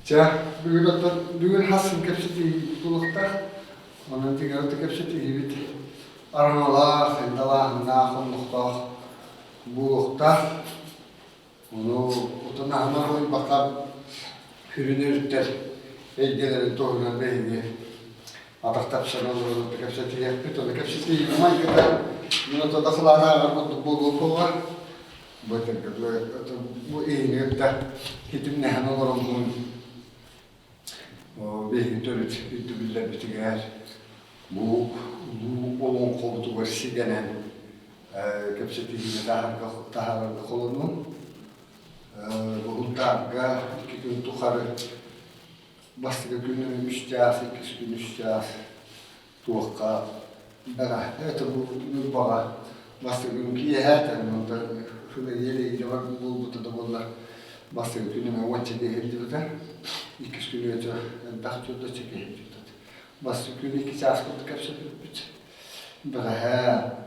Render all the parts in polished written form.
Bugün hasım kepseti bulukta, onun tigarı kepseti gibi aramalar, hendalar, nahum muhtar bulukta, onu otanahma koy bakar, hürünürler, belgeleri doğrudan belge, adak tapşan olur, kepseti yakıt olur, kepseti yıkamay kadar, bunu da dakılara aramadı buluğu var. Bu eğlenip de hitim nehan olurum bunun. Belki törüt, ütübüller bitiger. Bu olun kovutu var sigenen. Kepseti gibi taharlı kolunun. Bu hultarga 2 gün tukarı. Bastığı günü müştiyas, 2 gün müştiyas. Tuğka. Evet bu bağa. Bastığı gün ki yeherten. Şurada yeri var bu da bunlar bastığı günüme vaçça değildi bu da 2 gün önce daha çok da çekildi. Bastığı günü 2 saat kaldı kapsayıp bitti. Daha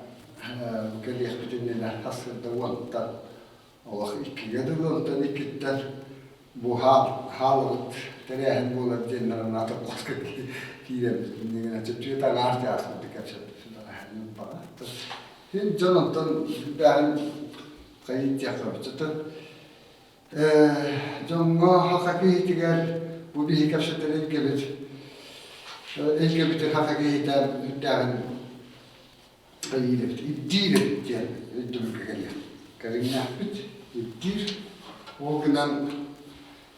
bu kadar bittiğinde hasırda vanta Allah 2 yılda vanta 2 tane bu halut terehen bular cennetin atı koska kiyem ne çeşitli tane artı aslında kapsayıp daha para. Hem canımdan ben kayıt yakalamıştır. Jonga hakiki tigar bu bir kapsayıp elgebet. Elgebet'in hakiki tigar kayıt İddir diye ödül geliyor. Karina bit İddir. O günden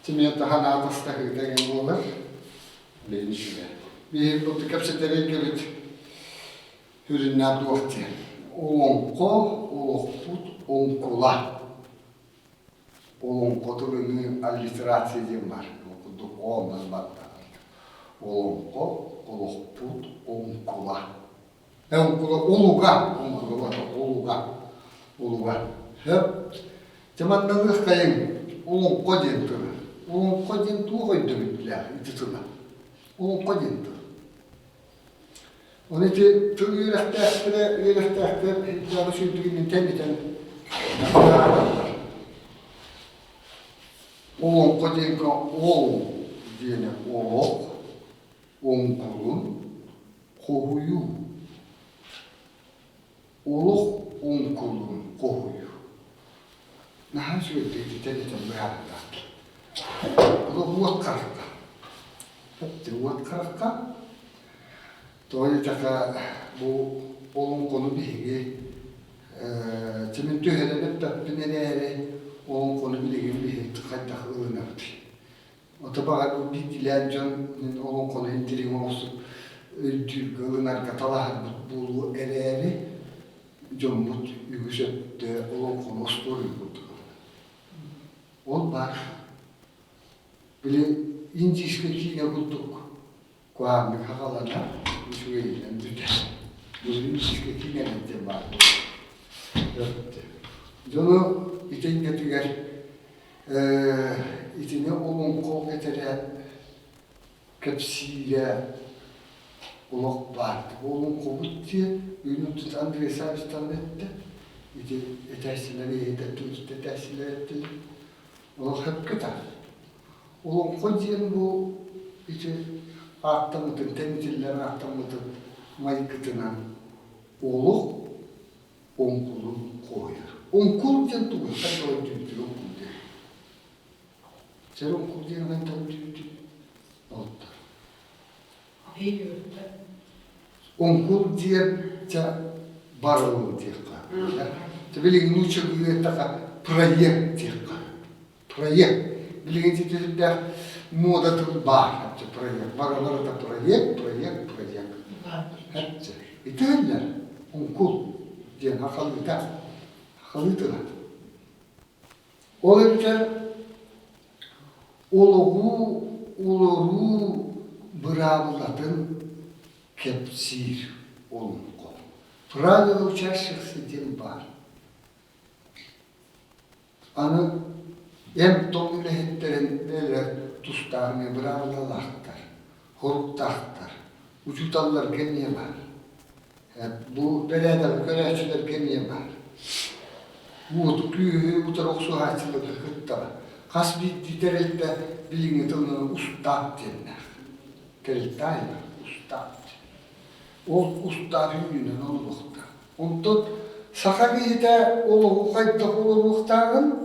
timiyat daha natasda kayıt olur. Leyli şöyle. Bir bu kapsayıp elgebet hürünler doğru. Olonko, olokput, onkula. Olonko bölümünün alliterasyonu var. Okuduk olmaz var. Olonko, olokput, onkula. Onkula, oluga. Onkula var, oluga. Hep zamanında kayın olonko dentro. Olonko dentro koydu bitler, itituna. Olonko dentro. Onun için çok yürekte, hicabı sürdüğünün temiten oğlum kocaynka oğlum diyene oğluk, onkulun, kohuyu. Oğluk, onkulun, kohuyu. Naha söyledi, temiten bırakta. Bu da uvat karaka. Hepsi uvat karaka. Dolayısıyla bu olun konu bilgi, kimin tühelenip tepkineleri olun konu bilgi tıkaydak ığınırdı. O tabi bu bilgiler canın olun konu intirim olsun, öldürgü ığınar katalar bulu eleri, cumhut yüksepte olun konu story buldu. Ol var. Bile inci işkekine bulduk. Kuağımı kakalana, şu eğilen düter. Bunun işkeki gelente var. Onu iten getiriyor. İtine olun kol getiriyor. Kapsiyle ulak vardı. Olun kovut diye, ünlü tutan bir hesabıstan etti. İti etersileri eğitti, etersileri etti. Ulak hep kadar. Olun kocayan bu, iti arttamıdın, temiziller arttamıdın maykıtınan oğluk, onkulun koyar. Onkul diye tuğu, kaç oy düğüdür onkul diye. Sen onkul diye ben tabi düğüdür. Oldu. Onkul diye barılı diye kal. Tabi nuçu güye taka projekt diye kal. Projekt. Bilin de moda tıl var. Projekt. Barıları da projekt. Hepsi. İtalyanlar, onkul diyen hakalıdır. Olurken oloru bıravladın kepsir onkul. Pravila учащихся diyen var. Anı hem tomülehitlerin böyle tustağını bıravlalarlar, horuktaklar. Uçutallar gemiye var. Bu belediye köleçiler gemiye var. Bu köyü bu tarafı su haçlığı kıtta. Kas bir diterette bilin etini ustad derler. Teriltay ustad. O ustad hüyünen olukta. Ondan sakabide oluğu kayda oluktan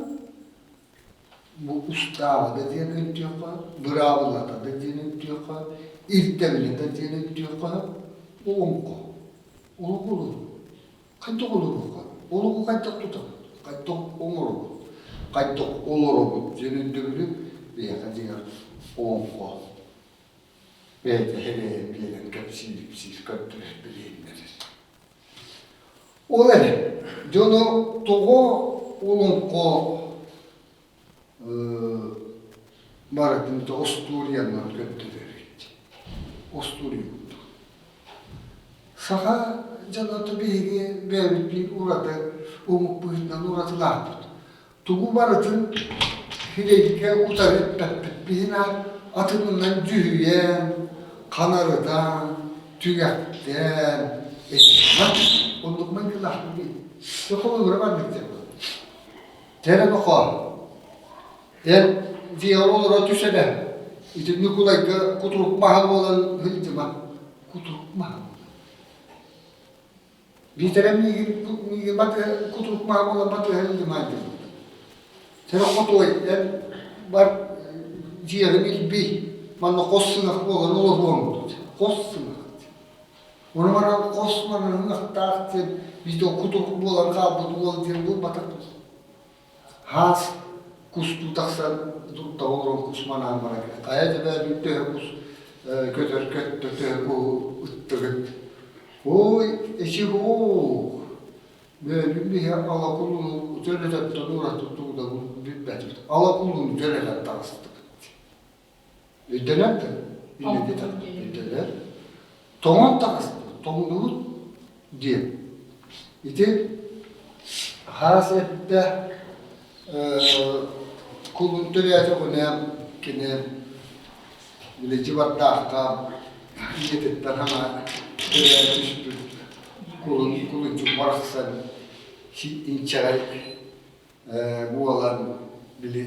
bu ustava da diyenin diyor, bravola da diyenin diyor, irtevle da diyenin diyor, olunko. Oluğu. Kayda oluğu. Oluğu kayda tutar. Kayda omuru. Kayda oluru diyenin dövülü bir kadar olunko. Belki hele bilen kapsiyip köptürür bileyimler. Olay, diyorlar, toğu olunko Barat'ın da Osturiyan'dan köptürür. Osturiya oldu. Saha canatı bir uğradı, umuk buyundan uğradılar. Tuğu Barat'ın hileyke utarıp bihina atımından cühüyen, kanarıdan, tüyakten, etmem. Onduk mangılar bu değil. Yok olur böyle ben diyeceğim. Tere bakar. Diğer olur düşene. İşte Nikolay'da kuturup mahal olan hıcıma. Kuturup mahal. Bir tane kuturup mahal olan batı hıcıma diyor. Tere kutuy. Var ciğerim ilbi. Bana kossınak olan olur olmadı. Kossınak. Onu bana kosmanın nıhtartı. Bizde o kuturup olan kabul olan diye bu batak. Has kustu taksan da olur kusmana amara. Kaya da bir töhkus kötür töhku ıttırık. Oy eşi o. Böyle bir Allah kulunu cöletet tanura tuttuğu da bu bitmedi. Allah kulunu cöletet tanıstık. Dener de. Dener. Toman tanıstık. Tomanlığı diye. İşte hasette kulun töreyacak önem kine bile civatta yetetten ama töreyacak düştü. Kulun çok varaksan inçay bu alan bile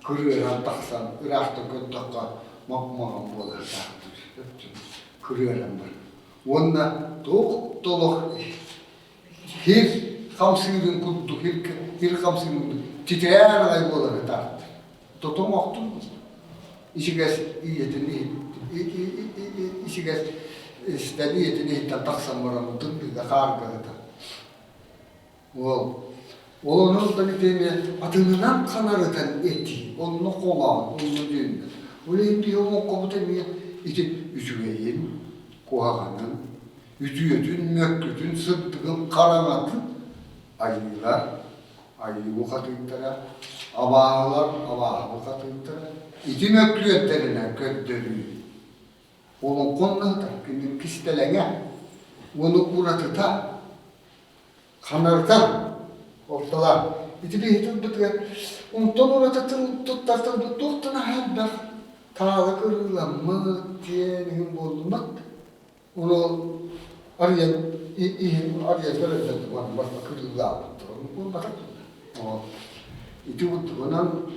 kırıran taksan Irak'ta köttakka makmağın bu alan taktır. Kırıran var. Onunla doluk her kamsırın kuttu, her kamsırın titreyen ay olarak tarttı. Totom oktun mu? İşiges iyetini, işiges istediyetini hitten taksan varamıdın bir de kargıda. Onun da bir tane adından kanarıdan eti, onun kolağın, onun düğünden. Öyle bir yolun komutanı işte üzügeyin, kuhaganın, yüzüyüdün, mökküdün, sırttıgın, karamatın, ayılar, ayı bu katıyıklara, abağlar, abağ bu katıyıklara, iti mökküyetlerine köttürüyor. Onun konuda günün kistelene, onu uğratıda, kanardan, ortalar. İti bir hitin bütüge, ondan uğratıtın, tuttartın, tuttuna hem bak, tağlı kırılanma diyenin bulmak, onu arayan, arayan böyle var, başka kırılanma, onu batak. İti bunun,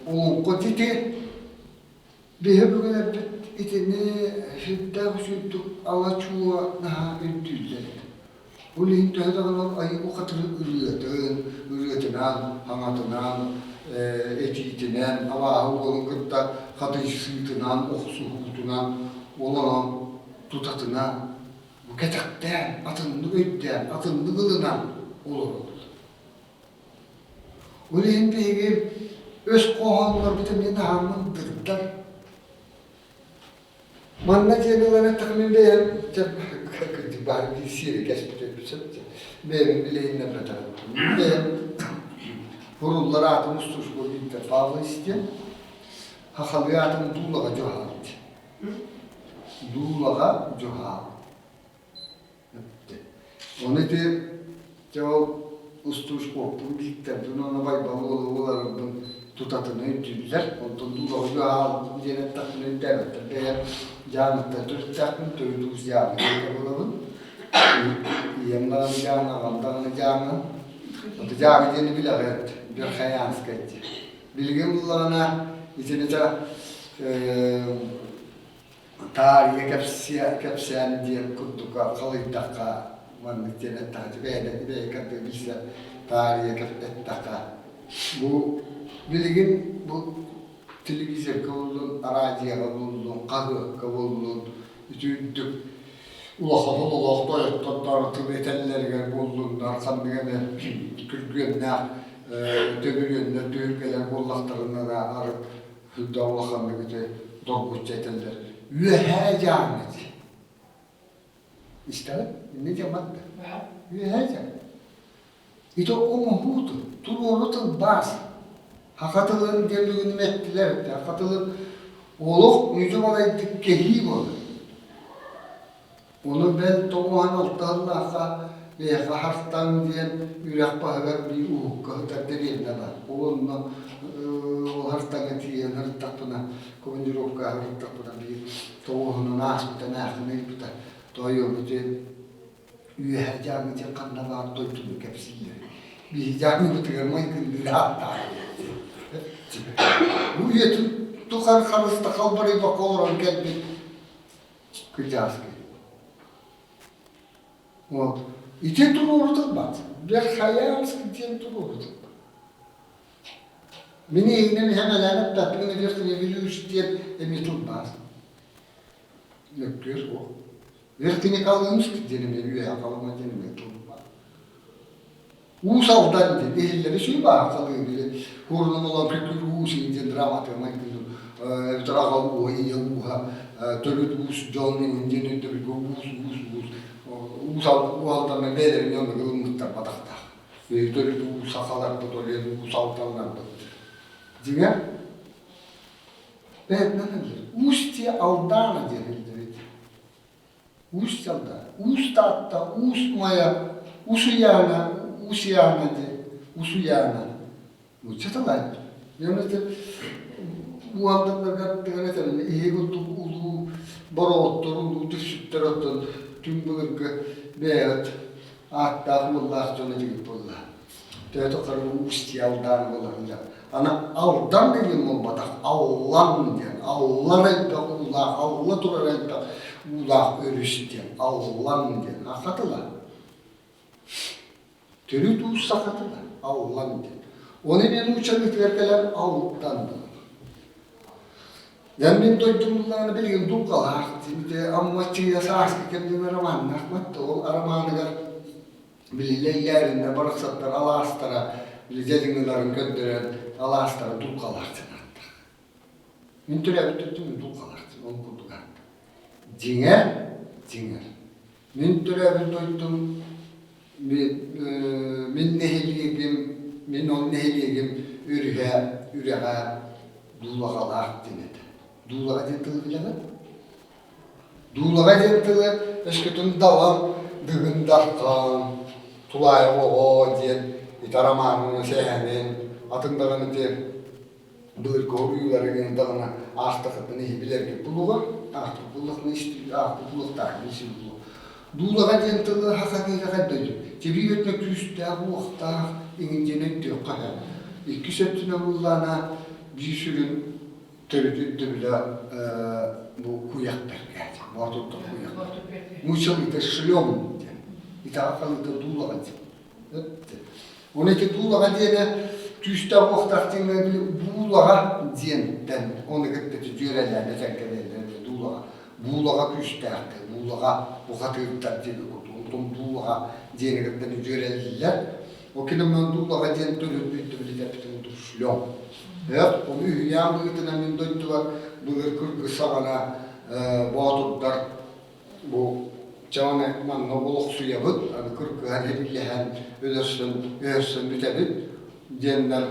onun koditi, bir böyle itini şiddet şiddet alaçuğa daha ödüller. Ulihin tehdalar ayı o kadar üretinden, hanatından, etitinden, ama onun kırta kadışıytından, oksuhutundan, olan tutatından, bu ketekten, atını ödden, atını kılından olur. Ulihin peki öz kohanlar bitemini hamındırlar. Manna cebelere takmin beyan, bari bir siri kespit etmişim. Benim bileğimle betarım. Benim hurulları atım ustuş bu bir pahalı isteyen. Hakalı atım tuğlağa cohar. Tuğlağa cohar. Onu da cevap ustuş koptum. Dikten ona bay balı olarım. Tutatını ödüller. Ondan tuğlağa cohar. Cennet takmin ederler. Benim Jangan tercakun terus jangan kalau yang dalam jangan, jangan, jangan jadi bilang biar kaya sekali. Bilgin bulana içine tarihe kapsayan diye kutuka kalıydaka manlık cennet beyde kadar bilse tarihe kapsayan bu bilgin bu televizyon kavulun araziye kavulun kahve kavulun ütündük ulaqalı tartıb etenlerge bulunlar kandigene külgünler töbürgünler töbürgeler bollaqtarına da arıp hüdda ulaqandıgıcı doğguç etenler ühecan edi. İşte ne cemaatı? Ühecan. İşte o muhudu. Tulurutun bas. Hakatılığın demliğini ettiler. Hakatılığın oğluk mücümalaydık kehi oldu. Onu ben toğuhan altağıllaqa ve harftan diyen ürek bağlar bir uğukka deriyemde var. Onunla o harftan etiyen harftapına, komandirovka harftapına bir toğuhanın ağzıdan ağzına ilbita. Doyuyor bize üyehecanı diye kanına var doyduğunu kepsiyle. Bir hecanı bitirmeyi gündür hatta. Bu yetim tukan karısta kalbarı bak oğlan geldi. Kıcağız ki. Вот. И те dururduk bak. Bir hayalsın diye dururduk. Beni eğnem hemelenip de beni bir kere biliyoruz diye emin tutmaz. Yok gör o. Bir kere kalmış ki denime üye kalma denime tutmaz. Uğsaldan diye ehilleri şey var kalıyor bile. Hurnum olan pekür uğsayın diye dramatırmak diyor. Evtarağa uğayı uğa. Tölüt uğs canlının diye de bir uğs. Uğsaldan ne beylerin yanında ılmıktar badakta. Ve tölüt uğs sakalar da dolayı uğsaldanlar da. Diye ben ne diyor? Uğs diye aldana denildi. Uğs çalda. Uğs tatta, uğsmaya, usuyana, usuyana de, usuyana. Bu çatalar. Yani bu aldaklar kattıkları tabii. İyi kutu ulu, barottur, ulu, düşüktür otun, tüm bugünkü beyat, hatta Allah sonra çıkıp Allah. Tövbe karım usti aldan olanlar. Ana aldan dediğim olmadı. Allah diyen, Allah elbette Allah, Allah durar elbette Allah örüş diyen, Allah diyen. Hakikatılar. Törüt uğuz sakatırlar. Allah diyen. Onu benim uçanlık verkeler alttan. Yani ben doydumlarını bilgim dukkalar. Amma çiğya sağırsı kendime ramanın akmattı. O aramanıgar bilile yerinde barıksatlar alastıra, bileceğinlerin gönderen alastıra dukkalarcın hatta. Ben türe bitirdim dukkalarcın, onu kurduk hatta. Cinger. Ben türe bitirdim, min nehiliyegim, min on nehiliyegim üreğe duğlağalar denedi. Duğlağa dentili bilemem. Duğlağa dentili eşkütün davam, dığın darkan, tulay oğo diyen, itaramanın sehenin, atındağını diyen, bir koruyuları dağına ağırstakıtını hibiler ki buluğa, ağırstak buluk ne istiyor, ağırstak buluk takip işi buluğa. Duğlağa dentili hakikaten dönüyor. Tebi yötmek üstte, bu vakta, İngilizce'nin diyor kadar. İki septine bulana bir sürü Törüdü bile bu kuyak bergedi, muhatabda kuyak. Muçalıkta şlom diye, itakalıkta duğlağa diye. Onu ki duğlağa diyene, tüste vaktaktığında buğlağa diyenden, onu gitti cürelerine tenkelerine duğlağa. Buğlağa küçterde, buğlağa bu katırlıkta diye kutuldum, buğlağa diyene gitti cüreler. O kinemen duğlağa diyen törüdü bile tepkitin şlom. Evet, onu hüyam bugünden min doydular, bugür kırgı sağana boğdurlar, bu çavana manna boluk suya bud, kırgı halibileyen ödersin bitebit, diyenler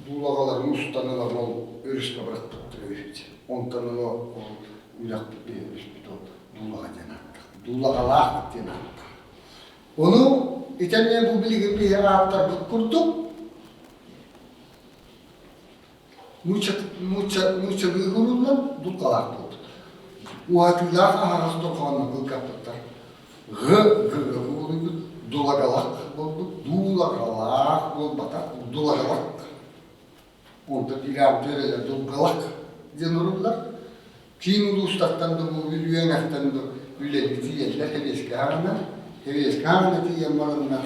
duğlağaların ustanılar ol, örüşme bıraktıktır öğüt. Ondan o üyak bir örüş bit oldu, duğlağa denattık, duğlağalar denattık. Onu İtalyan bu bilgin bir ağıtlar kurduk, mucha gururlan dulqalaq bo'ldi. U hatlar arasida qonni qilqaptar. Dulaqalaq bo'ldi. Dulaqalaq bo'ldi. Dulaqalaq. Onda bir avtöreler dolgalak diyen olurlar. Kim uluslardan da bu yönekten de ülelisi yerler heveske hana. Heveske hana diyen malınlar.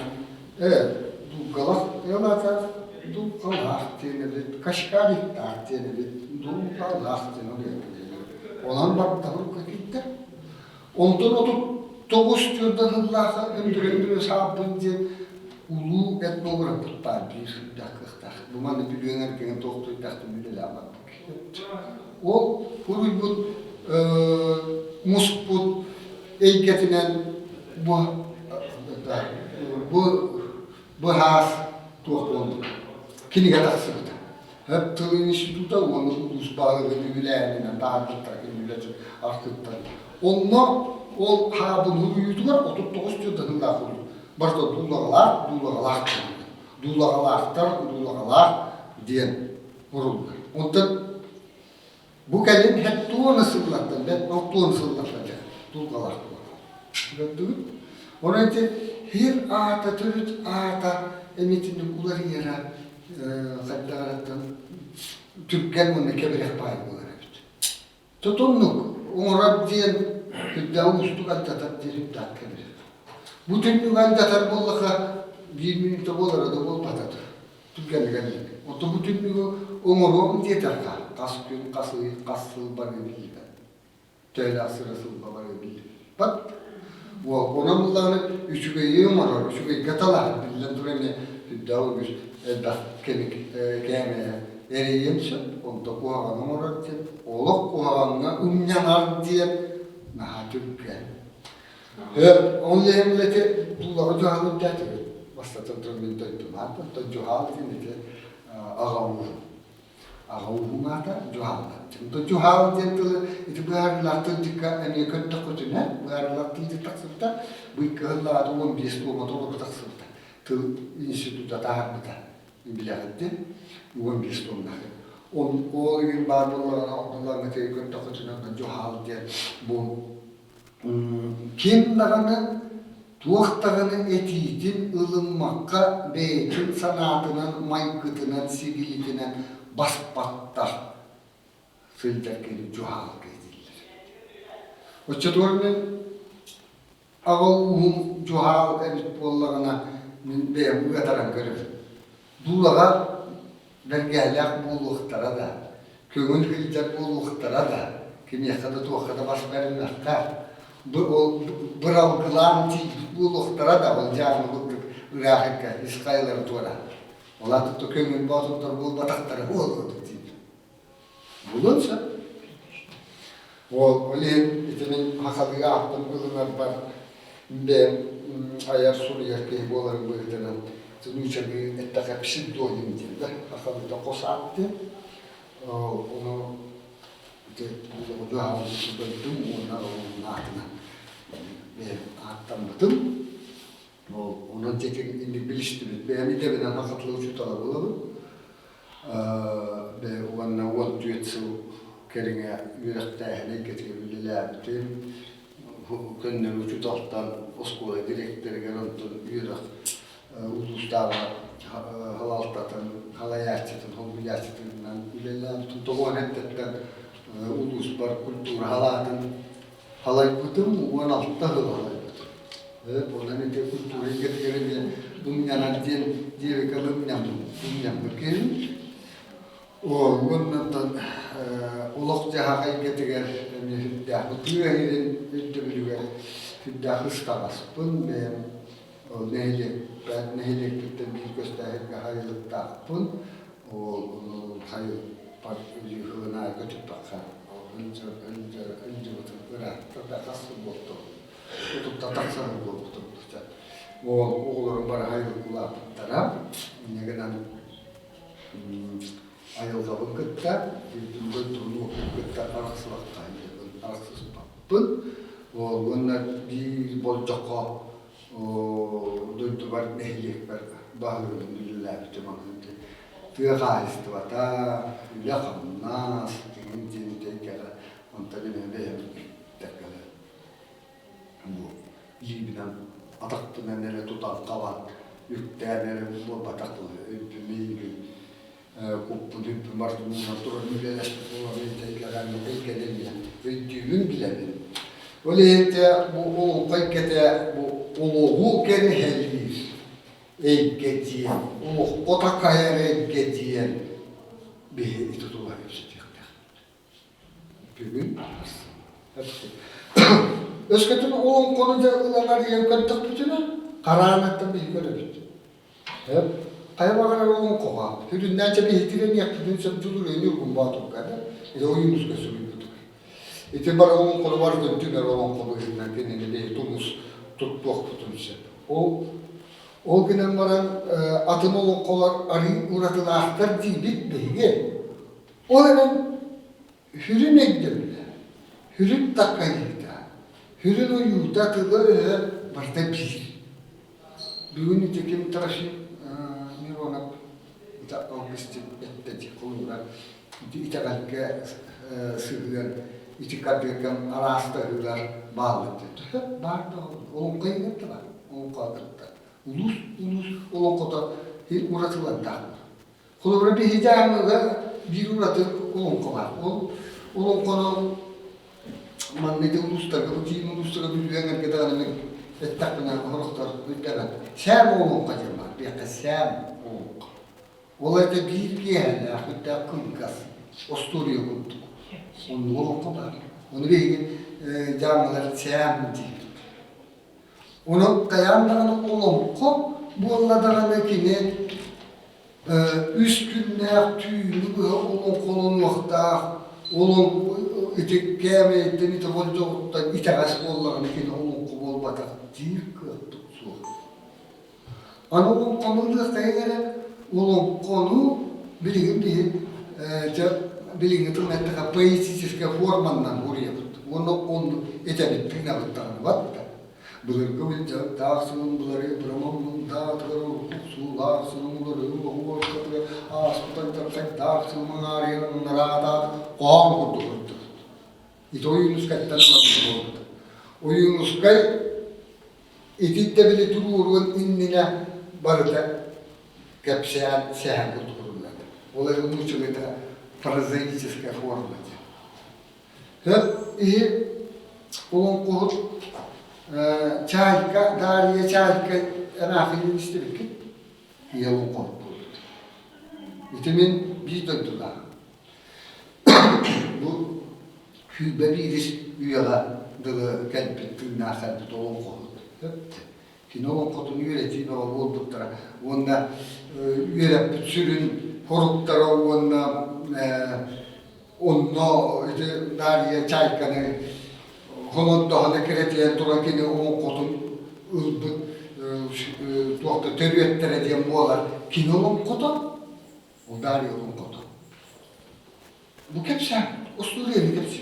Evet, dolgalak diyorlar. Dolgalak denir. Kaşkarik denir. Dolgalak denir. Olan baktılar gitti. Ondan otup Toğuz türden Allah'a öndürü sabın diye ulu etnograf tuttar bir dakika. Bu manı biliyorsun erkeğin toğduğu dakika bile lama. O kurulun musput eyketinden bu has toğduğundu. Kini kadar sıktı. Hep tığın instituta onu ulus bağı ve üleğine dağıttıklar, üleğine artıklar. Onunla o habın hürüyütü var, 39 türden hırla kurdu. Başta dulağalar diyen kuruldu. Ondan bu kelim hep tuğunu sırlattı, hep tuğunu sırlattı. Dulağalar. Onun için her ağata, türüt ağata, emitinde kuları yere kaddağırattan Türkken onu keberek payı bular. Tutumluk, onu diyen hüddağı ustu kaddatat dirip dak keberek. Bu tümlük kaddatar bollaka 1 minutta bolara da bol patadır. Türkken'e geldik. Oto bu tümlük onu diyeter ka. Kasıl barı bildi. Töyle asırasıl barı bildi. Bak, ona mullağını üçüge yığım var, üçüge gatalar. Bilden durene hüddağı bir da kemik kemeye eriyemsin, onda kuağanı morat diye, olak kuağanına umyanar diye naha Türk'e. Onun lehemleti dulağı cuhalı dağıtır. Başlatın tırmini döktüm. Hatta cuhalı diye ağavuğuna da cuhalı. Şimdi cuhalı diye iti bu harılar tıldıkka emiye kötü kutuna, bu harılar tıldık taksırda, bu iki hırlağı da 15 doğma dolu taksırda. Tıl instituta dağıtmada. Bileğitti, 15 tonları. O gün barbarlarına tekrar takıcına cuhal diye bu kimlerini tuğaktağını etiydin ılınmakka beytin sanatının maykıtının sivilitinin basbattar sıldarkeli cuhal edilir. O çadorunun ağavuğun cuhal edip bollarına ben bu yataran görür. Dulağa vergelek buluqtara da, köngün hıljak buluqtara da, kim yakada tuğakada baş verilmekta, bir algılan buluqtara da, ol canı ırahika, iskayları tuğra. Ola tuttu köngün bozuktur, bul bataktara, buluqtu deyip. Bulunsa, olin itimin hakalıya attım, ılınar var, ben ayar Suriye keyif olarım bu itimin. Tünüçe bir ettaka pişip doyum diye, akalıda kosattı. Onu bu havlusu döndüm, onun altına attanmadım. Onun tekin indi biliştirip, benim de benden hakatlı uçu talep olalım. Ve ona ol düetsu kerine yürekte ehli getirebilirler bütün. Könlüm uçu talptan oskola direktleri garantın yürek. Uluslararası halaltatan, halayerçetin, holbiyerçetinden ilerleyen bütün doğan ettikten ulus bar kültür halatın halaykıtın mı? 16'da halaykıtın. Ondan ete kültürü getirgelince dünyanın diye kalım dünyanın gelin. Ondan ulakça hakayı getirgen bu tüyenin ödülüge hüdda hıstalas. Ben nehirlikten bir gösterge hayırlık takpın, onun hayır par yığına götüp bakar. Önce bıraktı da kasım oldu. Tutup da taksanı oldu. Oğulların bana hayırlık kulağıptara, ne kadar ayılgabın kıtta, bir turnu kıtta arasılık kaydı, arasız bakpın. Onlar bir bolcaka duydu var nehlik var bağırın bilirler cemaatinde. Tığayistı var da yakınnas dinin tekrar onların evde tekrar bu Libya'dan ataktığına nere tutar kavat yüklerleri bu bataklı öpümüydü kuppu düppü martumuuna turun ylelästä tuolla viitteikärään eikädemiä viittyyn bilemin. Oli että bu kaikkea bu uluhu kerhelliis eikä ulu otakajär eikä bihe itu tulla yksityötä. Pygyn. Ösketün ulun konuda ılalar yevkattak bütüne karanlıkta bir görübüt. Hep kayabağına ulun koğa. Hürünnence bir hitiren yaptığın sen tutur önür batıp kadar. Oyunuz gösürüldü. İşte bana ulun konu var döntüner ulun konu hüründen kendini bir tunus tuttuğuk tutunsa. O günden varan atın ulun kolar arı uğratılı ahtar değil bitmeyi. O hemen hürün ekdim. Hürün takaydı. Hürün o yudatılı vardı bir. Bugün itekim tıraşı nirvana ita Augustin etti koluna ita kalke sığır iti kadırken arasta hürler bağlıdı. Vardı onun kıymetli var. Onun kadırdı. Ulus onun kadar hil uratılan da. Koluna bir hicamı bir uratı onun kadar. Onun konu mannete uluslarga ujiin uluslarga bilýän gedäňi etdäkine horuklar bitgän. Şäm olun gaýma, beýle şäm olun. Olayda bir ýerde hatta kınkas, osturiýa boldy. Onu oluklar. Onu beýle jamalar şäm diýip. Onu gaýandagyny olukko bolladagany kine üstünläp tüýlügi olun kolunlukda olun iti käämeitten iti voljouttan itäkäs ollaan ikinä olukko volvatak tiirkööttu suo. An olukkonulta teilere ulukkonu bilingin tunnettaka paitsisiska formannan hurjavut. On etänyt pinavuttaan vatta. Bulurkavitja taaksunun bulari brahmanun taatkaru kuksulaaksunun bulari huokkatra aasputantarsak taaksunun aarian naraataat kohankurtukurtu. Ito oyunuskay tanımamış oldu. Oyunuskay ititte bile turuurun innine barıda kapsayan sehan kurtukurlar. Olay onun için de parazitiska formada. Hep iyi olun kuhut çayka, dariye çayka enahilin istedik ki yalın kuhut buldu. İtimin bir döndüler. Bu Kübe bir iş üyela dığı kelpettin naseldi doğum kohudu. Ki noğum kodunu üyeletiği noğum olduklara. Onda üyelep sürün horuklara onda dariye çaykanı honotda hana keretiyen turakini oğum kodun ılbıt tuakta terüyettere diyen boğalar. Ki noğum kodun? O dariye oğum kodun. Bu kepsi, Osturiye'nin kepsi.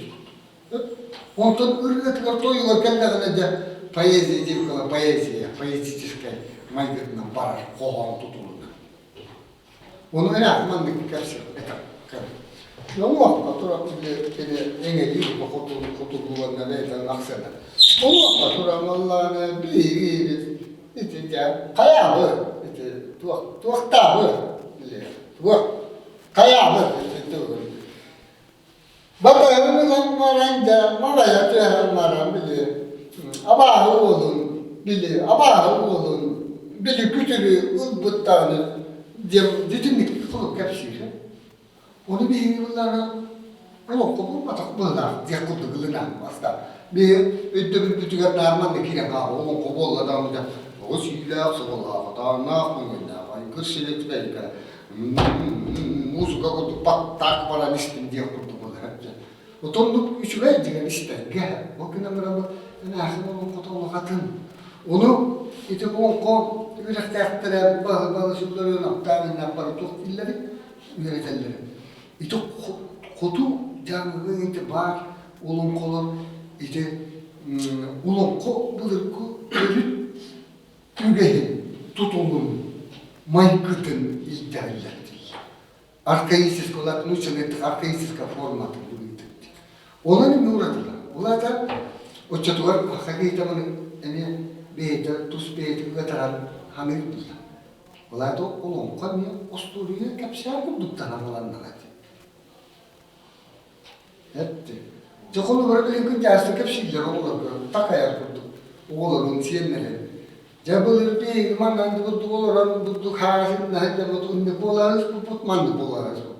Ondan ürünetler toyular kendilerine de poeziya deyip kala poezitiskay maygırından barar, kohan tutulur. Onu en akmanlık kepsi etak. Ne olmak turak bile engeli kutuluğuna veyden aksana. Olmak turak Allah'ına bir kayağı, tuak tağı, tuak kayağı. Batağımızın maranja, maraya tühen maran bili. Abahı olun, bili kütülü, ılbıttağını, ditinlik kılıp kepsiyse. Onu bir yıllara, onu kopulmatak bıllar, yakıldı kılınan basta. Bir ödde bir bütüger narman nekine ha, onu kopulla damıca. O silah sıvıla, da ne yapmayın ya, kırşilik belki. Muzika kutu pattak falan istim diye kurdu. Otonduk üçüne diyen ister, gel. O günden beri nahim onun kutolu katın. Onu iti onko ürekte ettiler, bazı şunları naktarın yapları çok illeri, üretenleri. İti kutu canlı iti var, olun kolun iti olun ko budur ku ölü ügehin tutulun maykıtın ilterler değil. Arkayısız kulakını için arkayısız ka formatı. Ona ne uğradılar? Onlar da o çatılar hakikaten eni beyde, tuz beyde, veteran hamil buldular. Olay da olan kamiye Osturiye kapşar kurduktan anılanlar. Etti. Çokulu böyle bir gün derste kapşiler olur. Takaya kurduk. Oğlanın siyenleri. Jabul bir mandan bu olan bu hasin nahde bu ünlü bolarız bu putmandı bolarız bu.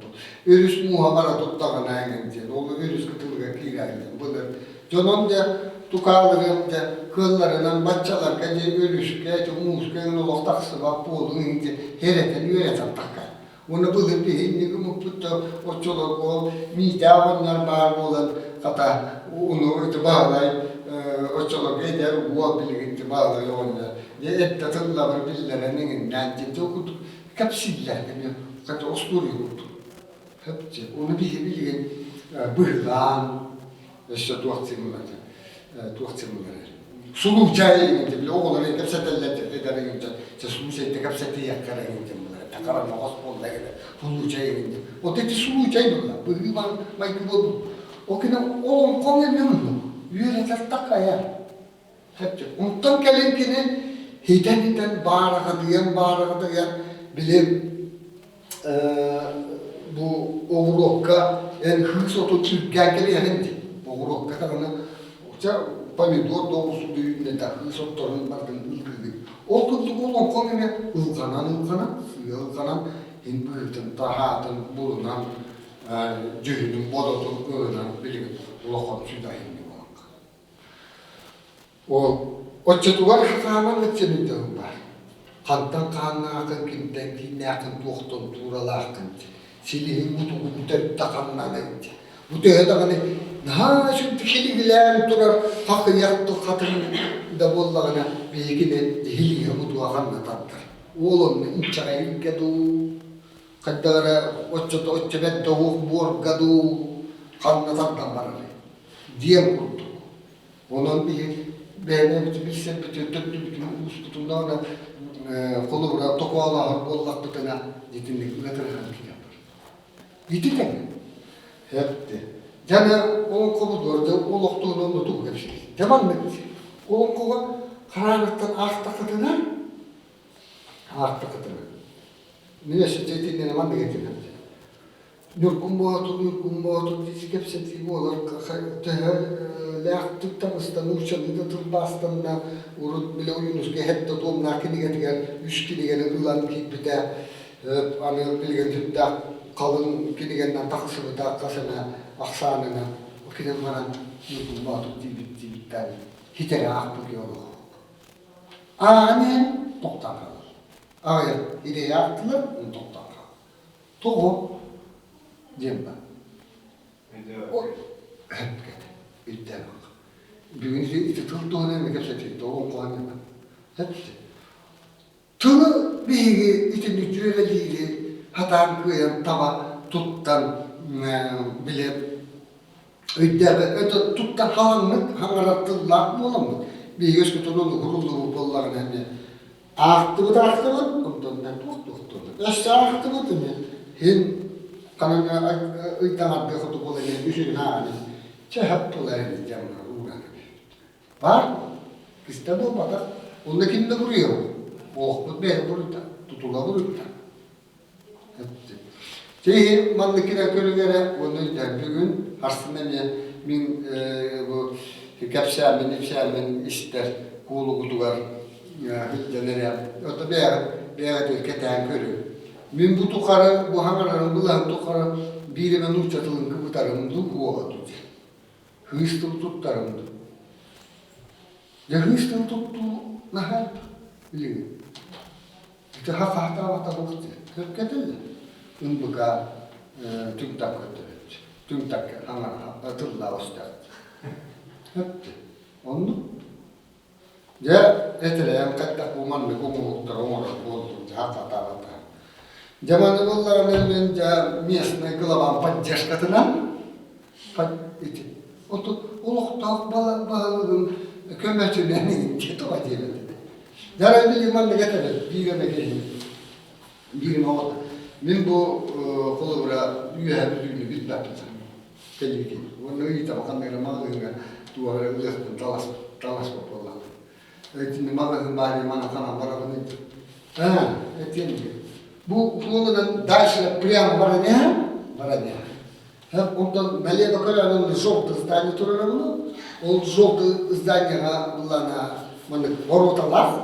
Örüs muhabara tuttağına aynı. Olu örüs kıtılga kiraydı. Bunlar jononca tukallarında kıllarından başçalar kaçı örüs kaçı mus kaçı olak taksı bak bu ince hereten yönetem takar. Onu bulur bir hindi kumuputta oçoluk ol midavanlar bağır olan kata onu itibarlayıp oçoluk eder uva bilginti bağlayı onlar. Ve ette tıllar billerinin nanti okuduk kapsiller gibi kata Osturi okuduk. Hepsi onu bilgen bıhlan işte tuğçımlar. Sulu çayı bile oğulları kapsateller ederince sulu çayı kapsatı yakarınca takaran hospol lagi sulu çayı o teti sulu çayı bunlar bıhlan mayı bu o kina oğlum koyamıyor yürüter takaya hepsi ondan gelenkini hiden bağırığı diyen bilim bu oğlukka yani hırs otu Türkiye'ye yani oğlukka kadar uca pomidor doğusu düğünde de hırs oturun bakın ilgili o tutuk olan konuya ılganan hinbırtın tahatın bulunan cühünün bodotun ığınan bilim ulakon südahinli olan o çatuvar hataman etçeminde var. Kantan kanına akın kimden kinne akın tuğtun tuğralı akın. Silihin kutu takanına neydi. Bu da hani daha şimdi kiligiler durar hakkı yaktı katırın da bollağına bilgine hiliye kutu akanına tatlar. Oğlum inçaya ilkedu kaddara oçça bedde borgadu kanına tatlan bararı. Diyem kurdu. Onun bir beğenmemizi bilsem bütün bütün uskutumda ona kolu bura tokuala bollak bitene yetinlik üretir hangi yapar. Yedi de mi? Hepti. Yani onun kolu gördü, o loktuğunu unutup hepsi. Devam mı? Onun kolu karanlıktan aktakıdına üniversitetin hemen de getirdim. Nurkum boğatur, dizi hepsi olur. Lağtıktan uçanıda tırbastanda urut bile uyunuz ki hep de doğumlar kini getiren, 3 kini gelen ılan kipide, anı bilgen tüpte kalın kini gelen taksımı da kasına, aksanına, o kini bana nurkum boğatur dibitten hitere akbuk yolu. Annen toktan kalır. Ağır ideyi aktılar, toktan kalır. Toğu, diyeyim ben. O, hep İtten bak. Birinci iti tıl doğru kapsatı, doğru kullanıyor. Hepsi. Tılı biri itini cüveliydi, hatan kıyan tava tuttan bile öte tuttan halanlık hangarattılar mı olamı? Bir göz kutunun hurulduğu bollarına hem aktı mı da aktı mı? Ondan ben tuttu. Yaşta aktı mı da hem kanına ıйtan bir kutu bollarına düşün hali. Cehap dolayını camlar uğranır. Var mı? İşte bu kadar. Onda kimde vuruyor? Oğlu beri vuruyor. Tutula vuruyor. Hepsi. Şeyhi mandıkine körülere onu bir gün aslında min bu kapşamen, ifşamen ister kulu kutular hücceleri o da bir ülkeden körü. Min bu tukarı, bu hangarların bulan tukarı birime uçatılın kıvıtarımdı bu oldu. Hıstıl tuttarımdı. Ya hıstıl tuttu nahal bilin. İşte hata vakti. Hep getirdi. Unbuka tümtak götürüldü. Tümtak ana atırla ustadı. Hepti. Onu. Ya eteleyen katta kumanlı kumulukta umarım oldu. Hata vata. Zamanı bunların elbette miyasına kılavan padyaş katınan iti. Oluktak balığın kömürtülerini tutuğa diyelim. Zarar bir limanla getirir. Bir yemek yiyin. Bir yemek. Min bu kolubra üye düğünü bir dakika. Belki. Onu iyi tabakan ne malıyla tuğara ulaştım talas papolla. Şimdi malın bari mana kana barabanı. Ettiğim gibi. Bu oğlanın dışarı priyam var ne? Var ne? Hep ondan Maliye Bakanı'nın желтый здание турарını, o желтый zdaniyega bulana, mana borotalar,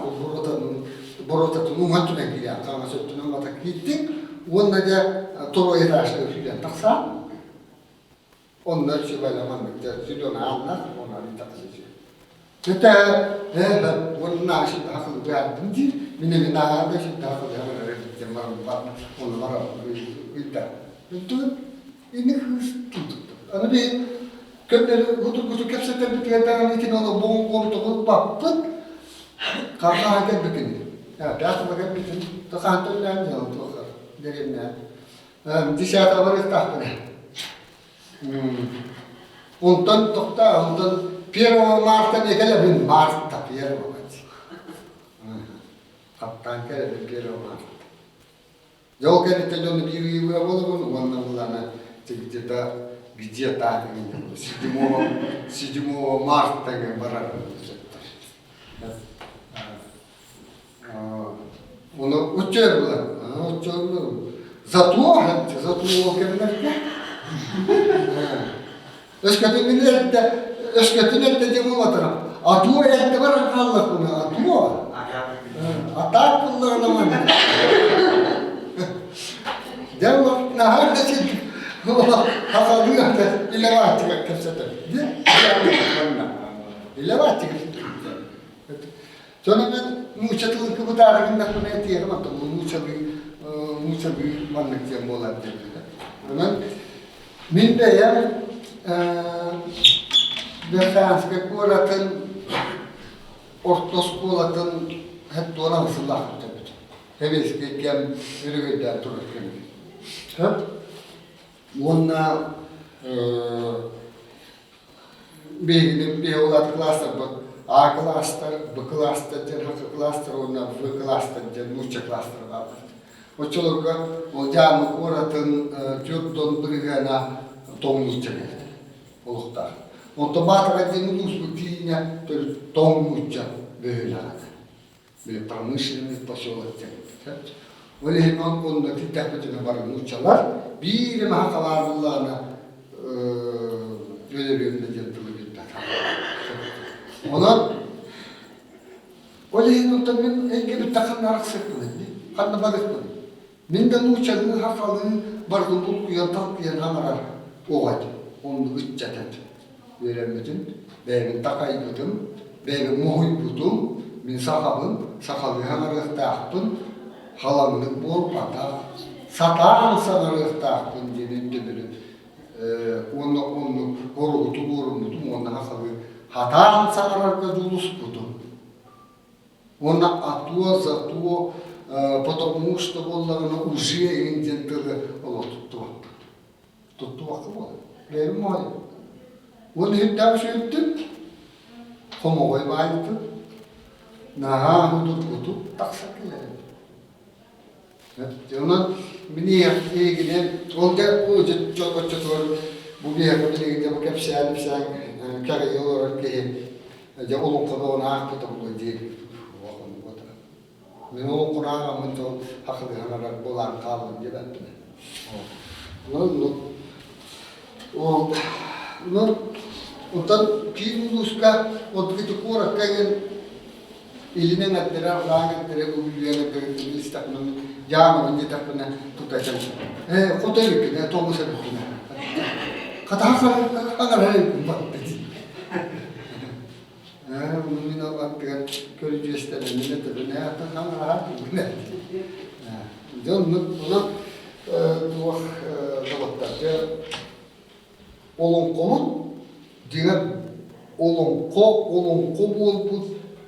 borota'nın hatuna giriyor, kama söktüğünün matak gittik, onunla da toro etaşlı filan taksa, onlar şöyle manlıkta zilona anlar, onları taksıcı. Hatta onun şimdi haklı beğendim ki, benim nağda şimdi haklı hemen öğreteceğim var, onu var, bildir. Bütün ini hız tutup. Ana bir köpleri kutu kapseten bir yerden için onu bom tokut bakıp karna haket bikin. Ya ders bakan bikin. Takantırlar ne oldu? Derimler. Dışarıda var istahbına. Ondan tokta, ondan Piero Marta ne gele bin Marta Piero Marta. Kaptan gele bin Piero Marta. Jauh kan itu jangan diri walaupun warna mulana cerita biji tak ini si jemu Mars tengah barat. Onu uçar bulan, uçar bulan. Zatu kemer ya. Eskatın ette jemu matram. Atu ette barat Allah kuna atu. Atak kullarına mana. Jawab, nah ada sih, hafal juga ada, dilewat juga kesehatan, dilewat juga. Soalnya kan muncul kebetulan nak punya tiada macam muncul mana yang bola juga. Memang minta ya berkas kekuatan ortos kekuatan het orang selah. Heves kekem ürügüden tururken. Hep onunla bir olat klaslar bu. A klaslar, B klaslar, H klaslar, onunla V klaslar, Nuçça klaslar var. O çoluklar o camı oratın Türk'den birine Tonguçça geldi. Oluklar. Ondan batıracağını uzbutiyine Tonguçça böyle. Bir pramышленный поселок. Öyle onda kitapçıda var uçalar. Bir mahkalarlarına öyle geldi. Ona öyle ondan en bir takım narıksak dedi. Kanı bakıp. Minden uçağın hafalığın bardım buluyor tatlıyan hamarar. Oğaydı. Onu ütçetet. Veremedim. Ben takaydım. Ben muhuy buldum. Min sahabın, sahabi hanarıqtaqpın, halamlık bol pata, satan sanarıqtaqpın denildi bilip, onu koruğutu korumutum, onu hasabi hatan sanarıqta julus butum. Onu atuo, zatuo, потому что болlarına уже индентили оло tuttu vakti. Tuttu vakti bol. Benim mali. Onu hüddem şey ettim, homo koy bayıttı. Nah, hudur taksak ya. Jangan ini gini, olga o coba bu bir yakında gidip bakıp sen kare olarak ki ya olun kadar nak tutup diye. Ben o Kur'an'a mınca haklı hanarak bolan kalın diye ben de. Ondan piruska, ondan itu kurak kayak ilinen attıra, ulan attıra, bu bilgiye attıra, istakmanı, yağmur önce takmanı tutacağım. Fotoğrafı ne, tomusa bittiğine. Katahasan, hangar kumbat dedi. Bunun attıran körücü istedim, ne tabi, ne attıran hangar hakkı ne? Ona duvar zavatlarca olun komut, diğer olun ko bol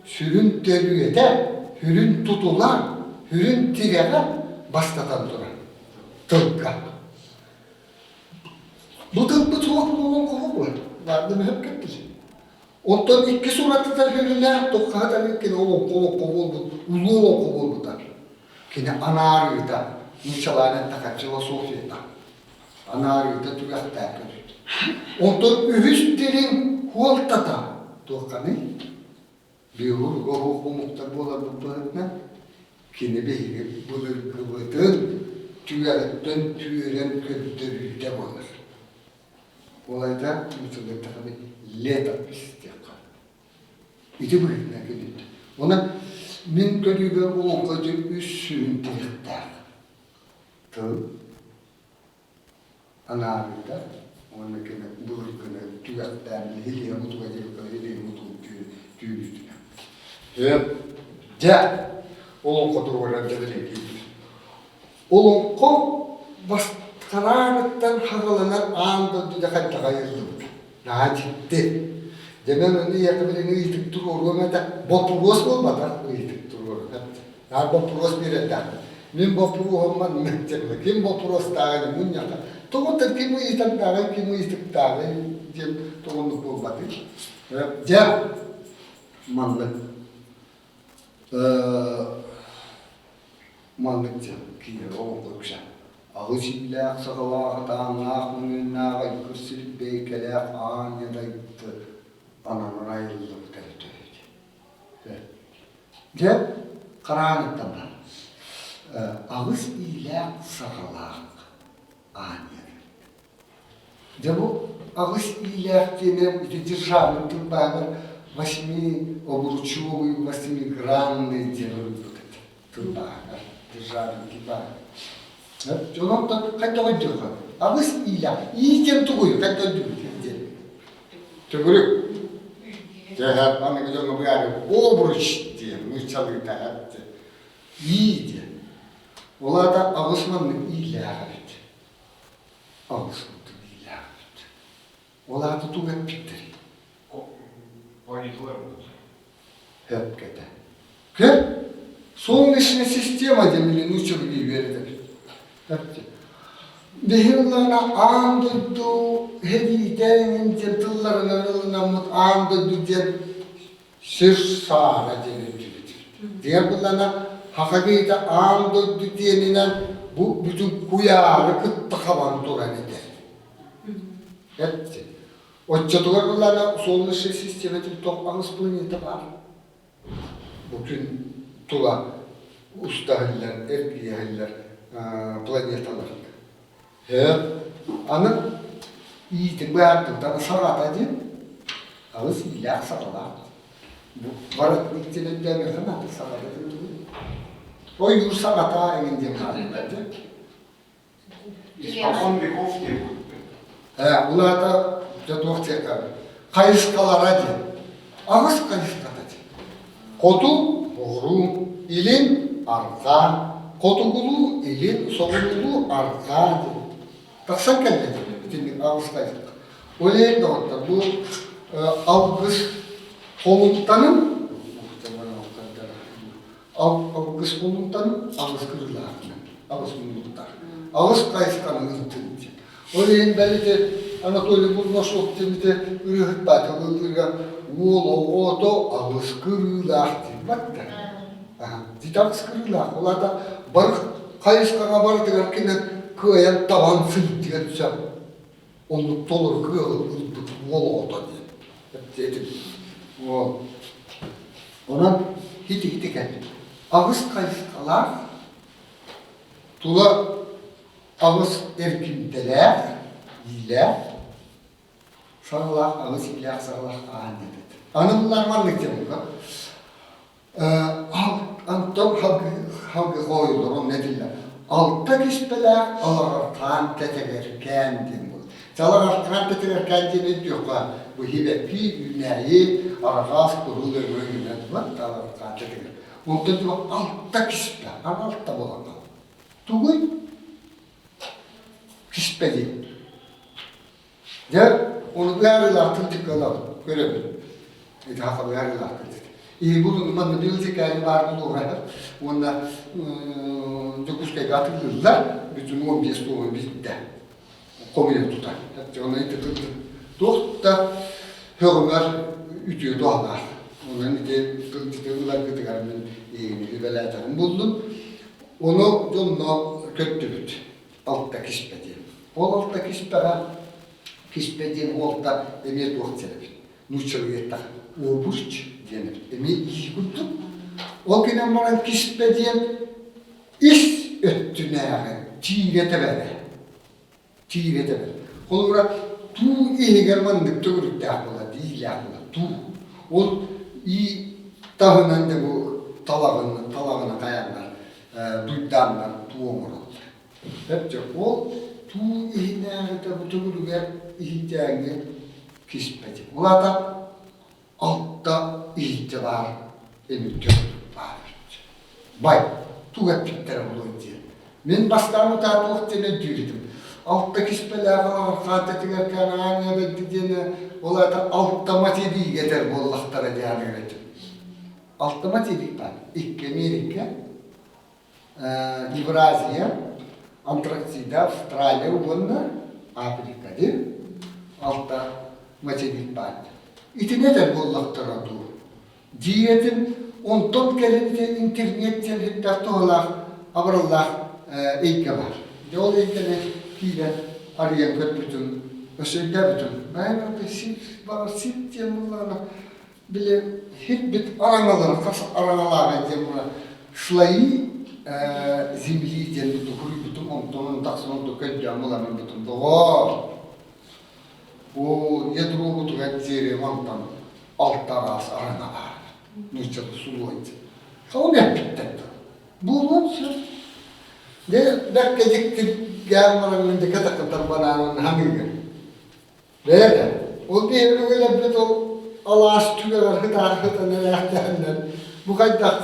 sürün terüyete, hürün tutulan, hürün tirene başlatan duran. Tıpka. Bu tıpkı çoğun olun kovu var. Vardım hep gitti. Ondan iki suratı da hürünler, tokkadan ikkine olun kovu, ulu olun kovu da. Kine anarıyda, Nietzsche'lainen takat filosofiyada. Anarıyda tügahta yapıyor. Ondan ühüstlerin huoltata, tokkanı. Biur gohu kumukta bola buttuhetne Kini beyi bulur kıvıdın, tüyerden tüyeren köddürü de bulur. Olayda mutlu tabi leta istiyor. İdi bu ne kadar. Ona min körübe olan kadar üstün direkter. Tıl anarında ona kene bulur kene tüyerden hiliye mutlu kadar hiliye mutlu tüyüstüne. Hep de olan kadar olan dediği. Olan ko bas karanlıktan haralanan anda düdeket ayırdım. Daha ciddi. Demen onu yakabilir ıyıtık durur. Ömede bopuros olmadan ıyıtık durur. Yani bopuros bir eder. Min bopuru olman mehtemle. Kim bopuros dağını mun yakar. Toğutur kim ıyıtık dağı, kim ıyıtık dağı. Cem toğunluk olmadı. Cem manlık. Manlık cem. Kiyer oğlu güzel. Ağız ile sağlağı dağınlağ münnağa yükürsülük beykele anida gitti. Ananın ayrılık tertöydi. De karanlıktan var. Ağız ile sağlağı anida. De bu ağız ile denen державный турбамер 8 обручевый 8-гранный турбамер. Державный турбамер. 저는 또 갔다 왔죠. 아버지 일이야. 이점 두고요. 갔다 왔죠. 저 그래. 제가 하는 거 저거 뭐야? 오브르시티. 무차를 다 했지. 이제. 올라다 아버지만 일이야. 아버지도 일이야. 올라다 두고 픽들이. Они творят. Hep kete. Hep. Солнечная система Земли научила верить. Dehirlana andudu hediyden centılların aralığına andudu diye sır sağra denildir. Diğer bunlarına hakikate andudu diyenilen bu bütün kuyarı kıttı kavan duran eder. Hepsi. O çatılar bunlarına solunuşu sistematik toplağımız planeti var. Bütün tula, ustahiller, erkiyahiller, planetalar. Hep anı iyitin bayardıktan sarata diye ağız ilah sarala. Bu varak nikçinin demir kanatı sarata diye. O yur sarata engin diye kalınladı. Испокон веков не Ular da jadok çekar. Kayıskalara diye. Ağız kayıskata diye. Kodu boğru, ilin arka. Kotugulu, ilin, soğukulu, arka. Taksan kelledi, bütün ağız kayık. Öyle de orada bu algış koluntanın, algış koluntanın ağız kırılarını, ağız mülükler. Ağız kayıklarını ırtınca. Öyle belli de Anatoly Burnosov demide ırıhıt batı, ırıhıt oğlu, oğdu ağız kırılar diye. Bak da. Didak skırılar. Olar da barık kayıskana barıdılar ki kıyan tavan fil diye düşer. Onu tolur kıyıl ırdık vol oldu diye. Hep dedim. Ona hiti geldi. Ağız kayıskalar tula ağız erkindeler ile sağlar ağız ile sağlar ağın dedi. Anımlar var ne demek ha? Anton halkı koyulur, o ne diller? Altta kişiler alararkan tetelerken diye bu. Alararkan tetelerken diye ne diyor ki? Bu hibepi ünneyi aragaz kurulur böyle var, alararkan teteler. Onda diyor altta kişiler, altta bulanlar. Tuğuy, kişiler değil. Ya onu bir arılar tırtıklarlar, görebilirim. Daha bir arılar tırtıklar. Bunun manı bilecek yani var mı doğru? Onda dokuzkaya katılırlar, bütün 15 doğum bizde. Komüne tutar. Hatta ona ititirdi. Doğutta hürmer ütüyor doğalar. Ondan ite kıltıklarlar kıtıkarımın üvelerden buldum. Onu yoluna köttürüdü. Altta kişpedi. O altta kişpediğin olta emir doğut sebebi. Nuçalı yetter. O burç denir. Emi iyi kuttu. O güne bana kispe diyen iş öttüneğe, çiğrete bere. Çiğrete bere. Kolura tu iyi gelmandık tügürük de yapıla, değil yapıla, tu. O iyi tahınan da bu talağına kayanlar, duydanlar, tu omurlar. Hepçe o tu iyi nerede bu tügürüker ihtiyacı kispeci. Ola da altta iyice var, emin tügürük var. Bay, tu hep bittere buluyor diye. Men başlarımı da tuğutene dürdüm. Altta kispeler var, katetiler kanağına beklediğini, ola da altta matedi yeter bu Allah'tara diyarı yönetim. Altta matedi var. İkke, Amerika, Евразия, Антарктида, Австралия, Угонна, Африка değil. Altta maçedik var. İti nedir bu Allah'tara dur? Diyetin on top gelince internetten hiddetti olarak avrallah eyke var. Yol eykene kiyle arayan köpütün, öselde bütün. Ben orada sit diye bunlarla bile hiçbir aranalar, kas aranalar diye buna şlayı zimli diye huri bütün ontonun taksının döken camıların bütün doğar. O yedru butu getirir ondan altta ras aranalar. Niçin sulu oydu. Kavun yapıttı. Bu olsun. De bekkecikti gelmanın de kadar bana hamile. Böyle. O bir öyle bir o Allah'a tüyler hıda ne yaptığından bu kadar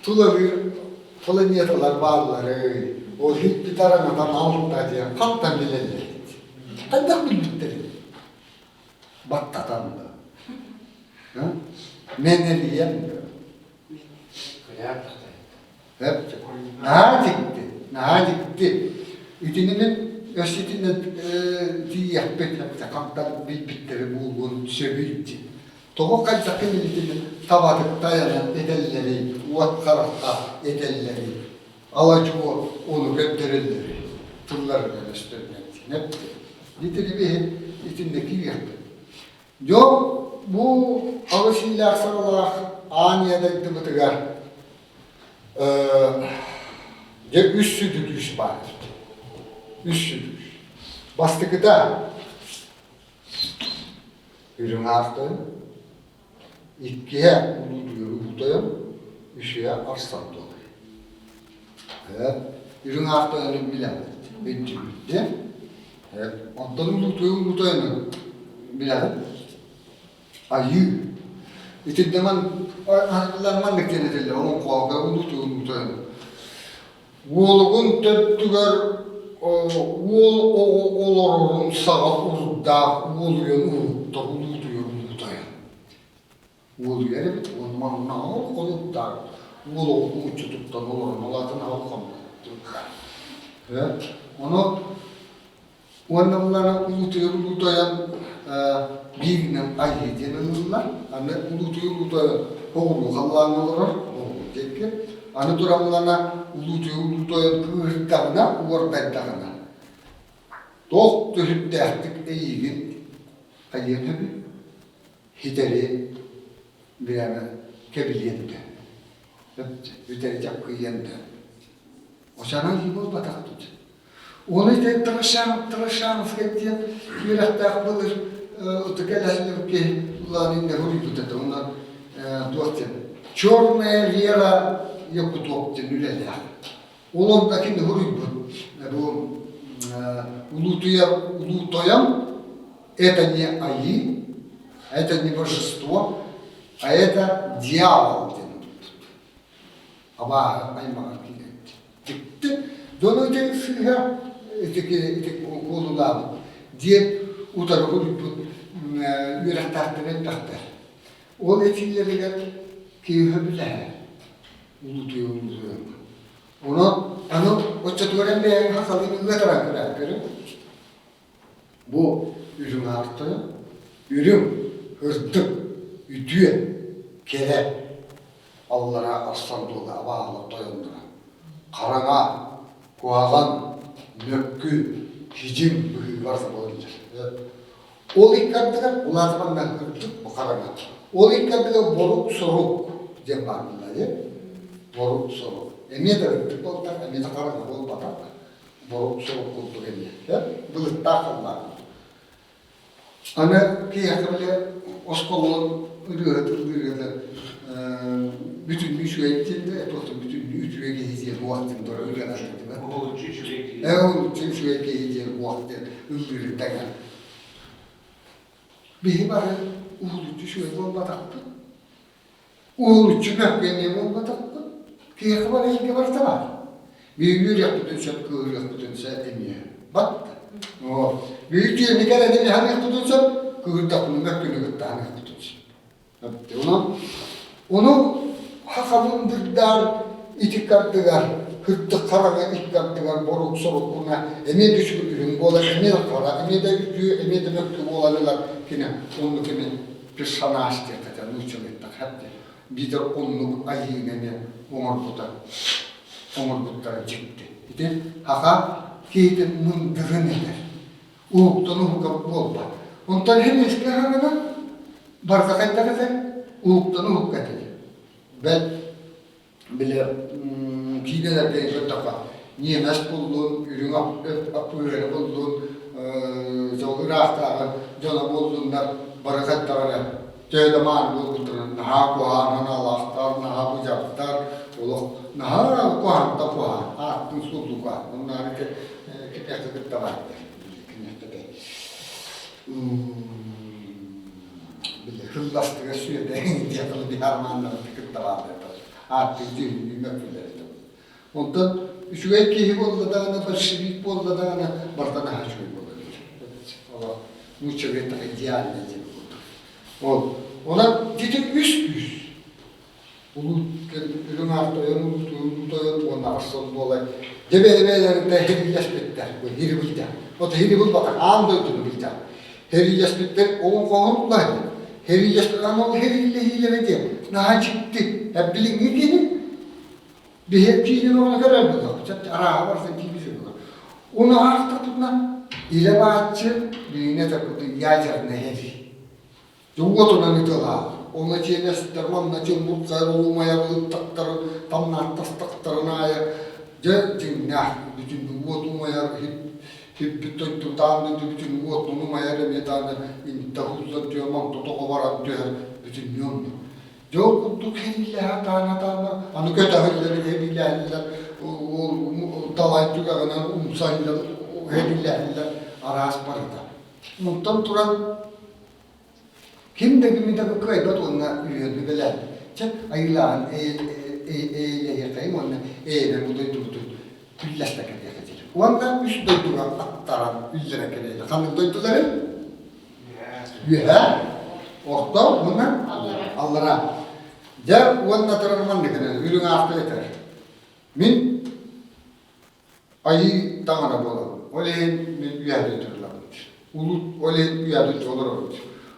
tuları niyetler varlar. O hiçbir tarafından altta diye kattan bilenler. Kadar bitti. Battatan da. Ha? Meneliyen de. Hep Nacikti. İdinin öşitinde diyah beklemekte kantar bilbitleri bulgun söbüldü. Toğu kaçakın idinin tavadık dayanan edelleri, uvat karakta edelleri, alacı onu götürülleri, tırlarından üstürmekti. Hep idini bir idindeki yaptı. Yok bu alışıyla sarılarak aniyede gittiğimizde de üstü düdüş var. Üstü düdüş. Bastıkıda ürün arttı. İkiye ulu duyuru budayan, üçüye arslan dolayı. Ürün arttığını bilemedi. Bitti bitti. Ondan ulu duyuru budayanı bilemedi. Ayı. İti deman lanmanlık deneteli, onun kavga ulu duyuru. Wolgun teptüger olorun sağa urda uluyor urda uluyor urdayan. Uluyor evet ondan nağıl olurda ulu uçutuktan olorun oladın halkam. Evet onu ondan uluyor urdayan birinin ayı deniyorlar. Anne uluyor urdayan oğlu Allah'ın olur tekrar. Anı duramlarına ulutuyu kırıklarına, uğurtaylarına. Doğuk düşüp derttik eğilin, kayın tabi, hideri bir yana kebiliyende. Hideri çok kıyende. O sana yıkıl batak tut. Onu işte tırışan fıkettiyen, yürektak bulur, otukelerlik ki, ulanın ne huri tutatı, onlar duatın. Çormaya viyara yok tuopti nüleler. Olondaki ne huri bu ulutoyam это не аи, это не божество, а это дьявол. Aba aymalar kilitli. Gitti. Dolayı tekrar etik oğlular diye utarı huri bu yürek tartının tartır. O etilleri gel ki höbüler. Ulutuyor. Onu o çatırın bir hasalını götüren kadar bu ürün artı, ürün, hırtık, ütüye, kere, Allah'a aslan dolu, abağla doyunduran, karana, kuağan, nökkü, hicim büyük varsa olacak. O dikkatle, ulaşmandan hırtık, o karana. O dikkatle boruk, soruk, cembarlıları. Boruk soru. Emiye de bittik oltak, emiye de kararlı ol batak. Boruk soru kulduk emiye. Bılık takıllar. Ana ki yakabile oskolun ürüyorlar. Bütün üç üyetimde, bütün üç üye gideceğim vaktim doğru ürüyorlar. Oğlum çocuk. Evet, üç üye gideceğim vaktim ürüyorlar. Bir var, uğurlu şöyle olmadaktı. Uğurlu çıkmak benim olmadaktı. Ki yakabile ilgi var da var. Bir yürü yapıdınsa, kığır yapıdınsa emiye. Baktı. Büyük ne kadar demi hani yapıdınsa, kığır da bunu mekbini gıttı hani yapıdınsa. Onu hakamın dırdar, itikaddıgar, hırttı karaga itikaddıgar, boruk soruk buna, eme düşkü ürün bolar, eme de kara, eme de ütü, eme de mektubu olanlar kine, onu kime bir sana açtı kadar, nüçüm ettik hep de. Bir de onluk ayinene omurgutlara çıktı. İşte haka kiydi mındırın eder. Uğuktunu hukam olma. Ondan hem eski hanına barda kayda uğuktunu hukkat eder. Ben bile kineler de yurttafa niyemes buldun, ürün apuyları buldun, Irak'ta cana bulduğunlar barakatlarına Teyleman buldun, naha kuhan, Allah'tar, naha bucaktar, naha kuhan da kuhan, aklın suldu kuhan. Onlar ki kitapta da vardı. Bile hırlastığı suyda yakılı bir harmanlar tıkıtta vardı. Artık düğün mektuları. Ondan şu erkeği oldu da ana başlık oldu da ana bartana haşoy oldu. Allah muçebet ideal edecek oldu. Ona dedik üst. Ulu ürün artoyon, onlar asıl olay. Cebelmelerinde heriyaş bitler, bu heri bildi. O da heri bul bakar, ağam döndüğünü bildi. Heriyaş bitler, onun kohonutlaydı. Heriyaş bitler ama o heriyle hilemedi. Naha çıktı. Hep bilin ne diyelim? Bir hep kiylin ona kadar buldu. Zaten arağa varsa kiylisi buldu. Onu artık tutma. İle bağıtçı, birine takıldı, yaycarına heri. Doğuduğuna ne diyorlar? Ona çenesler, manna çembuklar, olmaya taktarı, tamna tastaktarına aya. Cennah, bütün doğuduğumaya hep bütün tutandı, bütün doğuduğumaya remedane, intahuzla diyor, mantoda kovaran diyor, bütün yolunu. Yok kutluk heriyle hatana, anı kötü heriyle, dalaycı ağına, umsayla, heriyle, aras parada. Muhtem turan, kim de kimi de kaybat ona üyüdü bile. Çek ayılan eyle yakayım ona eyle bu da tuttu. Külleste kadar yakacak. Ondan üst doyduran aktaran üzere kadar. Kanı doyduları? Ya. Orta buna Allah'a. Ya ondan tarafından ne kadar ürün artı yeter. Min ayı tamana bolan. Oleyin üyede türler. Ulut oleyin üyede olur.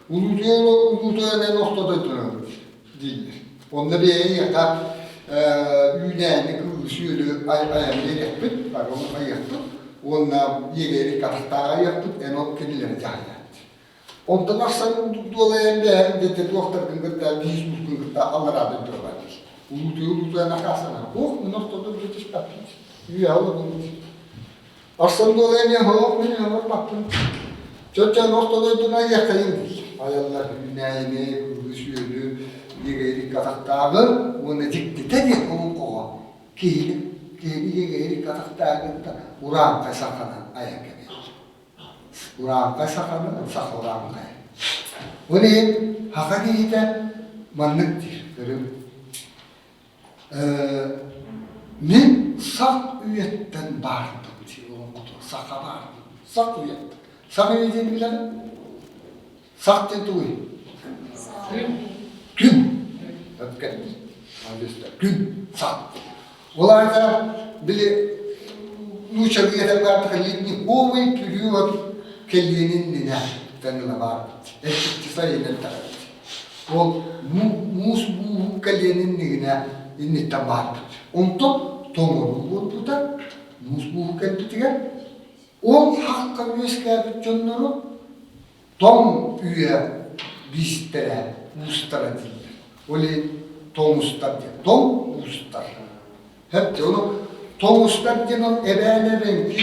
Ulutuya ne noktada duruyor değiller. Onları yakar, yüleğini kıvışıyordu, ayağını yaktık, var onu ayaktık. Onunla yeğeri kataktağa yaktık, en o kendileri cahil. Ondan aslan dolayan bir yerim dedi, doktor gıngırta, biz bu gıngırta, Allah razı ediyorlar. Ulutuya nakasana. Oh, noktada bir şey yapmış. Yüya olur bunu. Aslan dolayan ya, oh, ne var baktım. Çocuğa noktada duruna yakayım değil. Ayallar güneyini, kırgısıyordu, yeğeri kataktağı, onu dikti dedi, onun kova. Kihili yeğeri kataktağında, uğrağın kasakanan ayak gibi. Uğrağın kasakanan, sak uğrağın kaya. O ne? Hakikate manlıktır. Min sak üyetten bağırdım diye onun kutu, saka bağırdım. Sak üyetten. Sak üyetten bilir mi? Sak dedi uyum. Gün. Hakikaten. Gün. Sak. Olayda bile nuşalı yeter artık elini oğuy pürüyor kellenin nine tanına var. Eski sayının tarafı. O mus bu kellenin nine inni tamar. Onto tomuru bu da mus bu kellenin on hakka müskâbet canları tom üye bistere mustara değil. Öyle Tomustar diye. Tomustar. Hep de onu Tomustar diye onun ebelerin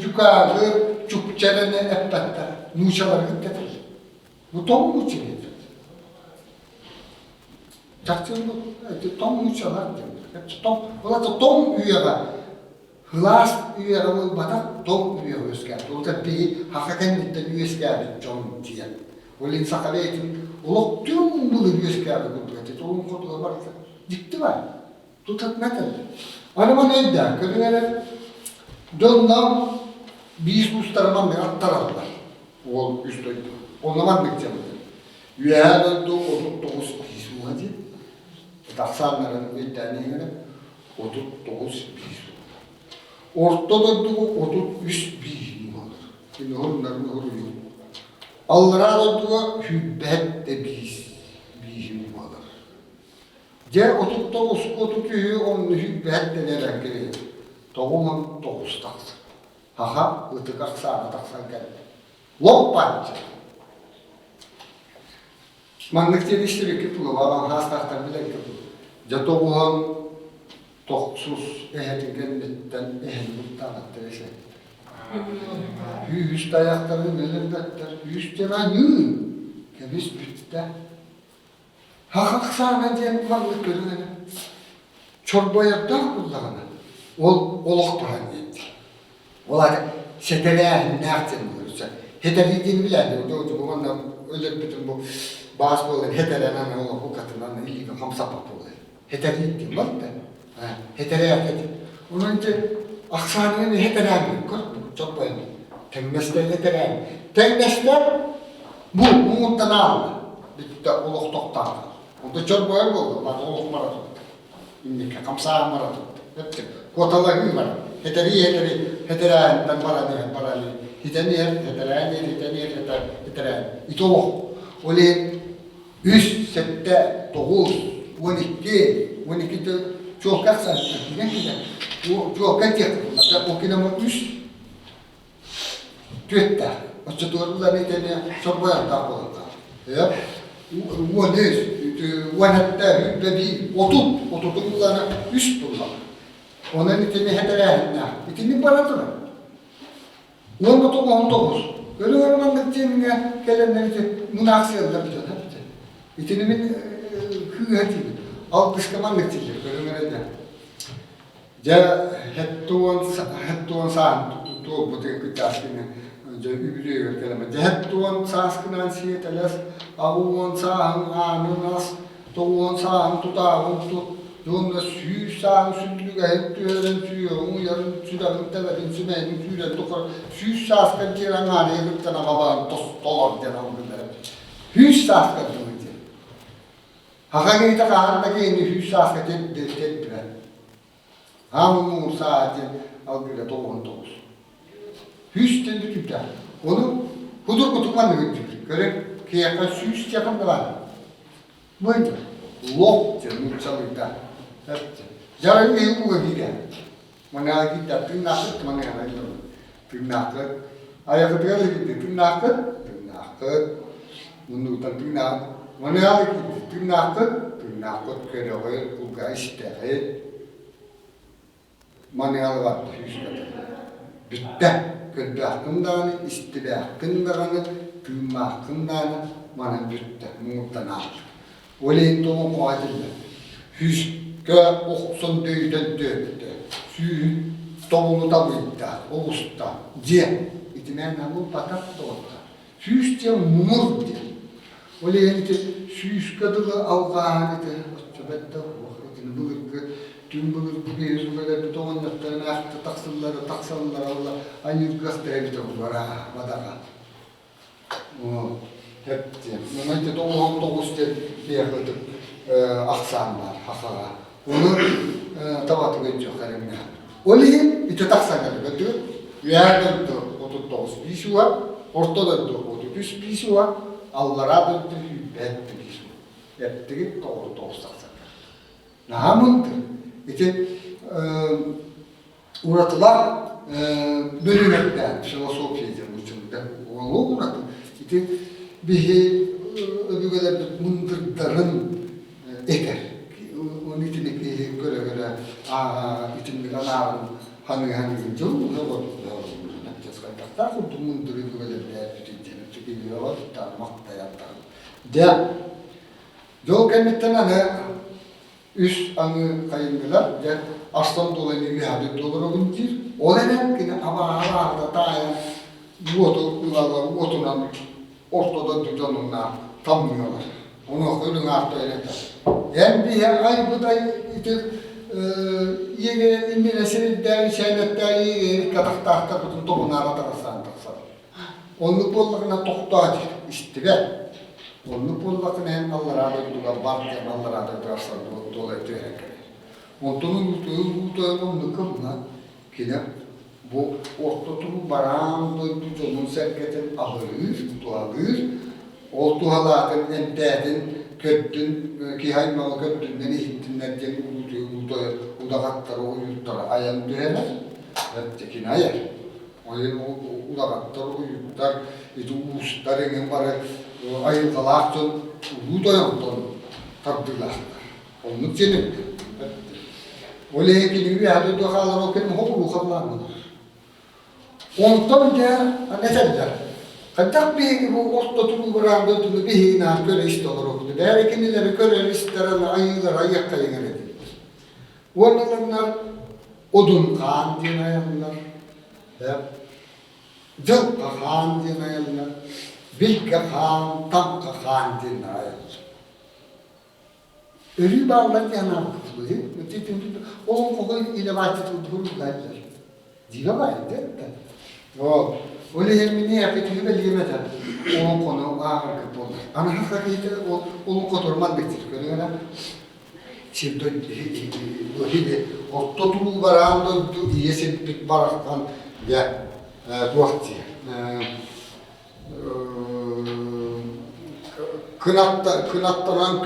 yukarı çukçerene eppetter. Nuşalar gittiler. Bu tom mu için? Çarçın bu. Tom nuşalar diyor. Hep tom. Ola da tom üyega. Hılas üyega bu batak tom üyega özgürlüğü. O da bir hakikaten de üyesgârı John diye. Olin sakabetin oluk tüm bu üyesgârı kudreti. Onun kodu var. Dikti var. Tutat ne kadar? Anama ne der? Kırıngere döndüm. Biz ustarıman bir attararlar. O üstü. Onlaman bekçemedi. Üyeğe döndü. 39 biz bu hadi. Taksanların bir tane göre 39 biz. Ortada döndü. 33 biz mi olur? Şimdi onların oru yok. Allah'a döndü. Hübbet de biz mi olur? Ce 39 33'ü onun hübbet de ne renkleri? Toğumun 9 taksın. Haha, ıtık aksana taksan geldi. Loppanca. Manlık geliştirir ki bu, babam hastaktan bile ki bu. Jatoğuhan toksuz ehetin kenditten ehin muttan attırışı. Hüyüst ayaklarını belirlettir, hüyüst cemen yün. Kemis bütte. Haha aksana diyen manlık görünene. Çorbaya dağ kulağına. Oluk duran yetti. Olar setereye ne yaptığını görürse. Heterliğini bilerdi. O zaman öyle bütün bu bazı olan heterenen o katından ilgili hamsa papı oluyor. Heterlik diyor bak da. Hetereye dedi. Onun için aksanını hetereye mi? Çok böyle. Temmesler hetereye. Temmesler bu umuttan aldı. Bitti oluk toktan. Onda çok böyle oldu. Bak oluk maraton. İndiki hamsa maraton. Hepsi. Kotalar gibi var. Hetereen barani. Hetereen. İtoluk. Oli 3, 7, 9, 12 de çok kaksan. Çok kaksan. O kinama 3. Tüyette. O çatırlar nitene çok bayan tapıldı. Ya. O ne? Vanatta hübbebi oturtullarına 3 bullar. Onun itini hetereyinler. İtini baradılar. 19. Öyle ormanlık cemine gelenler için münaksiyatlar bir tane. İtinimin hüyeti. Alt dışkamanlık çekiyor. Öyle öyle. Ja hettuon saan tuo putin kitaskinen. Ja ybriöver kelma. Ja hettuon saaskinan sieteles. Avuon saan aanunas. Tuon saan tutaavun Jonda syysään syntykä hettyöiden syö, ujarun sydämen tävärin symeinen syydän tukar. Syyssaaskan tiedän ääni ja ryttänä vapaan tolortien alkuinen. Hyyssaaskan tuitin. Hakaniita kaarna kiinni hyyssaaskan teppirä. Hammuun saatin alkuinen tohon tos. Hysten tytytään. Onu hudurkutukman nykyttyy. Kören kiekka syystä ja kantavan. Vointa. Loppuun nyt sallitaan. Jalan ini bukan kita. Mana kita pinnaket, mana yang lain. Pinnaket. Ayah ketiga lagi pinnaket. Menurutan pinnaket. Mana lagi pinnaket. Kedua juga istirahat. Mana yang lagi istirahat. Bitta kedahkendan istirahatkendan pinnakendan mana bitta menurutan apa. Oleh itu muadillah. Hyskö okson töiden töötte. Syy touluta voittaa, ousta, je. Iti mennään lupata tuota. Syystia murti. Oli enite syyskö tulla aukaan, että otsobetta huohratin burkö. Tymbur piirsulle tuonnetta nähtä taksallara olla ajurkasta ei pitää varaa vadaka. Hepti. No näitä tuohon touste lieköltä aksanlar, hakara. Onu tavatı geçiyor kalemine. Oli ite taksanlar götür. Yerden de 39 pisi var. Ortada da 33 pisi var. Allah'a da hübbetti pisi var. Hepti doğru 90 taksanlar. Namundur. İte uğratılar bölümekten filosofiyacı uçunda. Onu uğratı. İte bir öbürler mındırların eter. itimlik anağın hanı jolu jolu tak kutumun duru böyle bir bütünceğini tükürüyor var tanımakta yatar. De yol kennetten üst anı kayındılar de aslan dolayı bir hadet dolar olunca o dönem ki ama da dayan bu otunan ortada düzenonlar tanımıyorlar. Onu ölün artı öyle. Yani bir ay bu da yine indiresinin değerli şeylerde iyi katakta bütün topun arada sandıksa. Onluk bollakına toktağıcı istiver. Onluk bollakına hem Allah razı olsun barken Allah razı olsun dolayı tüyerek. Ontunun onluk kımla ki bu ortatunu baran doyduğunun serketin ağır, tuğalır. O tuğalatın emtedin köttün ki haymalı köttünden ihtimler diye udakatları o yurtlara ayağını düğeler. Heptekin ayar. O udakatları o yurtlar uğuşların barı ayılgalakçın udayandan tabdırlar. Onun için o lehekinin bir adı dokalar o kenin hopulu kaplanmadır. Ondan da ne derler? Hatta bir bu ortadoğu buranda dolu bir hina göre işte olur okudu. Değerli kendileri göre isterenler ayılar ayak kayın edildi. Onlarlar odun kan diye ayarlar. Cılka kan diye ayarlar. Bilge kan, tamka kan diye ayarlar. Ölü bağlar yanar kutluyor. Onun kokuyu ile vakit uydururlar. Diye var değil mi? Öyle hem ne yapıyor belirlemeden onun konu ağır kapılır. Ama hakikaten onun kotorman bitir. Görüyor musun? Şimdi böyle ortadoğu varanda iyisin bir baraktan ya bu vakti. Kınattanan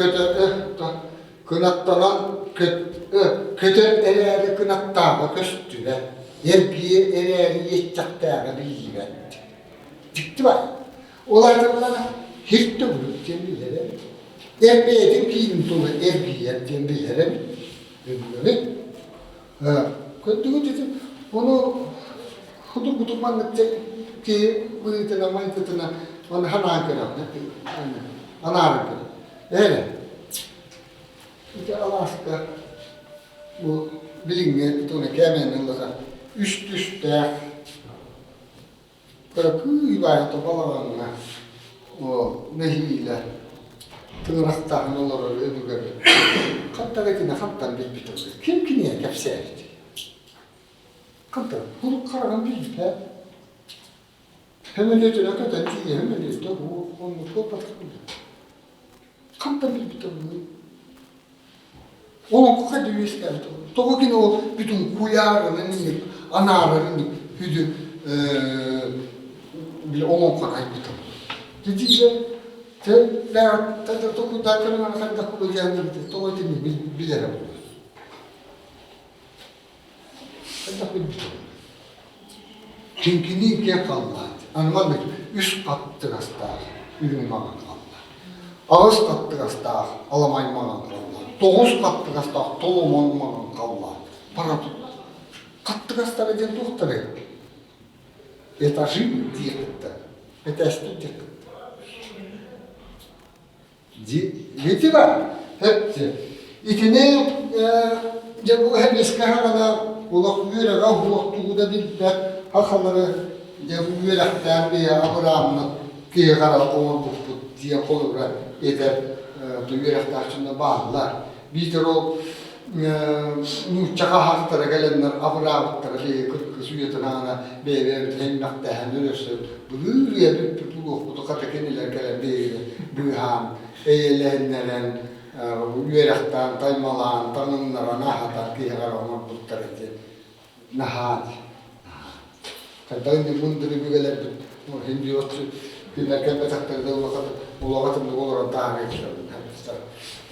kötü eğer kınattağı köstüler. Erbiye eğeri yetecekler bilgiler. Çıktı var. Olayda bana hiç de vurup cemilere. Erbiye de pilim dolu erbiye cemilere. Böyle. Kötü dedim. Onu kutumanlık ki bıyıtına mayıtına onu hana kadar. Ana kadar. Öyle. İşte Allah'a bu bilinmeyen bir tane kemenin olacak. Üst üste böyle kıybayatı balalarına o nehiyle tığraktan olur öbürleri. Kattakine kattan bir bitir. Kim ki niye kepseydi? Kattan, bunu karagan bir bitir. Hemen ötüne kadar diye hemen ötüne onu topatık buluyor. Kattan bir bitir. Onun koku düğüs geldi. Tokukin o bütün kuyarının, anarının hüdü bile onun kadar bitir. Dediğince toku da kırmızı kadar kullanacağını bitir. Tokutini bilere bulur. Kadar bitir. Çünkü niye kalmadı? Anlamadık. Üst kattı hasta, ürün mağan kaldı. Ağız kattı hasta, alamay mağan kaldı. Doğuz kattı hasta, tolumon mağan kaldı. Para tuttu. Kattı hasta eden doktoru. Это жив директор, это что директор? Видите var? Hepsi. İtine bu hem eskahana ulak yüre gavvoktuğu da bildiler. Hakaları bu yürekten bir Abraham'ın ki kara oğul bu diye koyurlar eder. Bu yürekten şimdi bağlılar. Bir de o Çaka haktara gelenler Abraham'tara bir kırk suyetana bebe hemnak dahan ölürse buraya bir buluk bu da kendiler gelen bir ham eğlenenlerin yürekten taymalan tanımlara nahatar ki karaman tuttarıcı nahat kadın bunları bir gelen o hindi otu bir merkebe taktırdı o vakitinde olur daha ne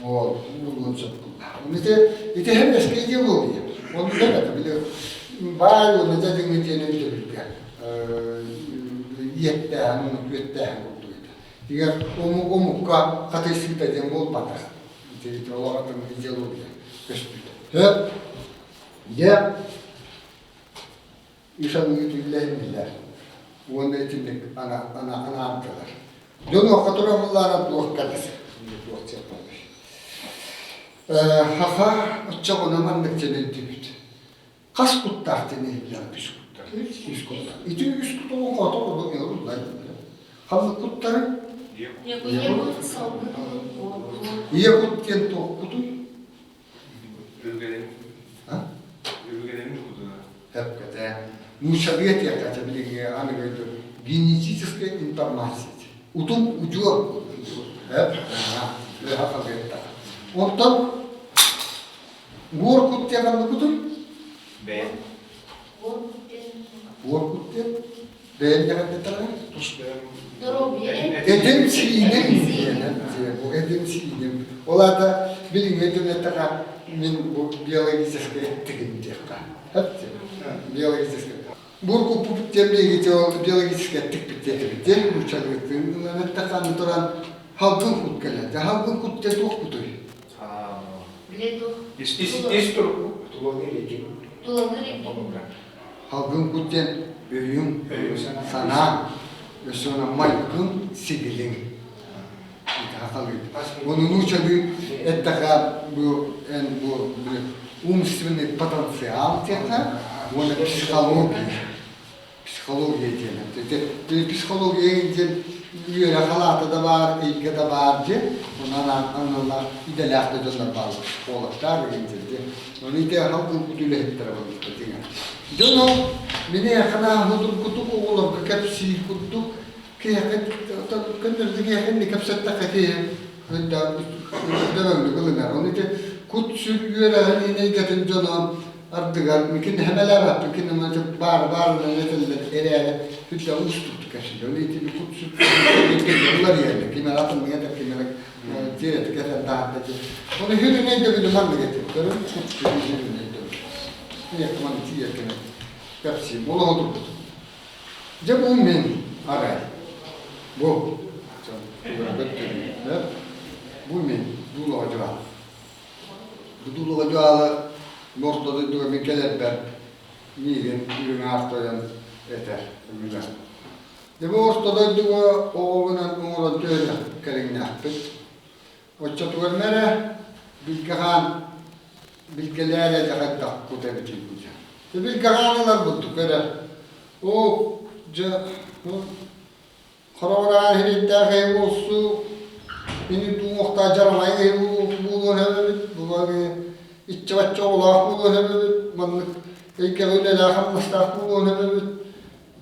o bulgun çıktı. İşte hem eski ideoloji. Onu demedim bile. Bayağı onu da dinleyeceğini bilirdik. Yetten, onu yetten olduydu. Diğer o mukka kateşlik dediğim olmadı. İşte o adamın ideoloji. Hep Ya İnsanın yüzüyleyinler. Onun etinlik ana arkalar. Dün o katıramızlara doğuk kadar. Doğuk çekmemiş. Haha, çok önemli çelendibit. Kas kutlar deneyimler, üç kutlar. Üç kutlar. İti üç kutlar o kadar olur, yorullar. Hamlı kutları? Yakut diyen doğuk kutu. Ülkelerin. Ha? Ülkelerin kutu. Hep kata. Мушавет я ката билги, она говорит, генетическая информация. Утум уджур. Он там Боркут тяган кутун? Бен. Боркут тяган? Бен тяган детара? Здоровье. Эдем сиинем. Эдем сиинем. Оларда билги эдеметтага мен биологическая тыгын текка. Хепте. Биологическая. Бурку темлеги биологическая тыкпиттетибит. Учагыттын. Неттаканы туран халкын кут келет. Халкын кут те тук кутой. Истор тулонерики. Halkın kuten öyün, sana, ve sonra maykın sigilin. Onun uçadı, ettaka bu umственный потенциал тека, ona psikoloji diyelim. Psikolojiye üyere halata da var, ilke de var diye, onlarla idealakta dönler var, psikologlar deyince. Onu ite halkın kutuyla hep tarafı diye. Jono, mene yakana hudur kutuk oğulum kakapsi kutuk, kıyafet, kandırdı kıyafet ne kapsatta katiye, hıdda dönümlü kılınlar. Onu ite kut sürüyere hani ne getin jono, ardıgar, mümkün hemeler var, mümkün ama çok bar neteller, ereğe, hüdda ustuk kaşınca. Onu ite bir kut sürüyere, bunlar yerler, kimer atın getir, kimer tiret, getir, dağıt, onu hüdü neyde bir duman getir, görün, kut sürüyere neyde. Ne yapman için yakını Pepsi, bolu oldu. Cem ummin aray. Bu. Bu min, dulu acaba. Bu dulu acaba ortada diyor bir kelepler. Niğin, ürün artoyan eter. Bu ortada diyor oğlunun uğradı öyle kelin yaptık. O çatırmere bilgehan bilgelere cakattak kutebici kuca. Tabii kahanalar bulduk öyle. O karavana hediyetten hem olsu beni bu muhtaçlarına hem bu hem bu iççi başça olak bu hem manlık ilk öyle laham mastak bu hem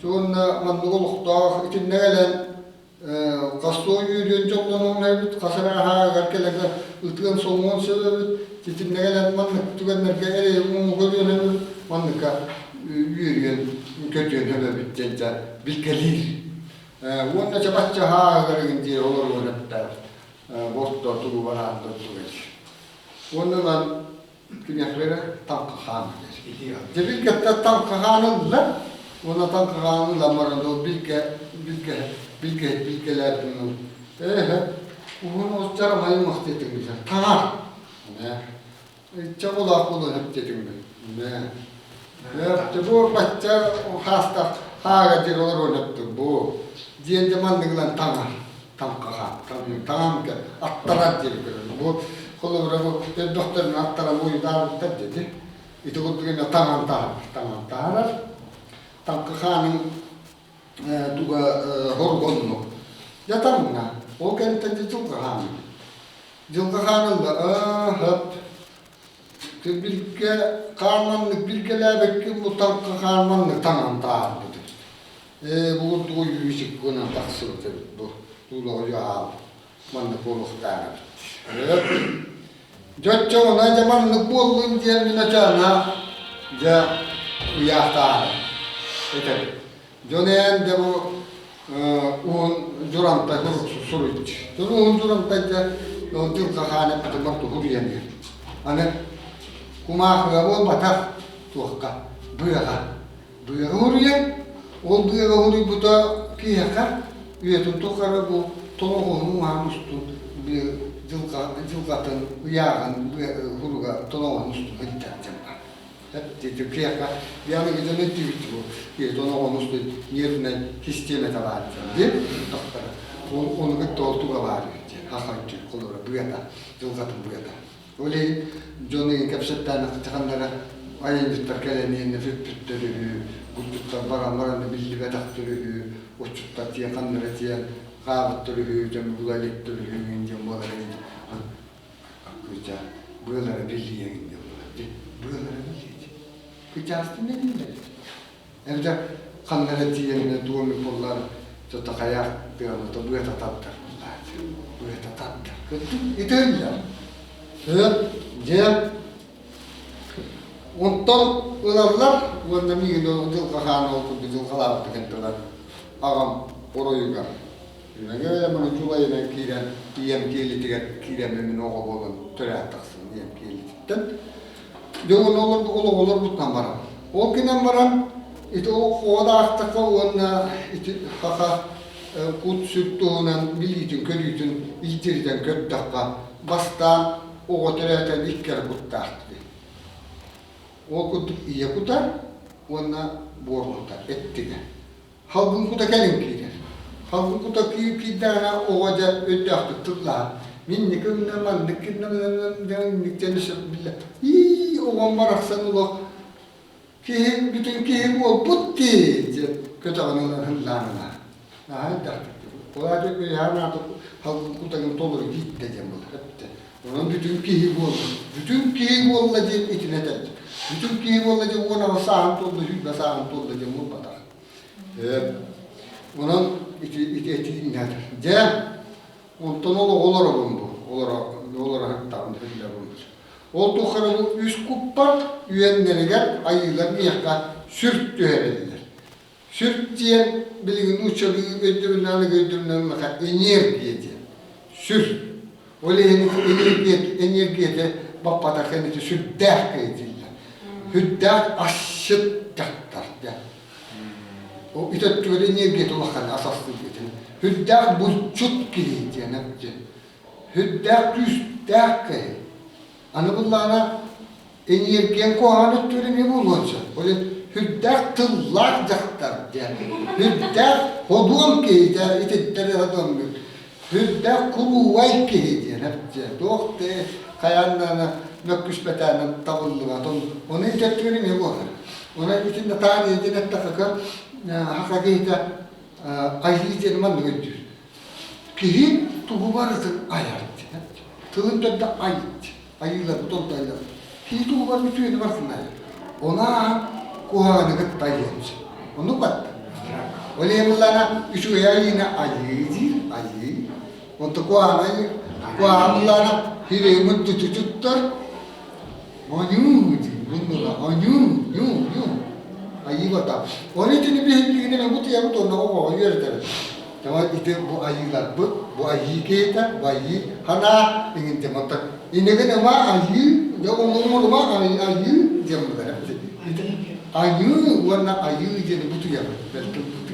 çoğunla manlık olukta içinde gelen kastoğu yürüyen çoğunluğun hem kasara ha garkelerde ıtkın soğuğun sebebi içinde gelen manlık tükenlerke ere umuğu hem manlıka yürüyen, kötüyen hele bitecekler, bilgelir. Onun çabaçça hağırın diye olur hatta, borçta turu var anda tuğuz. Ondan kimyaklara tankı hanı der. Cebilkette tankı hanılar, ona tankı hanılar marando bilgeler bunu. Bunu o çaramayı mahdetin güzel. Tanar. Çabolak olur hep dedim ben. Bu başça hasta haga olur oynattık bu. Diyen zamanlıkla tamam ki attarar diye bu kolu bu doktorun attara bu yudarlıkta dedi. İti kutluğuna tamam tarar. Tankahanın tuğa horgonlu. Yatamına. O kentte Cilkahanın da hep bilge karmanlık bilgeler bekki bu tankı karmanlık tamam taarlıdır. Buduğu yüzük buna taksılı bu. Dulu ocağı manlık oluk taarlıdır. Jotço ona zamanlık bolluğun diyenine çağına ja uyah taarlıdır. Yeter. Joneyen de bu uğun duranta huruksu suruç. Uğun duranta ja Cilkahane patımaktu huriyeniyor. Hani kumaha bol batak tuakka buyaga huriye ol buyaga huri buta kiyaka üyetun tukara bu tonoğunu hamustu bir cilkatın uyagan huruga tonoğunu mustu gittan cempa Hep kıyaka bir anı gidene diyor bu. Bir ona onu işte yerine sisteme tavar diye. Onu gitti oltuğa var diye. Hakikaten kolora bu yata. Yılgatın bu yata. Öyle Johnny'in kapsattan çıkanlara ayıncıklar keleni nefret püttürü, guttuklar baran billi ve taktırı, uçtuklar diye kanları diye kağıttırı, cem bulaylıktırı, cem bulaylıktırı. Kıca, buralara billiye gidiyorlar. Buralara billiye. Kıca aslında ne bilirler? Evde kanları diye doğum yapırlar, çoğu kayak diyorlar, bu yata tattır. Bu yata tattır. Kıca, İtalya. Cem, ondan ılarlar, onda bir gün yıl kahan oldu, bir yıl kalavuttu kendiler. Ağam orayuga. Öyle bana Julay'la kiren, diyem kielitiga kirememin oğa bolun töreğe taksın, diyem kielititten. Döğün olur buttan baran. O günden baran, iti o da aktakka ona, iti kaka kut süttüğünen, biliytin, körüytin, iltiriden köttakka, bastan o töreğeten ikkere kuttaktı. O kutuk iya kutar, ona bor kutar, ettige. Halkın kuta gelin kirer. Halkın kuta kidana oğaca öte aktık tıkla. Minni kümne mandık kümne cenneşir billah. İyi oğan baraksan ula. Kihim, bütün kihim ol putti. Kötü anılar hınlanına. Nahan dağıtık. Oğaca köy hanatı halkın kutakın toluru gitti cemil. Onun bütün kihim ol. Bütün kihim ol da cem içine tercih. Bütün kihim ol da cem ona sağın tolda, hübbe sağın tolda cem ol batar. Onun eti nedir? Cem, ondan olur bu. Olur hatta ondan bulmuş. O tuğra bu 100 kuppa üyenlerigen ayılar niyaka sürttü herediler. Sürt diyen bilgin uçalı öldürümlerine kadar enerjiye diye. Sürt. Öyle enerjiyete babada kendisi sürtdek ediyorlar. Hüddek aşıt taktar diye. O itettiğinde enerjiyete olakan asaslı diye. Hüddek bulçut gibi diye ne diye. Hüddek düzdek gibi. Anıbıllağına enerjiyen kohanıt töremi bulunca. Öyle hüddek tıllar jaktar diye. Hüddek hodun ki diye itetleri hodun ki. Hüddek kuruvay ki diye ne diye. Doğru diye kayanlarına nökküspetlerinin tavırlığa. Onu itettiğini mi bu? Onun içinde tarihi cennet takıkan hakikate ayıcı man götür. Kihi tuğu vardır ayart. Tığın döndü ayıt. Ayılar bu tolda ayılar. Kihi tuğu var bütün yedi varsın ayırt. Ona kuhanı gıt ayırt. Onu battı. Öyle yemurlarına üçü yayına ayıcı. Onu kuhanı ayırt. Kuhanılarına hiremin tututtur. Ayı bata. Onun için bir hepliğine bu diye bu tonla o yerde. Tamam işte bu ayılar bu ayı kita, bu ayı hana ingin temata. Ini kan nama ayı, ya umum rumah ayı jamur. Ayı warna ayı jadi butuh ya, betul butuh.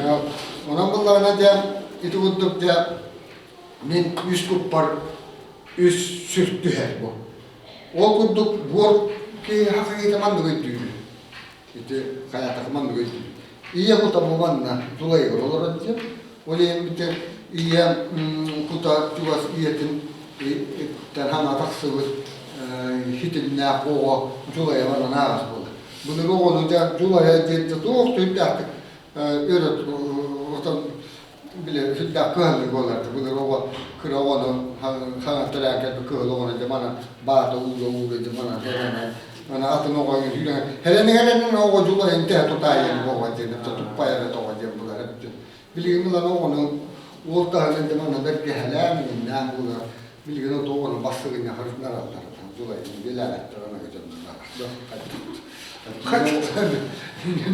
Ya, orang belakang aja itu untuk dia min 100 kupar 100 sürttü her bu. O kuduk bu ki hakiki teman da götürüyor. İşte kaya takman da götürüyor. İyi kuta bu bana tulay olur diye. Öyle bir de iyi kuta çuvas iyetin terhana taksıvır hitin ne o tulay var ne az bu. Bunu olunca tulaya gitti doğru tüyde artık öğret ortam bile hüdda kıhlı olardı. Bunu o kıravanı hanatlarken bir kıhlı olunca bana bağda uğradı bana mana atın o gün hüdda helen o jula ente tutayım o vacını tutpaya da o vacını bular hep bilgin lan onun orta halinde bana belki helam inden bular bilgin o onun basığını harflar aldılar jula bilalet ona götürdüler kaç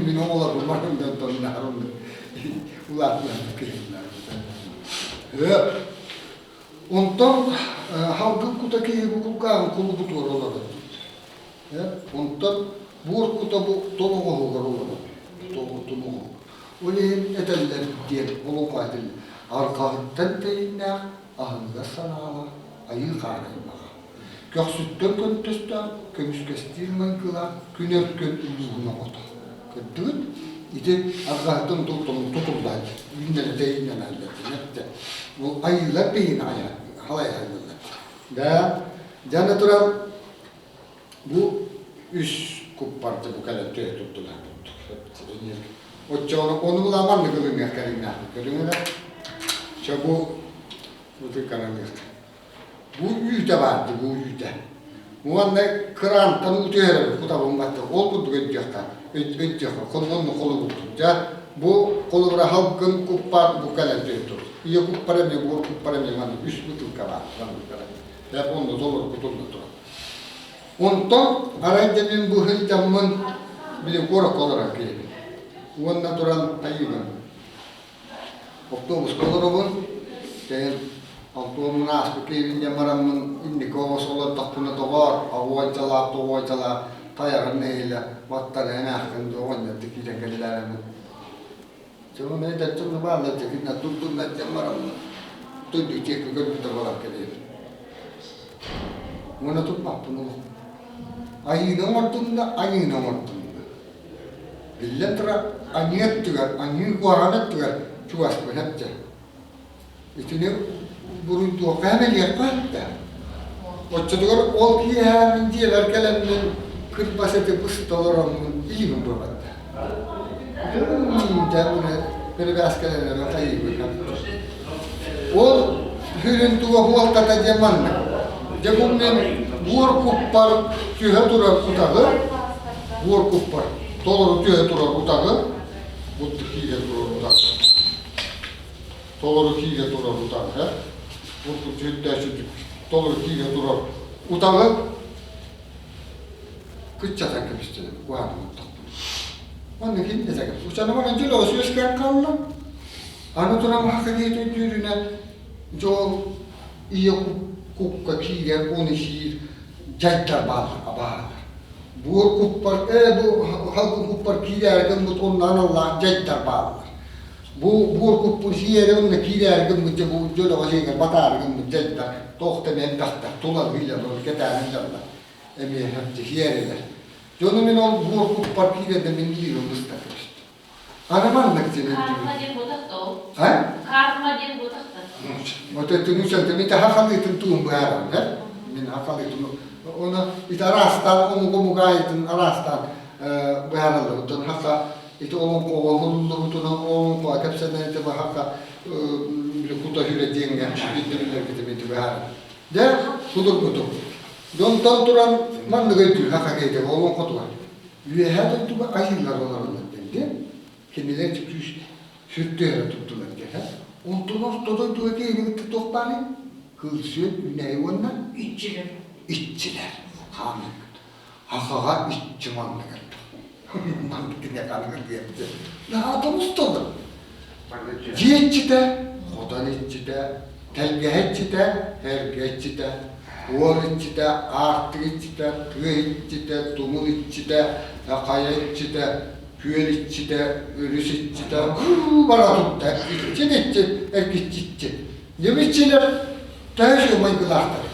min oğlar bunlardan tonlar harun ular kirler ondan halkın kutaki hukukan kulu butur olarak ondan bu kuta bu toluğu olur toluğu öyle eteller diye olu kaydın arkadan deyinler ahında sanala ayı karnına Köksütten köntüsten, kömüskestirmen kıla, künörkön uluğuna otu. Köntügün, iti argahtan tutuldadı. Günleri deyinlen halletti. Bu ayılar beyin halay ayılar. Da, canı duran, bu üç kuppartı bu kadar tüye tuttular. Onu bulaman mı kılınıyor karınlar? Kılınıyor da, bu tıkanılıyor. Bu yüzde vardı, bu yüzde. Bu anda kırantan utuyor, bu da bombattı. Ol kutu ödüyorlar, kolunun kolu tuttu. Bu kolu bırak halkın kuppar bu kadar diyordu. İyi kuppar emiyor, bu kuppar emiyor, üst butuk var. Hep onda zor kutuldu. Ondan arayınca bu hıncamın bir korak olarak geliyor. Ondan duran ayıbın. Otobüs kolorobun, sen automun asku kiinni marammun inni kovos olla tappuna tovar, avoitala, tajaran neillä, vattane enähkän tuonne tekisen kellään. Se on meitä tunnu vaan, että kinna tuntuu näitä marammun. Tuntuu tiekko kölpytä valakkeliin. Mun on tuppappunut. Aina martunna. Villetra anjettugar, anjukuaranettugar, chuasku hette. Itini burun tuo kämeliä päättää. Otsotugar olki hänen tiever kelemmen kırpasete pustoloramun ilmin tuovatta. Tämmönen peli äskeinen on aivan katto. Ol hylyn tuo huolta tätä manna. Ja kun men vuorkuppar tyhötura kutaga, vuorkuppar toloru tyhötura kutaga, mutta kiiretura kutaga. Toloru kiiretura kutaga, mutta tyhöttäisyt toloru kiiretura kutaga. Kytsätä käpistelen kuvaanutta. Vanne hintesäkä. Usana vanen tilos joskaan kalla. Annotuna mahkaniitun tyyrynä jo joku kukka kiireä kunisiir jäittää baalla. Buor kuppar halkun kuppar kiireä mut on analla jäittää baalla. Buor kuppur siere on kiireä mut joku jolla asiakas pataar mut jäittää tohtemien tahta tulla viljan oli ketään tällä. Emi hätti hierellä. Jonne minä on buor kuppar kiireä min liiron mustakas. Ana mannaksin. Karmadien botatto. Hä? Karmadien botatto. Mutta että nyt sieltä mitä hakaliitun tuun päärän, he? Minä hakaliitun on mitä rastaan on mukaan itun rastaan päärän mutta on hakka itu on hullu on paikassa näitä vaan hakka kuta hyödyt jengiä sitten mitä päärän. Ja kutu. Don tonturan mannakaitu hakka keitä on kotua. Yhden tuba ajilla rollalla tende. Kenelle tykys syttyä tuttulat kehän. On tuosta tuo kiinnitetty tohpani, kylsyöt neuvonna itsilär, haamek, hakaha itsimannakattu. Mannakin ja kannakan tietää. Nämä tuosta. Jietsitä, hotanitsitä, tälkähetsitä, herketsitä, huolitsitä, aartitsitä, pyöitsitä, tumulitsitä, jakajetsitä, pyölitsitä, yrysitsitä, varatutta, itse, erkitsitsä. Ja mitsillä täysin on maikku lahtari.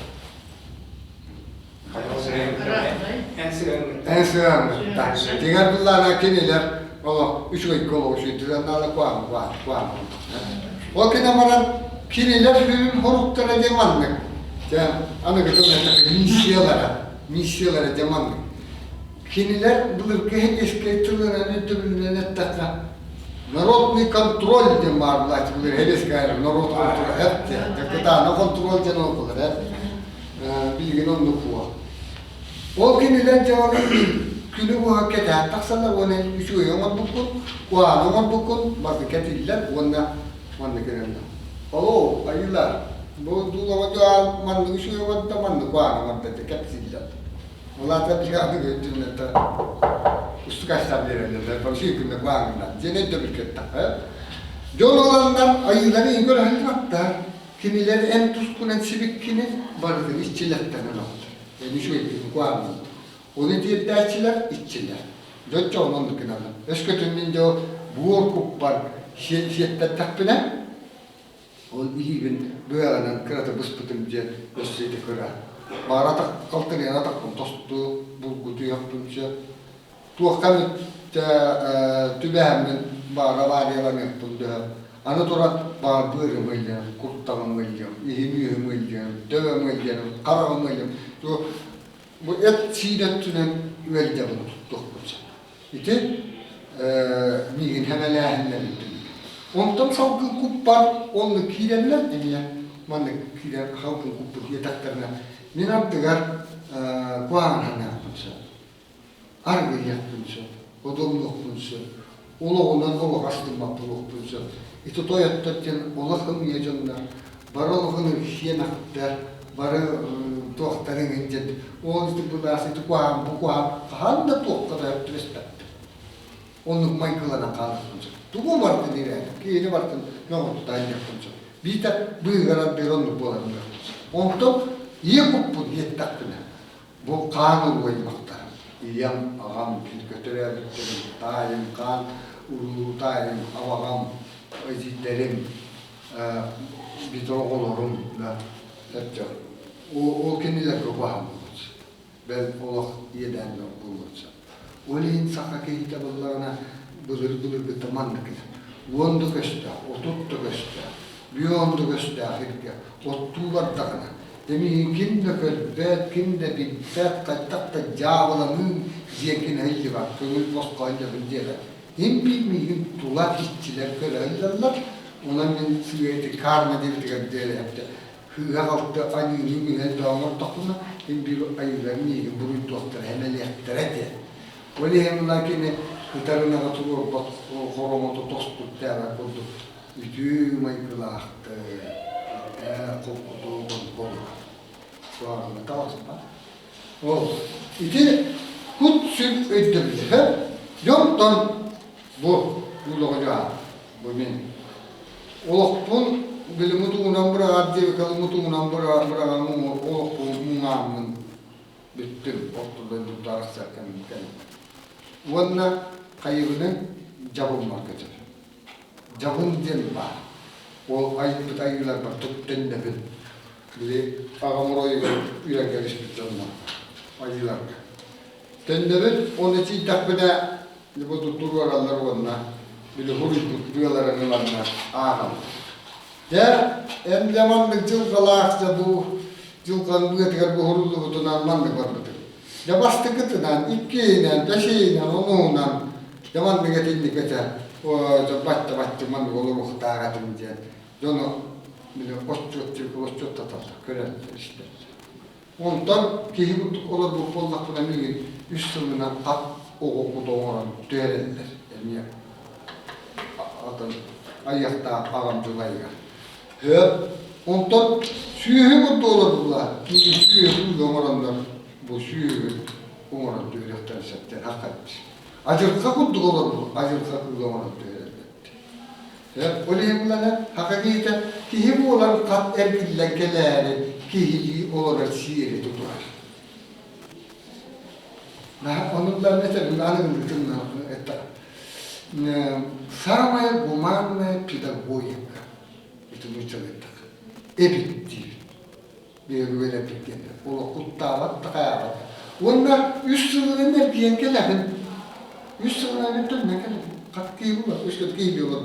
Ensyömmettä. Tingan tullaan nää kenillä, olla ysyikkolou syyttyä näillä kuaan. Oikein nämä kenillä hyvin horuttele ja manne. Ja ainakin tunnetaan, missiolere ja manne. Kenillä bulur kehityskeittyvänä nyt tyyllinen, että народный контроль демар лать булur hedeskayr народ контроль hepti. Ja kata no kontrol jeno bulur hep. Bilgin on nukuwa. O kenillä jawala külü bu hakeda taksala wona şu yomon bukun, wa yomon bukun, bazı ketiller wonna kenella. Oo ayılar. Bu dulama jawal man şu yomon da man wa te ketiller. Ola tabii ki abi götürmekte. Üstü kaçtan verirler. Bak şey günde bağımdan. Cennet de bir ketta. Yol olanlar ayıları iyi göre hatta kimileri en tutkun sivik kini vardır işçilerden anlattır. Yani şu gibi bağımdan. Onu diye derçiler işçiler. Dört çoğunluk kinalar. Eski tümünde o buğur kuppar şiyetten takpine. Ol ihibin böylenin kırata bıspıtın diye gösterdi kıra. Bağıratak kaltırıyan atakın tostu bulgudu yaptımca. Tuğakan tübehemin bağıra variyalan yaptımda. Ana tora bağır bığırım öyle, kurttağım öyle, ihim öyle, dövüm öyle, karağım öyle. Bu et siidetünen öyle bunu tuttuk bulsa. İti migin hemeleğinler ettim. Ondan salgın kuppar, onu kirenler deniyor. Manı kiren halkın kuppu yetaklarına. Men abdıgar kuağın hana yapınsa. Argı yapınsa, odum yokpunsa. Uluğundan uluğ astırmak bulukpunsa. İti toyattatken olakın yiyeceğinler. Baralığını hiyenaklar. Barı tohtarın incet. O işte bu da iti kuağın, bu kuağın. Handa tohtada yaptırıstı. Onun maykılana kalırsınca. Tuğum vardı nire, kiyini vardı, ne oldu da yapınca. Bir de bıyıgaran bir onluk bolarını yapınca. Ondan iyi kuppun yettakına. Bu kanun koymakta. İyam, ağam, götürebildim, daim kan, ulu, daim, avağam, ezitlerim, bir olurum da yapacak. O kendiler kopaham bulursa. Ben olak yeden bulursa. Olin saka kehita ballana bulur bitamanlık. Vondu köşte, otuttu köşte, biyondu köşte ahirke, ottu var takana. Demi kimde kölbet, kimde bibbet, kaçtakta cağılamın ziyekin heyli var. Könül boskayla bildiğler. Hem bilmeyin tulat işçiler köle heylerler. Ona men süveyeti karma devdiğe bidere yaptı. Hığa kalktı aynı yünün heyli damar takına. Hem bir ayılarını yiyin burun doktor hemen yaptır eti. Olihim lakini kıtarına katılıyor, koromotu tostut täällä kodu. Ytyy maikılahti, kokkutu kolu. Suorana tauspa. Iti kutsun öddebilir. Jonttan bu logoja, bu min. Olokpun bili mutuunan bırağa, dievikalı mutuunan bırağa olokpun muğamın bittim. Ottudan tutarsak kemikten. Wannan kaybının cabın markacı. Cabın diyen var. O ayıp ayılar var. Tutten de bin. Bili ağamurayı üye gelişmiş canına. Ayılar. Tendebin onun için takbide bu tutturur aralar onunla. Bili huri tutturuyorlar anılarına. Ağam. Ya en zamanlık cılkalaksa bu cılkan bu yetikar bu hurullu butunan manlık var mıdır? Ya bastı kıtıdan, ikkiyle, beşiyle, onunla yaman bir getindik ete. O battı manlık olur muhtar atın diye. Onu bile osçut tatarlar, körenler işte. Ondan kihibuttuk olur bu bollak buna mülgün üstümüne at oğu doğuran düğereliler. Yani atın ayakta ağamcılayga. Ondan süyühü kutlu olur bunlar. Süyühü doğuranlar. Bu süyühü umaran düğerekten setten hak etmiş. Acırka kutlu olur bu. Acırka kutlu umaran düğerekten. Öyle bunlara hakikate kihibu olan kat erkillenkeleri kihili olarak şiiri tutular. Onunla mesela anılmışım etta. Самая гуманная педагогика. Это мы человек. Эпиктив. Bir böyle bitkende. O kuttavat, takayavat. Onlar üst sınırın erkeğen kelehin. Üst sınırın erkeğen kelehin. Katkıyı bular. Üst katkıyı bular.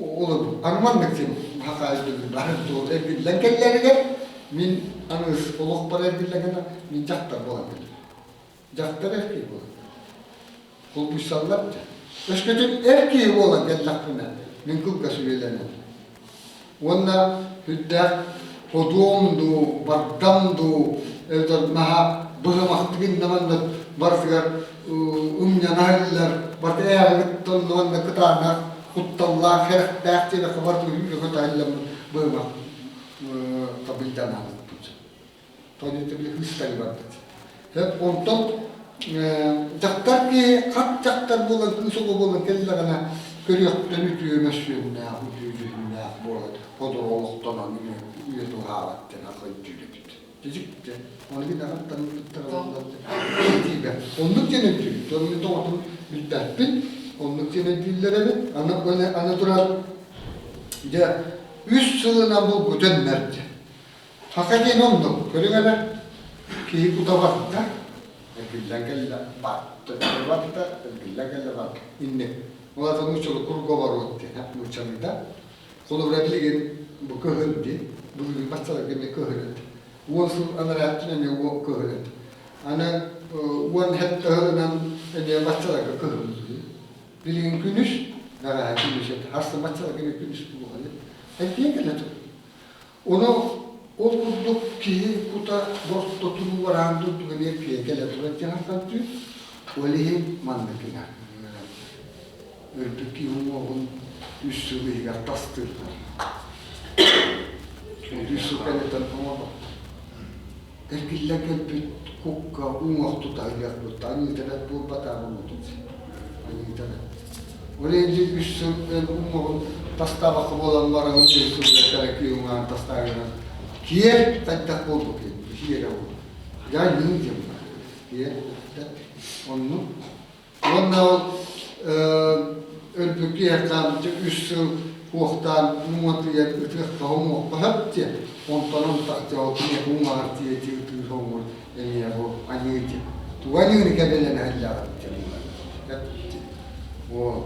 Olur bu. Armanlık için hakayı bilirler. Doğru erkekler kellerine min anız oluk para erkeklerine min caktar olabilir. Caktar erkeği bular. Kul bu sallatça. Öskütün erkeği olan kellakına min kılka sürelerine. Onda hüdder odumdu, bardamdu, evde maha bıhımaktıgın namanda barfigar umyanarlar, barda eğer gittin namanda kıtağına kuttallah, herek dağıtıyla kabartı hüdde kıtağıyla bıhımak kabilden alıp. Tanıtı bile hıstayı vardı. Hep ondan caktar ki, kat caktar bolan, kısık bolan kellerine körüyaktan ütüyü mesüyünne, ütüyücüyünne, podur oluktan anını üyetu havatten akıntıyla bitti. Cicikti. Onu bir daha tanıttılar. Onluk cenetçi, torunu doğdum bildirdim. Onluk cenetçilere mi? Ana duran, ya 3 yılına bu dönmerdi. Hakikaten oldu. Görüyorlar. Ki bu da baktı. Gilla gilla baktı. Baktı. Gilla gilla baktı. İnne. Onlardan uçulu kurgu var oldu. Hep uçanıydı. Kolu bırakılırken bu köhüldü. Bu başlar gibi köhüldü. Uğursuz anara yaptığında ne o köhüldü. Ana uğun hep köhüldünden ne başlar gibi köhüldü. Bilin günüş. Nara günüş et. Hasta başlar gibi günüş bu hali. Hep niye geldi? Onu o kurduk ki kuta dost tutunu varan tuttu ne piye geldi. Bırakacağım kalktı. Öyle mandakina. Öldük ki onun üstü bir yattastırlar. Üstü penetan ama erkille gelip kukka umah tutaylar bu tani tarat bu batarım tuttu. Ani tarat. Öyle üstü umah tasta bakıp olan varan üstü bir ki umah tastaylar. Kiyer tadak oldu ki kiyer oldu. Ya yiyeceğim. Kiyer onu ondan öldük yerden üstü kuhtan muhatlıya ütük kavum okahaptı. Ondan tahtı altına kum artıya tüytü homur yani bu aniyeti. Tuvalini kabelen halla. O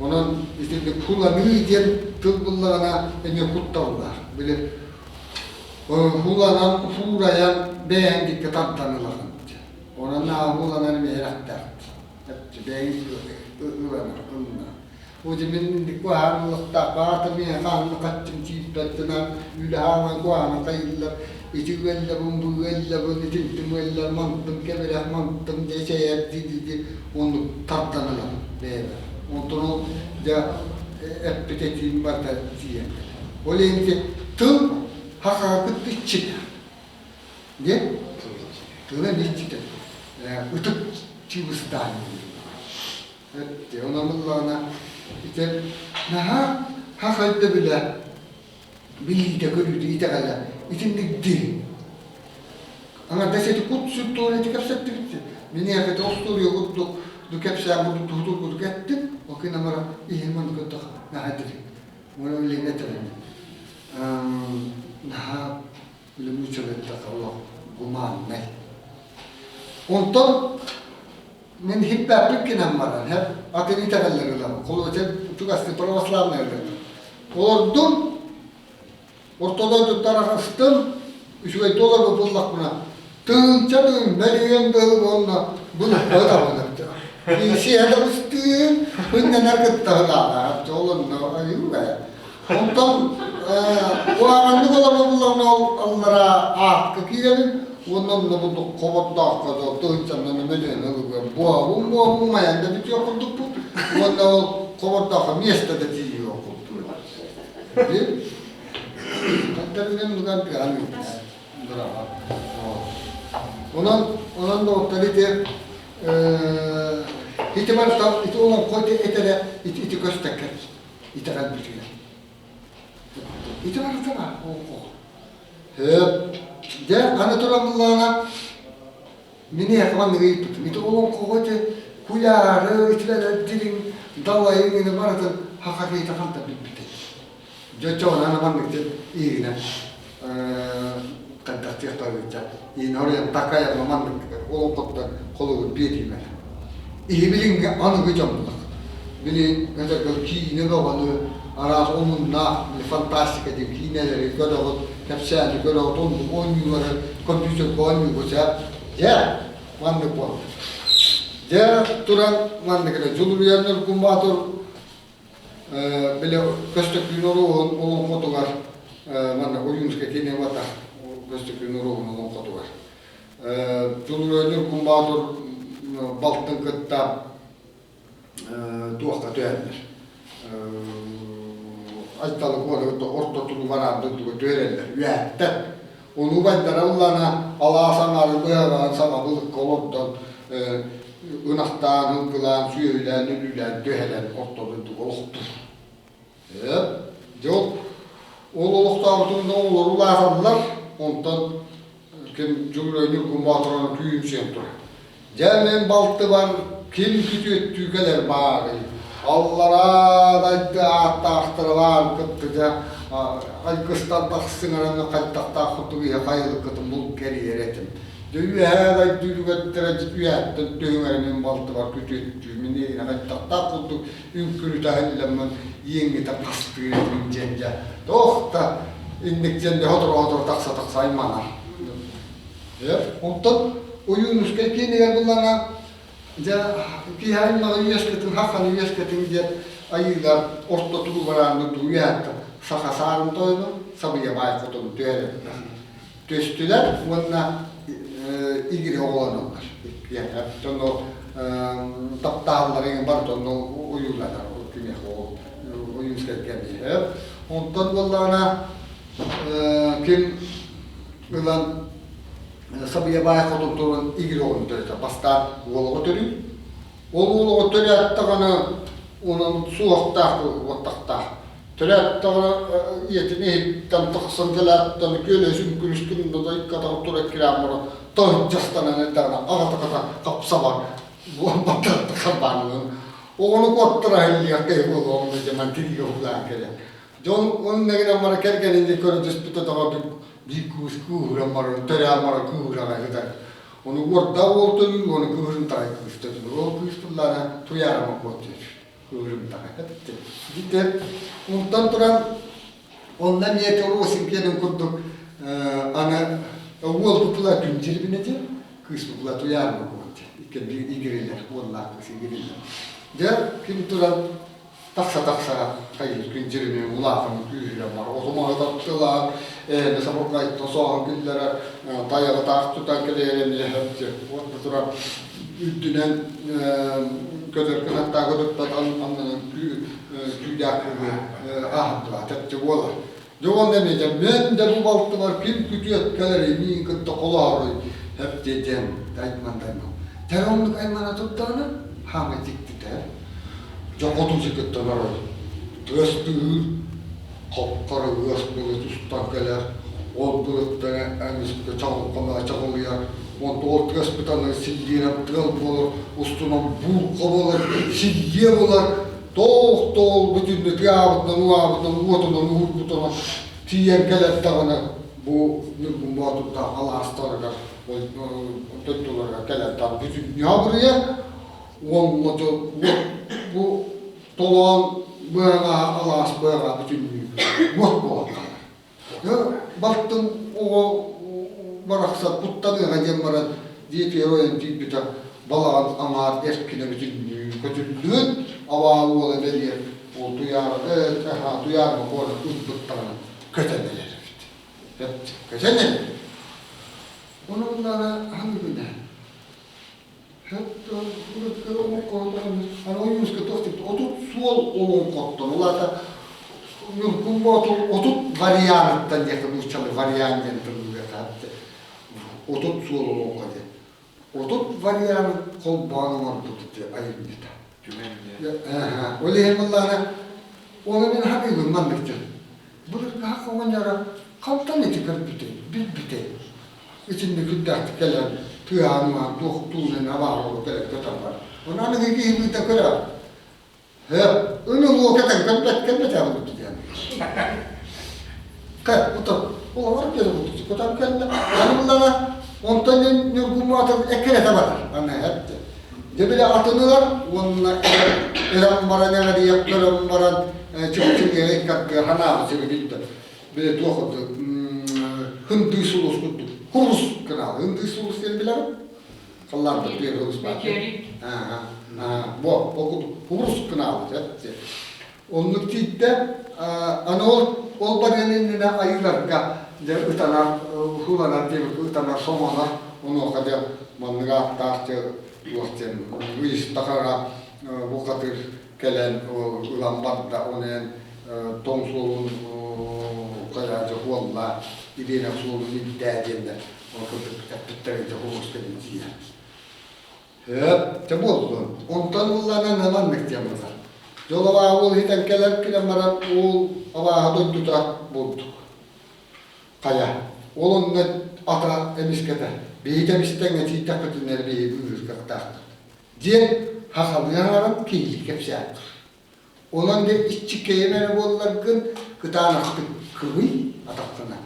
onun işte kullanılır diye tıbbıllarına eni kutlarlar. Böyle kullanan hurayan beğendik tatlanılar. Ona ne kullanan meraktar. Hep beğendik. O zaman dikuhan takatı bir kan kaçtım çiftlettiler ülhama kuhan kayıllar içi vella bu vella bu nitim vella mantım kebere mantım ceşeyet dedi onu tatlanılar böyle onu da epitetin vardı diye öyle ki tüm hakikat çıktı ne tüm ne çıktı utuk çivustan evet onamızla işte naha hakikatte bile bilgi de görüldü itagala içinde değil. Ama deseti kut süttü oraya kapsattı bitti. Beni yakıt osturuyor kutlu du kapsa bu tutur kutu gitti. O ki namara ihman kutu naha dedi. Onu öyle getirin. Naha bile müçölet Allah guman ne. Ondan men hep yapıkinen varan hep ateni temellerler. Koloca tukasti pravoslavnerler. Ordun Ortodoks tarafından şöyle dolar bullak buna. Tınçanın meliyem dağıl onunla bunu öyle bana. Bir şey adamısın. Bundan hareket dağılar. Çolunla ayı be. Ondan o aranlık olan Allah'a ak kiyelim. Onun da bu kovatta kadar tınçanın meliyem bu mayanda bitiyor kurduk bu. Onda kovatta miyeste de diyor kurdu. Değil? Kadınların bukan piano. Berapa? Onun da otorite itu baru itu orang kau itu kostek itu kan betul. Itu baru sama. Dia karena orang mulana mini akaman negeri itu orang kau itu kuyar itu ada diling dawa ini baru hakiki itu kan tapi betul. Jauh anak mana itu ini kadar tiada macam ini orang yang tak kaya mana orang kota kalau bedi mana ini biling anu kejam biling kata kalau kini kalau aras umum nak fantastik aja kini dari kalau kapsa kalau tuh onyu orang komputer onyu macam ya mana pun ya turang mana kalau juluyan kumbator beliau kostek nuru orang kotogar mana oyun sekini wata kostek nuru orang kotogar juluyan kumbator baltın kitab dua katuanlar ajtalı kualı orta tulu varandı tuğ törenler yötte onu baytar Allah'ına Allah sanarı koyaran sana bulduk kolondan ınaktan, hınkılan, süyülen, nülülen, döhelen, ortalığı oluktur. Yok, oluktan ne olur, ulaşanlar, ondan kim cümleyi kumbatıranın tüyüm sen dur. Cemen baltı var, kim kütü tükeler bari. Allah'a da ahtı ahtırılar, kıptıca, Aykıstan taksın aranı kaytakta kutuya kayılık kıtım bulup geri yeretim. Dövü her ay dülüvettire cüyatın dövümenin baltı var kütüttüğümün yerine kaytakta kutu ünkürü tahillemmen yengi de kastı yeretim cence. Doğukta indik cende hodur taksa imana. Ondan oyunuz kelkini yer bulana ki hayma üyesketin hakan üyesketin diye ayılar orta turu varanı duyattı. Saka sarım toydu, sabıya baykotunu tüyelettiler. Töstüler, onunla ilgili olanlar. Yani onu taptağların var, onu uyuyorlar, o kümek o oyunskak geldi. Ondan vallahi kim ulan sabıya baykotunu turun ilgili olanı tüyelettiler. Bastan oğlu töreyi. Oğlu töreyi attığını onun suoqtaq ottaqtaq. Törettaqı yetini tantıqsın gelattan kölesin külüstün da ikkata turek kiramara tohjastana netana agata kapsa var. Bu battı kabanın. Onu kottara hilya kayboldu onu zaman tiriyo ulan kele. Jon onun negene mara kerkeninde körüdüs pita da bir kuskura mara töreamara kura kadar. Onu orada oldu onu kırın taykıstı. O kıstıllara tuyarma kottı. Kıvrım takıttı. Gitti. Ondan turan ondan niyeti olursun kedim kurduk. Ana oğul kupula günceli binece. Kız kupula tuyar mı koydu. İki igiriler. Vallahi kız igiriler. Ya kim turan taksa hayır günceli mi ulafın gücüyle var. O zaman adaptılar. Mesela bu kayıtta soğan güllere dayağı taktutan keleyelim hepsi. Orada turan üddünen kötürkün hatta kötürkün anlanan küydakını ahdılar, tepki olar. Joğun demeyeceğim, ben de bu balıkta var, kim kütüyet keleri, min kıtta kola arayı, hep diyeceğim, daymam. Teronluk aymana tuttuğunu, hama dikti der. Joğutun zikitten arayı. Töstüğür, kapkarı östüğür, ustan keler, ol bılıktan emiskte çağılıyor. Onda o töstütanı sildiğine tığıl olur, ustuna bul kovalar, sildiğe olar. Doğ bütün kıyafetten, uğabıdan, uğurbudan tiyen kelettağına bu muhatutta alastarlar, tuttularga kelettağına bütün yağdırıya olmadı bu dolan böğe alas böğe bütün muhattu ya baktım o baraksa kuttanıga cemmaran diyetiroyen tibbita balağın amar eskine bütün kötülüğün avağı olan veriyor. O duyar mı orada tuttuklarını köteneler. Hep köteneler. Onunla hangi günde? Hep o konuda hani oyunuzda dostum otut suol olun kotton. Ola da mümkün bu otut varyanıttan yakın uçalı varyanıttan yakın. Otut suol olun kodu. Otut varyanıt kol bağını var tutuyor ayırmıyor. Öyle hem Allah'ına onu ben habibim mandıkça. Bunu hakkı onlara kaptan etikar bitey. İçinde küddahti gelen tüyanıma, tuğtuğunun havalı gelen kötüler. Onu anı gibi gibi de köre. Onu o keten kempet yapı tutuyor. Bu da ola var ki bu tutuyor. Kötü kelle. Yani bunlara ondan yorgunluğu atıp ekkerete var. Anne hep de. Debile atınılar, onunla eram varan evleri yaptıram varan çıkıp ekkat hana sebebiyle böyle doğdu. Hındı sulus kuttu. Hurus kanalı. Hındı sulus diye bilen kallar da bir hurus var. Bu hurus kanalı. Onun titte ana ol barenine ayırlarga de utanar hulanar diye utanar somalar onu kadar manlığa tartı Luohtien viisi takara vukatir kelen ulambatta onen tongsulun kajaja huolla idina sulun mittääjenne on kuitenkin huostelin siihen. Se muuttuu. On tannullainen ne vannektiamata. Jolla vaan uul hiten kelerkkinen maran uul avaa tuttuta muuttuu. Kaja. Uulun ne ata emisketä. Biitemisten siitä kotinner bii yyrkät tahto. Dien hahalujaran kiili kepsiättur. Olan da iççi keyemene bollargın gıdana kıvıy ataktana.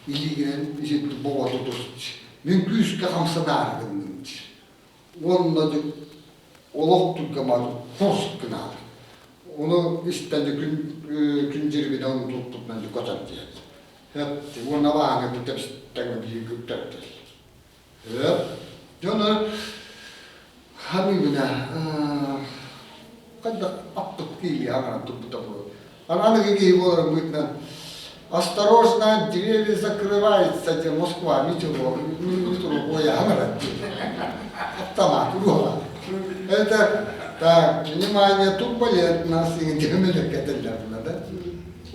İlginen işit boğa tutuşç. Mümküske hamsanargınınç. Onunla da olok tutgamadı, korsk kınar. Onu işte de küncirgide onu tuttup ben de kocan diye. Hep ona bağına bir tepsitten bir güpterdir. Evet. Canı hamibine kadar aptık değil ya ana tuttu bu. Ana gibi olarak bütün осторожно, двери закрываются, где Москва, ничего, не я автомат, ура. Это, так, внимание, турбулентно, да?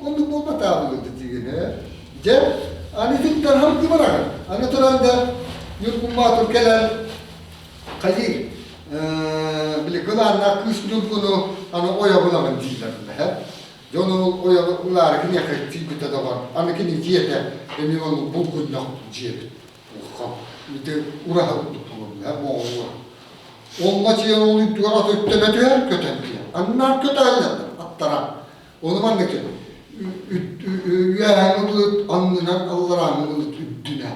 Он был потавлен, где? Они тут там не бараган. Они туранда юркуматур келен калир. Били кыланна кыш юркуну аны оя буламын дийлер. Jonun oyalar ki ne kadar tipte de var. Annekin diyete emin olun bu günah diyet. Bir de uraha tutulur ya bu olur. Onunla çiğen olup duvar öttene diyor kötü diye. Anlar kötü aylar attara. Onu var ne ki? Yani bu anlınan Allah'ın bunu üttüne.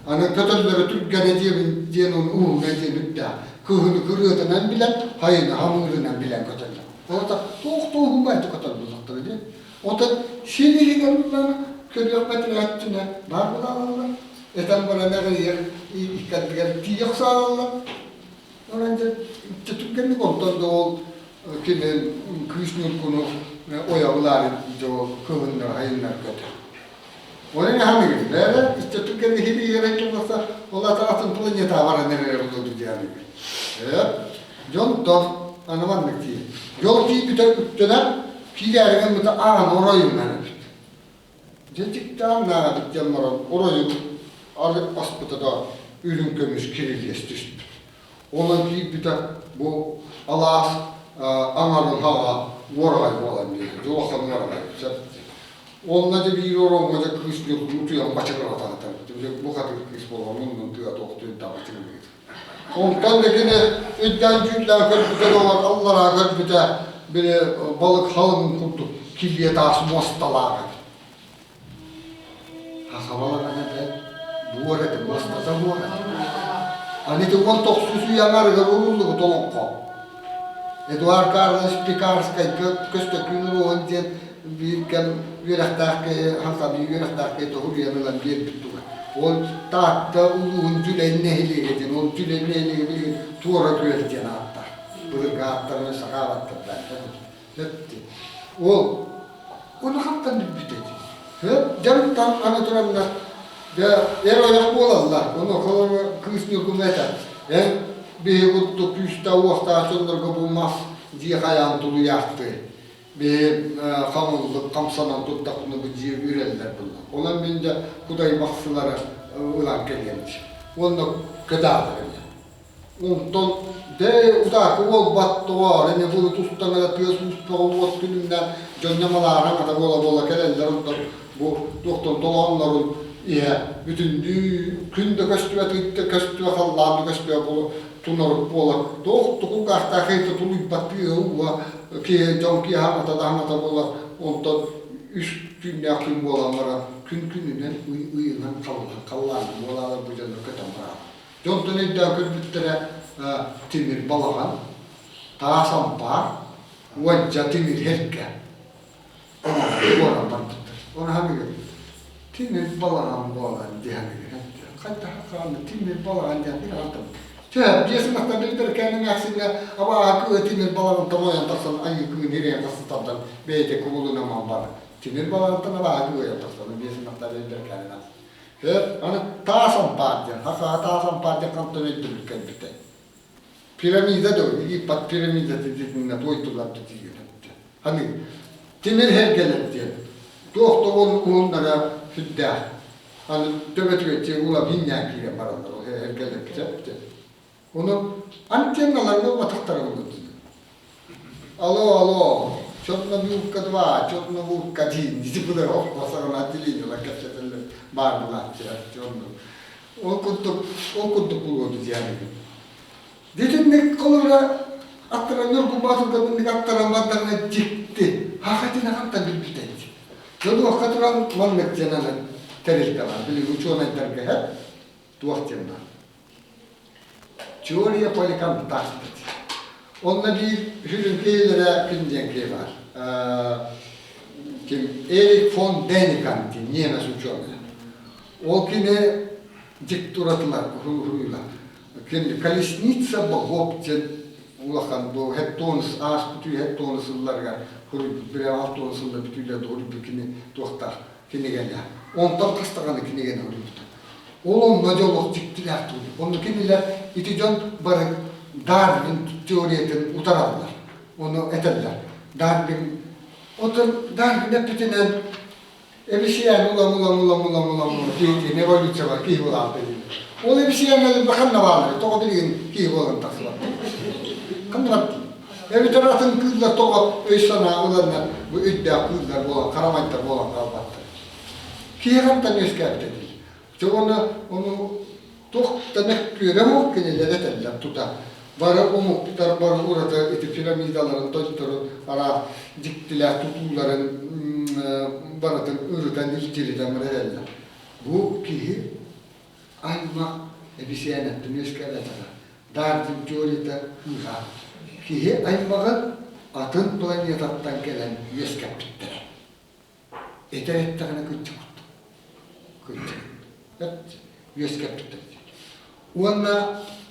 Ana kötülere Türkiye'de diyen onu ne diye bitti. Kıhını kırıyordan bilen, hayır hamurundan bilen kötüler. Orada tohum baydı kadar uzaktır diye. Orada şeyleri gelirler, körüyor metriyatçına, bağlı alırlar. Eten bana ne kadar dikkat gelip tiyok sağlarlar. Onca Türkiye'nin kontanda o kimin kışnur konu oyavlar jo kıvınlar hayırlar kötü. Onun hangi gibi? Böyle işte Türkiye'nin hiçbir yere olmasa Allah taraftan planeta var nereye oldu yani. Evet. Jonton anlamak değil. Yol ki bir tane üstüne fiilerden bir tane ağın orayım ben. Cecikten ne yapacağım orayı artık aspıta da ürün kömüş kiriliğe düştü. Onun ki bir tane bu Allah'ın anarın hava orayı olan bir yolakın orayı. Onunla da bir oran olacak kış yok, mutuyan başarılı atanıdır. Bu kadar kış olan onun tüya doktorun dağıtılmıyor. Ondan da yine ödden cündler kırpıda olan Allah'a kırpıda bir balık halının kurdu. Killiye taşı mostalar. Havalar hani de bu arada mostasa bu arada. Hani de on toksusu yanar da vuruldu bu dolokko. Eduard Carlos Picarskay köste künür o diyen bir kan yürektaki hasa bir yürektaki tohur yanılan bir bittu. O tahta uluğun tülen nehli edin, o tülen nehli edin, tuğra tüyelten attar. Bırga attarını sakavattırlar. Hepti. Onu hattan bir bitedi. Hep canıktan anaturamda eroyak olallar. Onu kolunu kısnı kümete. Hem bir kutlu püste uğta çöndürgü bulmaz diye hayan tulu yaktı. Bir hamurluk, kamsanan tuttakını bu diye üreller bunlar. Olan bence kuday baksıları ulan gelmiş. Onda kadar ondan de udak ol battı var. Yani bu tustana yapıyorsunuz provot gününden cönnemalar da bola gelenler ondan bu doktor dolanların bütün günde köstüve kallandı köstüve bolu tunarıp bola doktor kukahta heitä tuli batıyor ki jonki hamata bola ondan üst günyakin bolamara gününden uyunan kallan bolalar bu canlı katamara. Jontan iddia kırpıttere timir balagan, ta sampar, wajja timir herkä. Ona pantuttar. Ona hamiga. Timir balagan bolan dihamiga. Katta hakaan timir balagan dihamiga antam. Tühä, diesmahtan bilterkäinen äksinä avaa kyllä timir balagan tamojan tasan aina kyllä hireen tasan beite kuulunamaan bara. Timir balagan tana avaa kyllä tasan diesmahtan bilterkäinen äksinä. Ana taasan paatjan, hakaa taasan paatjan kanto vettelykkään pitää. Piramida da, ipat piramida dediğinde doytular dediğinde. Hani timir hergeler diye. Doktor onlara hüdda. Hani töbetüyetiye ula binyan kiye paralar o hergeler pitää. Onu antennalar olma tahtara oldu. Alo. Çotna büyükka dva, çotna büyükka din. Dizi bu da vasarana dilini la kapsatırlar. Bağırdılar çotna. O kuttu buluyordu yani. Dedim ne kolura attıran yorgun batılda bunun attıran maddarına dikti. Hakikaten hakkında bir biteydi. Yolu o katıran malmek cenanın terilde var. Bilin uçuğuna interge hep duak cenna. Teoriye polikan taklit. Onunla bir hülün keylere pincenke var. Kim Erik von Däniken diye Niemez uçuğuna. O kine diktatörler huyla. Kendi Kalisnitsa Bogopçen ulakan bu hep tonus ağaç bütün hep tonuslarga huy bir alt tonuslar bütünle doğru bir kini doktor kini geldi. Ondan kastaganı kini geldi orada. Olum nacalok diktiler tuttu. Onu kiniler itican barı Darwin teoriyeten utararlar. Onu ederler. Darwin Darwin hepitinen Evisiyen ulam ki evolüsyon var ki ulam dedi. O evisiyenler bakın ne var? Toğa bilgin ki ulam tasla. Kanmat. Evi tarafın kızlar toğa öysana ulanlar bu iddia kızlar bolan karamaytlar bolan albatta. Ki hatta neskert dedi. Çoğunu onu toh demek ki remok kiniler ederler tutar. Bara umutlar bara orada iti piramidaların toytları ara diktiler tutuların baratın üreten iltiriden ederler. Bu ki ayma ebisiyenetten eskeletara. Darwin teoride uha. Ki aymagan atın planetattan gelen yeskepitler. Eteretlerine küçük oldu. Küçük. Evet, yeskepitler.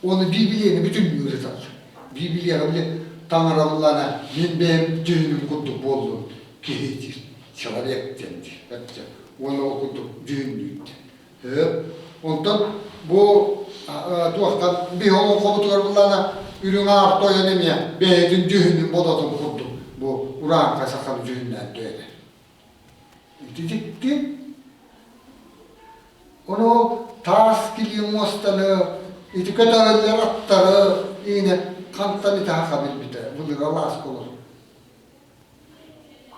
Onu Biblia'nı bütün yürüter. Biblia'ya bile Tanrı'na benim düğünüm kutu boldu ki hiç человек-денdir. Onu okuduk düğünlüydü. Ondan bu tuğaktan bir hoğun komutularına ürün ağır doyanamaya benim düğünüm bodadım kurdum. Bu Uran kasakalı düğünler böyle. Didikti. Onu taskili mostanı İti kötüler attarı yine kantan iti hakabil biter. Bunu Allah aşk olur.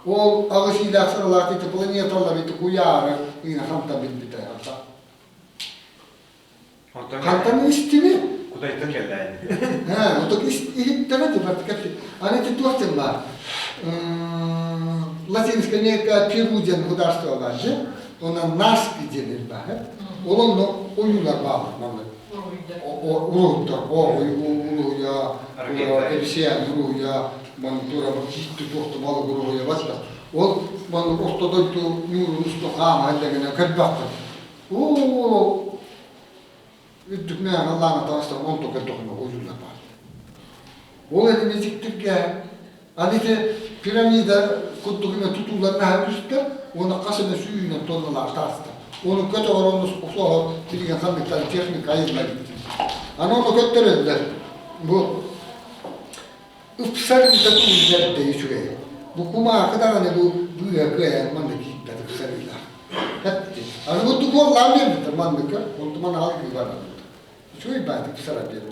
O ağışıyla sırılar iti planetarlar iti kuyarı yine kantan biter. Kantanın istimi. Kudayta kelleğini. Ha, o da ihtimali artık hepsi. Hani tutuyorsun var. Latinska neka Peruvian hudarstva vardı. Ona Naski denir var. Onun oyunlar var. Uruhtar, uruhuya, elisiyen uruhuya, mantura gitti tohtu malı uruhuya başka. O man ortodoytu yurun üstü kama hallegene kadbaktı. O üttük ne Allah'ına tanıştım on tokat tohuma oyunlar var. O elimi ziktik ya. Hani de piramide kutluğuna tutulan ne üstte, ona kasına suyuyla tonlalar tarttı. Onun kötü oranı soğuk, bilgen sandıkları teknik ayırlar gitti. Hani onu götürürler. Bu ıpsar bir takım üzerinde değişiyor. Bu kuma kadar hani bu büyüye kıyayan mandaki hikmet ıpsarıyla. Hepti. Hani bu tukollar verdiler mandaki. Onu bana halkı var. Şöyle ibadet ıpsara verdiler.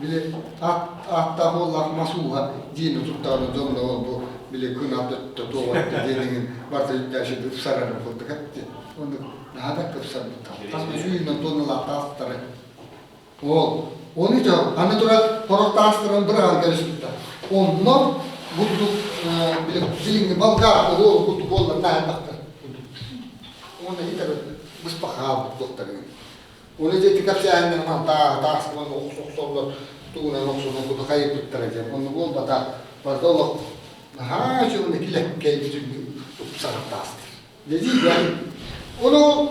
Bile hatta Allah masuha dini tuttuğunu donda oldu. Bile kına döttü doğattı dediğinin varsa yaşadı ıpsarını bulduk hepti. Onu daha da kıpsarını tabi. Tasma suyundan tonla tastarı. Onun için anadolu horotastırın bırağı geliştirdi. Ondan bulduk bilingi balgar olur bulduk onlar ne baktı. Onu hiç biz bakalım doktorun. Onu dedi kapsayın mantah tasman oksoksolu tuğuna oksonu kutu kayıp tutturacak. Onu olmadı pardon. Ha şu ne kilek keyifli sarıktastır. Dedi yani onu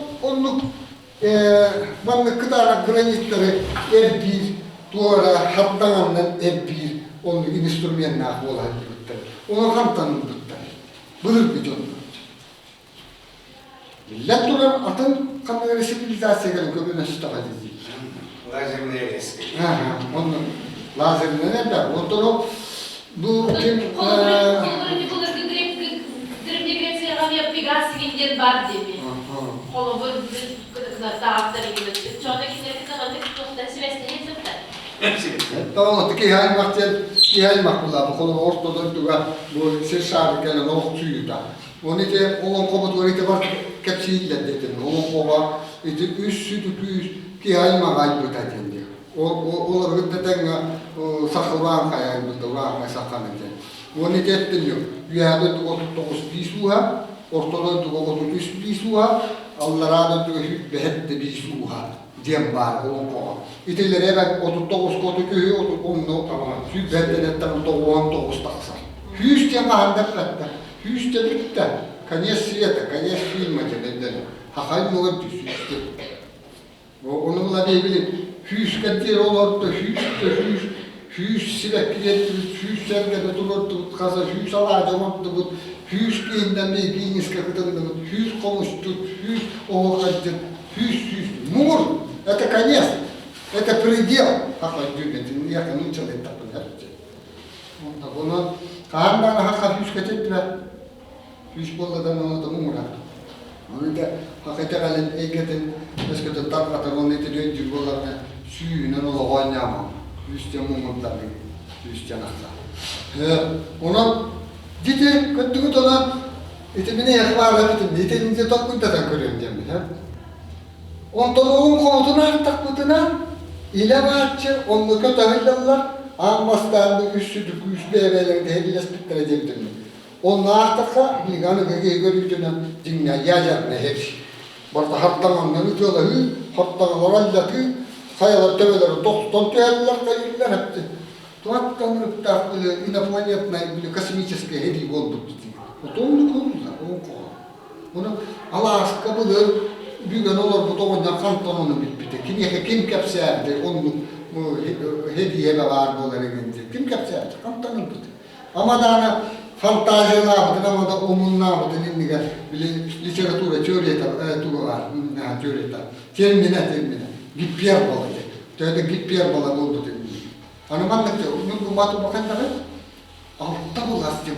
bana kadar granitleri bir duvara hattanandan bir onu instrümanlar olan bir onu kantanın bir bırır bir canlı. Millet olarak atın kanları sivilizasyon kömürüne sütafat edildi. Lazerine eski. Onun lazerine ne der? Ondan bu kim? Древней Греции равня Пегас Винден Бардеви. Холо был дağıtları gibi. Çoğundaki nerede tutuşta süresli yetimler. Tamam, ki hayal makbula. Bu konu ortodoğu'da bu sesar gelen ortuyu da. Onu ite olan komutu ite var kepsiyle dedim. Olan kova ite üstü ki hayal makbula dedim. Olur gittetenge sakılan kayayı buldu, ulan sakan eden. Onu ettin yok. Yüyada 39 bisuha, ortada 33 bisuha, Allah'a da behette bisuha diyen var onun koğa. İtilere ben 39 kodu köyü, onu sübbetten etten 19 taksa. Hüsçe mahanda katta, hüsçe bitti. Kanyes siyete, kanyes filma cebeden. Hakay mı ödü hüsçe. Onunla ne bileyim. Hüs kadir olurdu, hüs silek gidettiriz, hüs sergede dururdu, kasa hüs alaca olurdu bu, hüs giyinden bir giyiniz kakıdındı, hüs konuştu, hüs oğukattı, hüs, mur, это конец, это предел, hakla cümletin yakının çalı etapını yaptı. Bunu kahandan hakka hüs katettiler, hüs boldadan onu da mumura. Onu da hakikaten alın egetin, eskiden tarkatan onu etiriyor cübbolarına, suyuyla ola oynayamam. Hüsçe mumutlarını, hüsçe nakla. Ona gidi, kötü ona, beni yakvarla bitim, itenince tokuntadan görüyorum diye mi? Ondan onun komutuna takmadığına, ile vaatçı, onu kötü hılladılar, anmaslarında üstüdük, üst beybelerinde hediles bittireceğim mi? Onun artıkta bir ganı görüldüğüne dünya yayacak ne hepsi. Burada hartlamandan ötüyorlar, hartlamanlar allatı, kayalar, tepeleri, dokuzdan tüyerler, kayırlar hepsi. Tuhattan ırkta böyle inapaniyatına böyle kosmическое hediye olduk diye. O da onu koydular, onu koydular. Bunu Allah kabulür, bir gün olur bu doğundan kanton onu bitbite. Kim kapsayardı, onu hediye var böyle gelince. Kim kapsayardı, kanton onu bitbite. Ama da fantaziya ne yaptın ama da onun ne yaptın indiğe bile literatüre, teoriyete var, teoriyete. Termine. Gippiyer balığı. Tövde gippiyer balığı oldu dedi. Anımanlık diyor, onun bu matı bakan da ben. Altta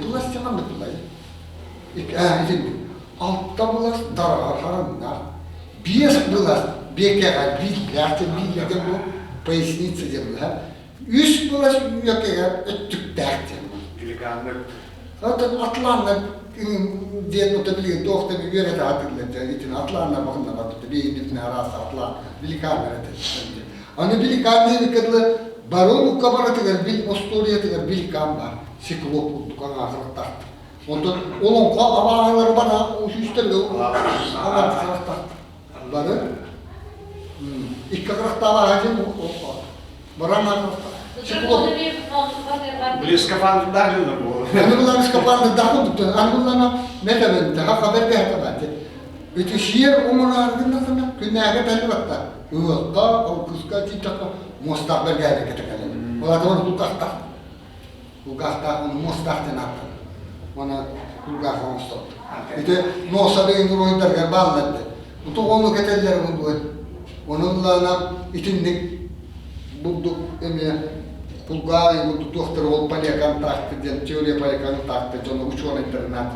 bulasça manlık bulayı. Altta bulas darar, haramlar. Bies bulas, bekega, billerden bu поясница diye bular. Üst bulas yökega, öttük derdi. Dilikanlık. Zaten atlarla diye notabiliyor, doğukta bir yöre de hatırlatıyor. İçin atlarla bakımda bakımda, bir indifine arası atlar, bilikanlar etedi. Hani bilikanlığı bir kadar, baron kabaratı bil ostoriyatı bilikan var. Siklop olduk, ağzını taktı. Ondan onun avaları bana üstlerle ağzını taktı. Barı, ilk kakrakta var hacım o. Baran kakrakta. Близ скафандрдан жил bu. Anılarımız kapandı, daha tuttu. Anılarına ne demedi, ha haber de hatamadi. Bütün şiir umurlarında sana günahı belli baktı. Uğurda, o kızka çiçakla mustakbel geldi ketekelim. O adamın hukukta. Hukukta onu mustakten attı. Ona hukukta onu stoptu. İşte nosa beyin ruhundar gel bağladı. Bu onu keteller bunu. Onunla itindik bulduk emiye. Пулгай, вот доктор ол палеоконтакты, теория палеоконтакта, он ученый интернат.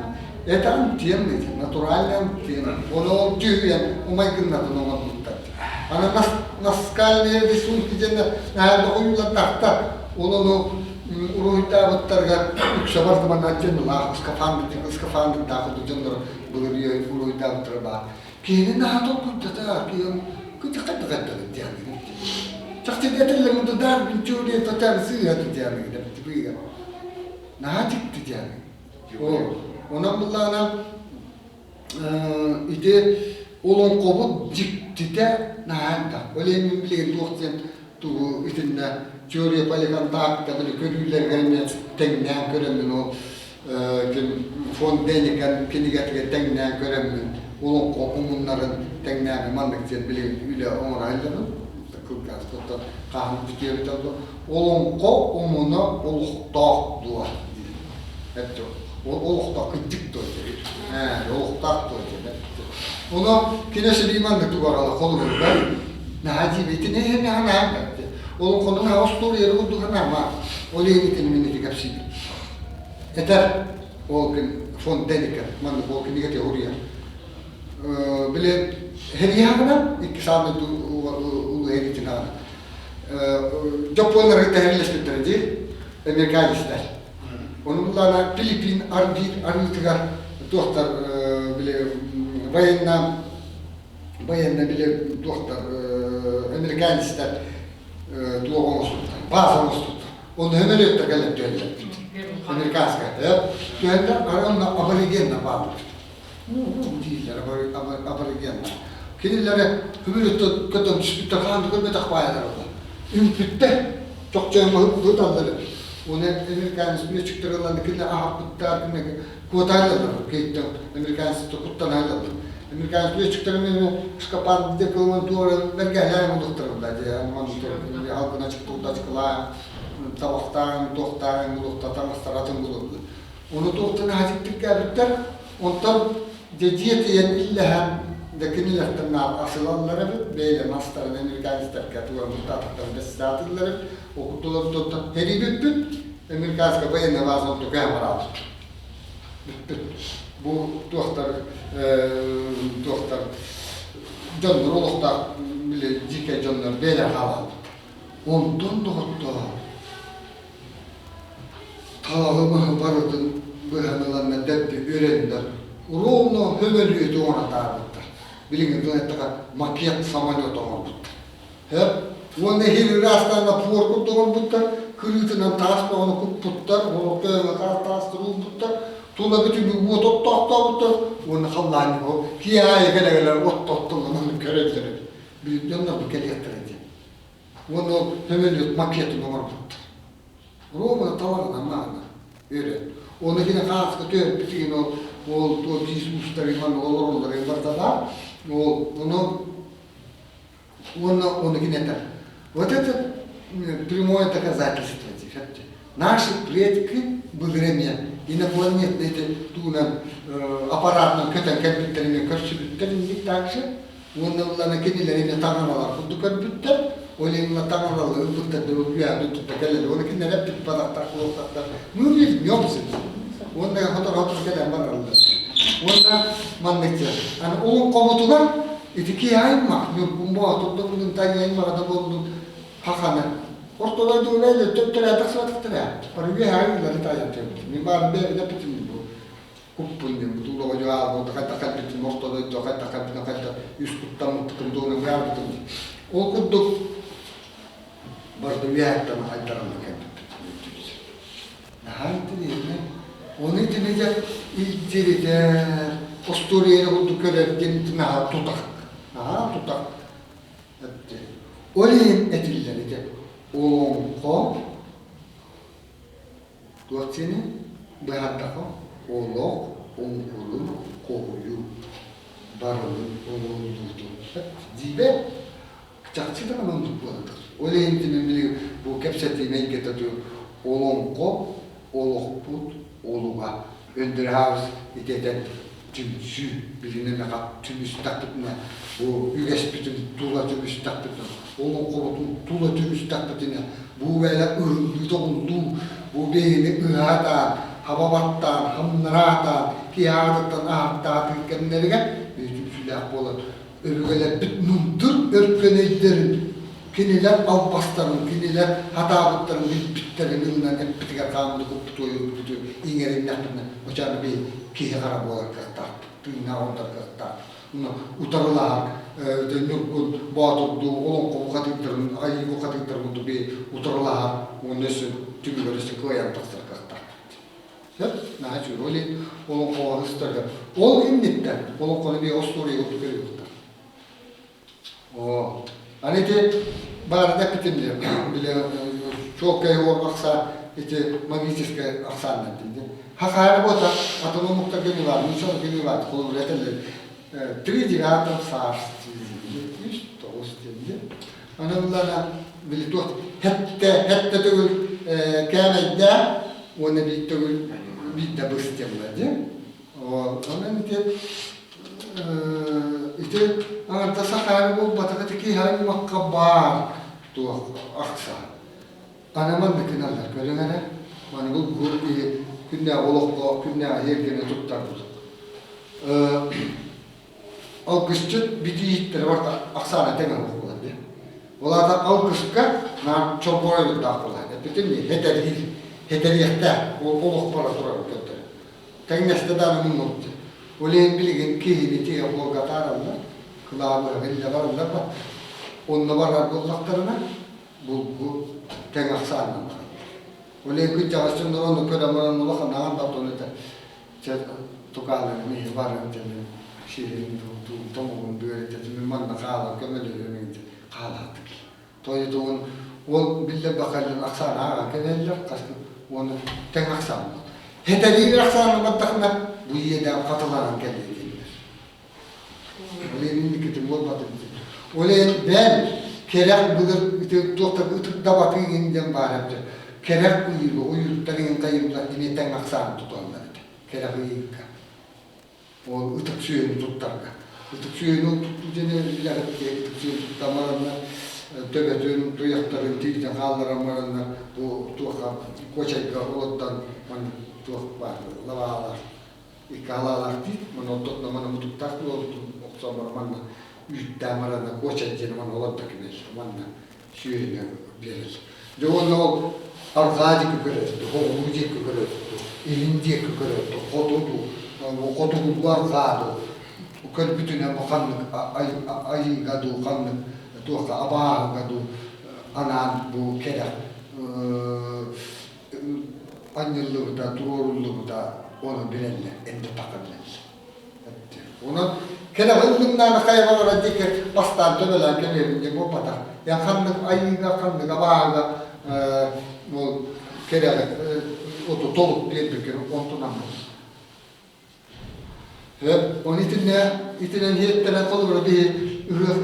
Это антенны, натуральные антенны. Он тюрьем, умайкин надо номер лутать. Она наскальные рисунки, где на уюла такта, он уруйта вот торга, шабарда манатен ла, скафандр таху, джендер был ее уруйта вот траба. Кини на то куда-то, кини куда-то где-то. Şahsiyetlerle mutlular bir çoğuya tutar sığıyor tutacağını gidiyor. Nazik tutacağını. Ona bunlarla ide olan kobu dikti de nahanda. Öyle mi bileyim doktor tu içinde çoğuya paylaşan takta böyle körüler gelmeye teknen köremün o fon deniken kendi getire teknen köremün olan kobu bunların teknen mandıkça bileyim öyle ona ayırın. Kılgazda kahve tükürüyordu. Olunko umuna olukta dua. Hep o olukta kıcık doydu. Olukta doydu. Onu kinesi limanlık duvaralı kolu ben. Naci beti ne yaptı? Olunko'nun havastor yeri oldu ama olaya gittin minni kapsi. Yeter o gün fon dedik. Man bu gün gete oraya. Bile heriyana ikisam ulu heritina. Japonlar itu herles beterji, Amerikanisler. Onunla Filipin arbitrgar doktor bile bayanla bile doktor Amerikanisler tuoğumuz tuttu, bazımız tuttu. Onu hemen ötte gelip dönüyor. Amerikanska. Dönüyor, onunla aborigenle bağlı. Değiller, aborigenle. Kendileri hümürütte kötüm çıkıp kandı görmedik bayalar oldu. Ümpütte, çok cayma tutanları. Onu Amerikan üstüne çıktırılan kendileri ahap bittar, kendileri kutaylarlar. Keyitten, Amerikan üstüne kuttanaylarlar. Amerikan üstüne çıktırılan skapan dekolman doğru belgeler buluktururlar. Yani halkına çıktığında çıkılan tabaktan, doktan, buluktan, mastaratın buluktu. Onu doktan hacettik gelipler, ondan Diyetiyen illa dekinilerden asılanları böyle master'ın Amerikanistar katıyor muhtatıktan besatılları okutuları tuttu. Heri büt Amerikanska bayana bazı oldu kamera. Büt. Bu doktor Johnlar olukta bile dike Johnlar böyle hava. Ondan doktor talağımı vardı bu hanalarına depti öğrendiler. Ровно hömölüydü ona tarihler. Bilin dönettiği makyat samalyotu oldu. Hep onu her rastanda porkut oldu. Kırıtından taşla onu kuputtar, onu köyme taştır oldu. Tula bütün bir motor tahta onu hallanı o kiyaya gelegeler ot tottuğunu görebilir. Bir yanlar bu keliyettirdi. Onu hömölüydü makyatı oldu. Ровно talağına mana. Öyle. Onu yine kaskı tör bütün o biz ustariman olurlar vartada onu генетер. Вот это прямое доказательство. Наши предки благодаря инопланетным тунам аппаратным компьютерами компьютерами также он на кинелерами таналар худо компьютер олим на таналар будто другая тут такая он кинелер податак лотак ну вернёмся. Onda hatır gelen var Allah. Onda manlıkçı. Yani onun komutudan iki ayın mı? Bu muhatırda bunun tanıyayın mı? Adam onun hakanı. Ortada doğruyla töptere ataksa tıktıra. Para bir ayınları tanıyatıyor. Mimar bir de bitim bu. Kuppundim. Bu tuğla hoca ağabey. Takay bitim. Ortada takay yüz kuttan mutlukum doğru bir yardım. O kudduk. Barda bir ayaktan aydaranlık yaptı. Hangi değil mi? Onun için de ilgili posturiyeli bulduk görevden naha tutak. Olayın etilleri de onko tuatsini behattako olok onkulun koyu barılın onuldu. Dibe çakçı da anladık bu arada. Olayın için bu kepsetiyle getiriyor olonko olok put oluğa öndürhavuz iteden tümsü birine kat tümüs taktıkına bu yügeç bütün tuğla tümüs taktıkına onun kolutun tuğla tümüs taktıkına bu böyle ırgıda oldu bu beyni ıhatan havabattan hamnıratan kiyadıktan ahakta tükkenlerine bir tümsülah bolan örgüler bitnundur örgüneylerin kiniler albastarın, kiniler hatabıtların bitlerin ılından hep bitiger kanunu kutuyu ingerin yaptığını uçanı bir kihi karabı olarak kırtar, tüyna onlar kırtar. Utarılar, nürkün, bağıtırdı, olun kovu katıktırın, ayı kovu katıktırın bir utarılar, onun nösün tümü görüsü koyan taksır kırtar. Hep, ne açıyor, öyle olun kovu hıstırdı. Ol innitten, olun konu bir ostoriye otu görüyorlar. Hani de barda bitimdi. Bile çok kayıp aksa işte magistiske aksanlar dedi. Hakar bota atomu mukta gemi var, nişan gemi var. Kolu üretenler. Tridigatım sars çizdi. İşte o dedi. Ana bunlarla bile tuht hette tügül kâmeyde onu bir tügül bir de bıstemledi. O onun için işte anarda sakar bu batakatiki hay makkabar tu aksa. Anaman dikenler görünene. Mani bu grubi günne olukko günne yergene tuttar bu. Alkışçı bidiyitler var aksana temel okulan diye. Onlarda alkışka na çorboylu dağıtılar. Bütün mi heteriyette oluk para durar kötü. Tekneste de anımın oldu. Olen bilgin kihini tiye bolga taralla, kılağına velle varlar da, onunla varlar bollaklarına, bu ten aksanı. Öyle ki çalıştığında onu kölemanın ulakın anlat onu da. Tukalını mi var dedim. Şirin tomuğun böyle dedim. Manna kala kömelerini kaladı. Toydu o bille bakalım aksanı ağa keneller kaçtı. Onu ten aksanı. Heteli bir aksanı battakna bu yeden katılan geldiler. Öyle mindikitim olmadı. Öyle ben kerek bugün doktor utuk da bakın inden bağırdı. Kerek uyurtların kayımla ineten aksanı tutanlar. Kerek uyurka. O utuk suyunu tuttarga. Utuk suyunu tuttu jene bilaretti. Utuk suyunu tuttamarana töbetün tuyakların tilden kaldıramarana bu tuha koçayga olottan man tuha var lavalar. İkalalar değil. Man ototna man utuk taklı oldu. Oksamar manna yüttamarana koçayjene man olottak bilir. Manna suyunu bilir. Jono argaji kököröttü, hoğuji kököröttü, ilinji kököröttü, kotugu duargadu, köl bütüne bakanlık, ayı gadu kanlık, tuoka abaa gadu, anan bu keda, anyıllığı da, turorulluğu da onu bilenle, ende takırlar. Onu keda hıldımdan kaybalara dike bastan töbeler kelebince bu pata. Ya kanlık, ayıga kanlık, abaa o kere oto toluk bir kere ontunamaz. Onun itinen hiyettene kolur bir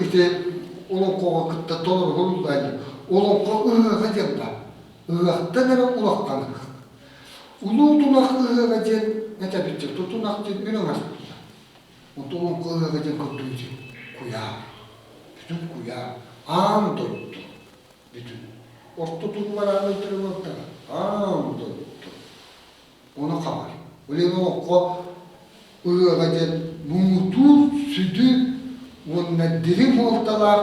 ite olon kova kıtta tolur hullaylı. Olon kova hacemda. Tanere ulak kanık. Ulu tunak hacem ne tabiçe tutunak jen ünemez. O olon kova hacem kuttuğu kuya. Bütün kuya an tuttu. Bütün. Orta tutmalarını ötürüyordu. Tuttu. Ona kalır. Öyle o ığaca mutu sütü onunla dirim ortalar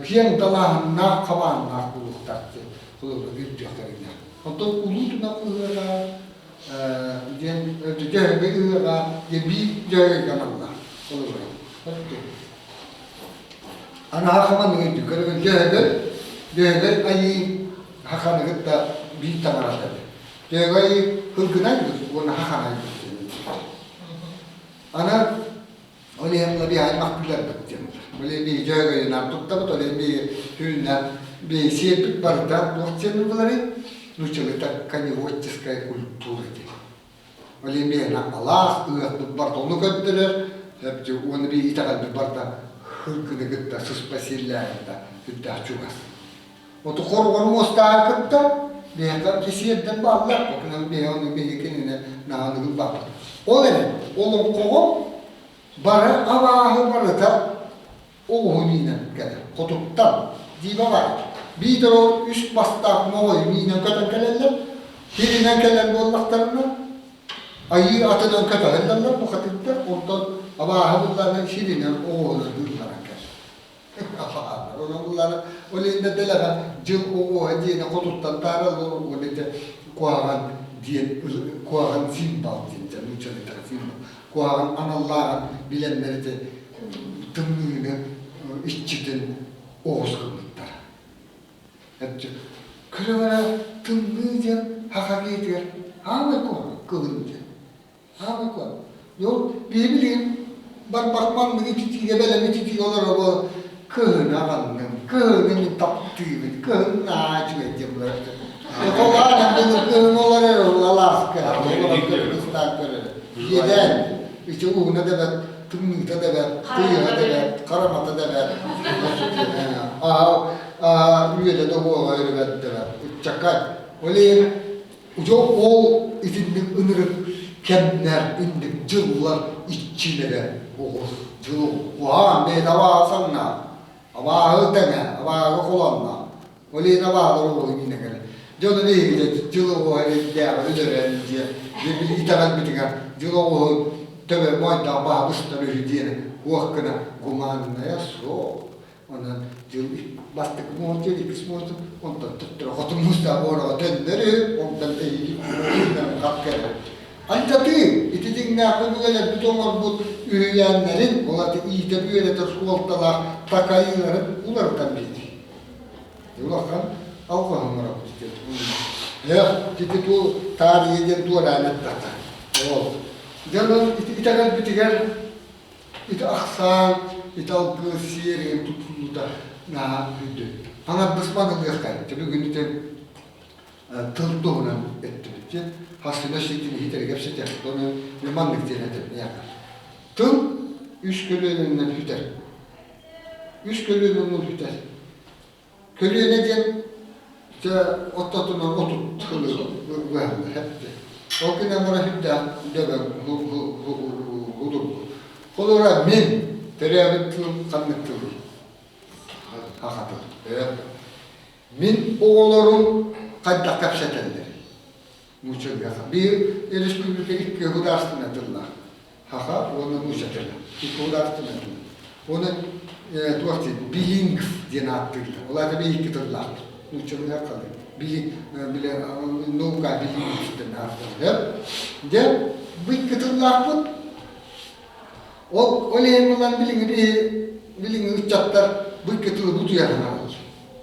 kiyen dalağına kavanlar buluktaktı. Kulübü bir tüyaklarına. Hatta ulutuna ığaca cehbe ığaca bir cehbe kanallar. Kulübü. Ana hakaman neydi? Kulübü cehbe ayı hakanı gıtta bir tamara dedi. Cehbe ayı hırgınaydı. Onu hakanaydı. Ana öyle yanına bir ay makbuller bakacağım. Böyle bir cehbe nartukta bu öyle bir hülna bir siyepik barda dokçanın bunları nuçalıta kanivotçiskaya kulturu gibi. Öyle bir Allah ığatlık barda onu götürür. Hepsi onu bir itakal bir barda hırgını gıtta sıspasillâında gıtta açugas. Oto korgon mostar kıtta bir kesiyerden bağlar. Bakın bir onu bir kendine nağını bağlar. O ne? Olum kovum bara avahı barıta oğunina gelir. Kutuptan diba var. Bir de o üst bastak moğoy minen kadar gelirler. Birinen gelen bollaklarına ayı atıdan kadar gelirler. Bu katıpta ondan avahı bunlarla şirinen oğunlar gülmeren Onları öyle dediler jıl o hediye kutuptan taral olur öyle de kuaran diye kuaran simbal diye nuçalı tarafıyla kuaran analların bilenleri de tımlığını işçiden oğuz kılmışlar. Hepsi kırıvara tımlığıca hakikiyetler hava kuaran kılınca hava kuaran yok bileyim bakman mı itici gebele itici olur o kığın alanın, kığının taptığını, kığın ağacı edeceğimler. Kolanın bunu kığın oları Alaska, Kırgızistan kırı. Yeden, işte uğuna da ver, tümlükte de ver, kıyığa da ver, karamata da ver. Üyede de bu ayrı ver de ver. Uçakar. Öyle ucu ol itindik ınırık kemler indik cıllar iççilere oğuz. Cılı, uhan bedava sanna. Avahı deme, avahı kullanma. Öyle avahı olur yine göre. Canı ne gidecek, cılı o hele değer, öderen diye. Bir itaran bitinger, cılı o tebe moyta avahı bıstırı diye. O hakkına kumanına ya so. Ona cılı bastık muhtemelen ikisi muhtemelen. Ondan tuttur, kotun musta oraya döndürü, ondan eğilip, ondan kapkere. Ancak itici ne yapıyorlar bir tomar bu üyeyenlerin, onlar da iyi de böyle de sualtalar, takayıların, onlardan bildi. Yulakkan Allah'ın rabbisi. Ya, titi tu tarihi jen tu ranet tata. Oh. Jangan ita kan bitikan ita aksan ita algısir tutulu da na hüdü. Ana bısmanı diyorlar. Tabii günlükte tıldoğuna ettiğince hasına şeklini hiteri gepsete onu limanlık diyenedir yakar. Tıl üç kölüğünden hüter. Üç kölüğünden hüter. Kölüğü ne diyen? Ottatuna otut kılı hepti. O güne bana hüdden döben hudur. Kolora min tereyavit tıl kanlık tıl. Hakatı. Min oğulların kadda kapsetenleri. Muçul yaka. Bir Respublika ilk государственная Haka onu muçatırlar. İlk государственная. Onu tuvaçtı bilingv diye attırlar. Onlar da bir iki tırlar. Muçul yaka. Bile nauka bilingv işte attırlar. De bu iki tırlar bu. O lehim olan bilingv uçatlar bu iki tırı bu duyarlar.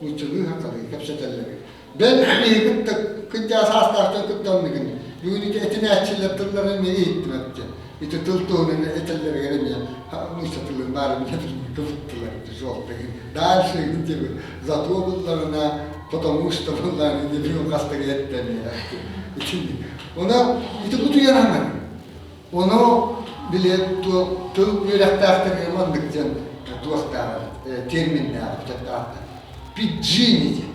Muçul yaka. Kapsetenleri. Ben bir kıtta asaslardan kıttanlıkın. Bugün etine açılır tırların neyi ettim hepti. İti tıltığının etelleri gelemiyor. Muçta tırların bari bir kıvıttılar. Daha şey gidiyor. Zatı oğullarına, потому что bunların bir hastaya etmemiyor. Ona iti kutu yaranlar. Onu bile tıl yürekte aktarıyor mandıkcan tuğakta terminler yapacaklar. Piccini diye.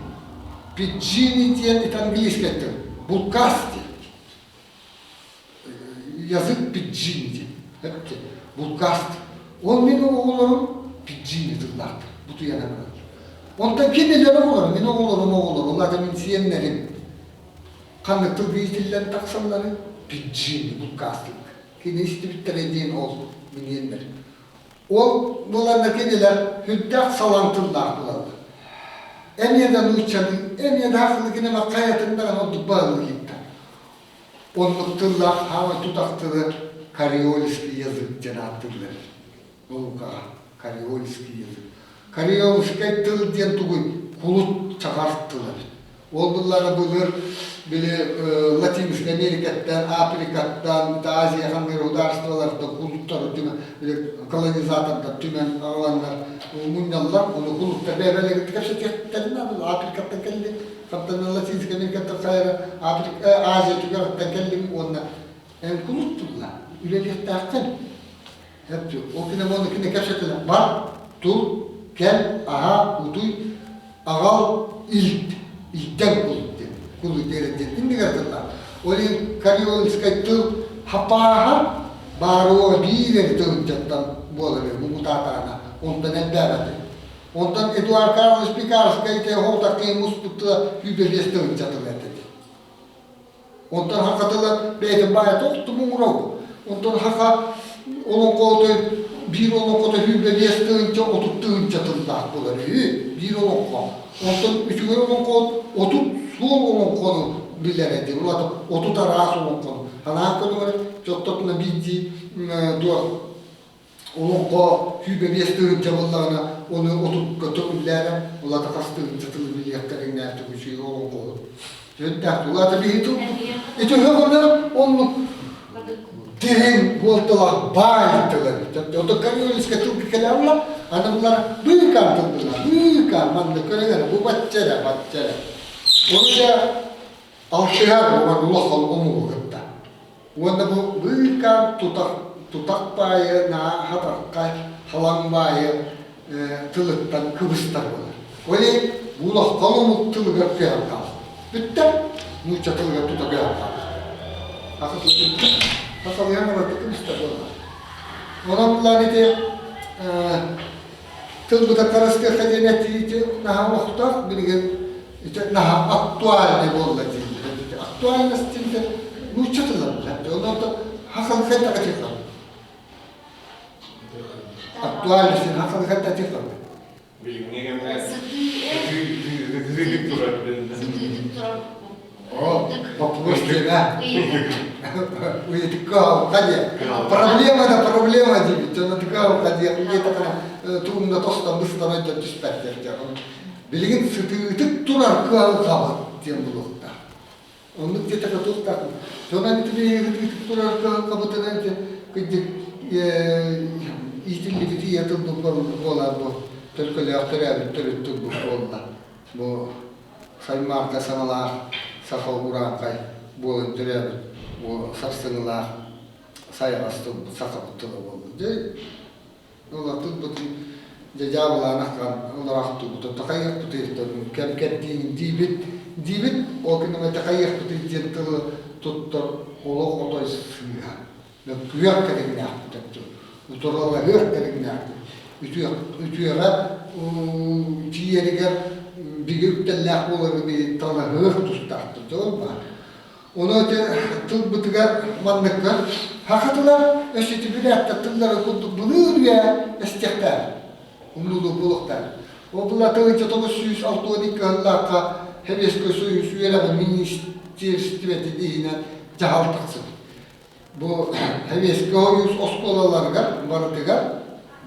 Piccini diye it angliski ettim. Bulgasti. Yazık piccini diye. Hepti. Bulgasti. On benim oğullarım piccini tırlardı. Butu yanamlar. Ondan kendileri olur. Benim oğullarım oğullar. Onlar da benim siyenlerim. Kanlı tıl değiştirilen taksamları piccini, bulgasti. Kendi işte bittirediğin ol. Benim yenlerim. O bunlar kendiler hüddak salantırlar bularlar. Emyeden uçadı, emyeden haklı yine makayatından o bağlı gitti. Onluk tırlar, hava tutaktırı, Karyoliski yazık cenaptırlar. Oluka, Karyoliski yazık. Karyoliski tıl diyen tuğuy, kulut çakarttılar. Onlara bulur, bile Latin Amerika'dan, Afrika'dan, Azya hangi hudarstvalarda kulutları tümen, kolonizatorlar tümen alanlar, munyallar, onu kulutta bebele gittik, hepsi teklerinde Afrika'dan geldi, kaptanın Latin Amerika'dan sayarı, Azya tügarıdan geldi, onlar. Yani kulutturlar, üleliyette hakkın. Hepsi, o kine onu kine kapsatırlar, var, dur, gel, aha, uduy, ağal, ilk. İlkten kulu derece indi kadınlar. Olin Karyoliskay tıl hapaha baro bir tılcattan boğulur bu mutatana. Ondan ebberdi. Ondan Eduard Carlos Picarskay te hortakin musputta hübelies tılcatı verdi. Ondan hakatıla beyde baya toktu mumuro. Ondan haka onun koltu bir onun koltu hübelies tılca otut tılcatından boğulur. Bir onun koltu. Ondan üçüncü onun konu, otut soğuk onun konu bileredi. Ulan otut arası onun konu. Hala konu var, çok tatlı bildi, onun konu hübe bestığın cevallağına onu otut götürürler. Ulan da kastığın çatılı bilyakların nerede bir şey onun konu. Jöntakt, ulan da bir hitum. İçin hübürler onu derin voltalar, bağırtılar. O da Karyoliska Türk kelamla anamlar büyük artırdılar, büyük armandı köregen bu bahçede. Onu da altıgar olan ulakal onu gıtta. Onda bu büyük tutak bayi na hatakay halang bayi tılıktan kıvıstar olur. Öyle bu ulakal onu tılıgar kıyar kal. Bitti, muça tılıgar tutak kıyar kal. Akıl bitti. Akıl yanına kıvıstar olur. Ona bunlar ite tılgıda karıştı hadeneti naha muhtar bilgin naha aktual ne bolla değil. Aktual nasıl muçatılar. Onlar da haklı kata açıklar. Aktual için haklı kata açıklar. Bilgin ne zıddık durar. О, попусти, да? Вы такая, ходи. Проблема, девять. Она такая, ходи. Где-то трудно то, что мы становимся диспетчером. Bilgin sıtıtık durar kıvalı kabı diyen bulukta. Onun diye takı tuttak. Sonra bir sıtıtık durar kıvalı kabı denence gıcık İstilli biti yatıldı bolar bu. Türkülü aktörü türüttü bu bolla. Bu sayın marka sanalar sakal uğran kay bolun türü bu sarsınılar sayarastı sakal tutu oldu. Ola tuttu Jawablah kan orang tu betul takayyak tu tu kem dibit o kena takayyak tu jentel tuttu olok otoy suya. Dan kuyak kerengnya tu. Utorala kuyak kerengnya. Ütüyara ciyeriger bigip tellah olur bir tane hır tutardı doğru mu? Onu da tut bitigar mandıklar. Hakikaten eşiti bir hatta tılları kutu bulur ya istekler. Umlulu buluklar. O bulatı çatımı suyus altonik kallaka hebesko suyus üyeleme ministerstibeti dihine cahaltaksın. Bu hebesko yus oskolalarga baratıgar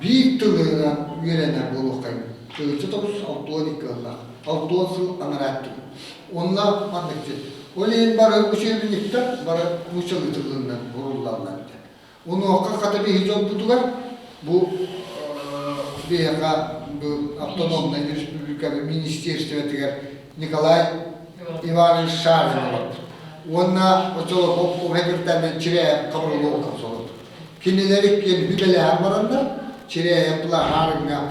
büyük tılığına üyelene bulukayım. Çatımı altonik kallaka. Altonsıl anarattı. Onunla mandıkçı. Oleyin barı bu şehirlikte barı muşalı tılığından vururlarlar. Onu hakikaten bir hicab tutular. Bu Бега автономной республика министерства Николай Иванович Шарин. Он на вот Хэгертен Чирея Кабруловка солод. Кинелерик кен hübele harmarında Çire'ye yapılan harına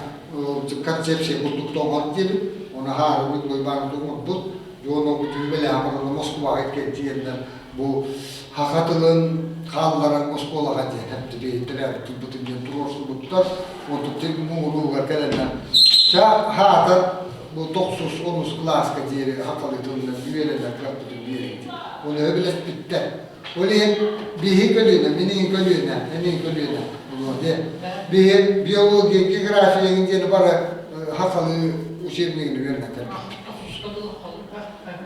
koncepsiya bulduk doğan gibi ona harını koymanı doğan bu yoğun bu hübele harmarında Moskova'ya gittiğinden bu hakatılın kalların Moskova'ya hep de beyitler bütün durursun tutar o tutar muğluğa gelenden ça hatar bu 9-10 klaska diye hakalıtından üyelerden kaptı bir yere onu öyle bitti öyle bir hikayene mini hikayene bunu de bir biyoloji geografi İngilizce para hakalı uçurmayı vermek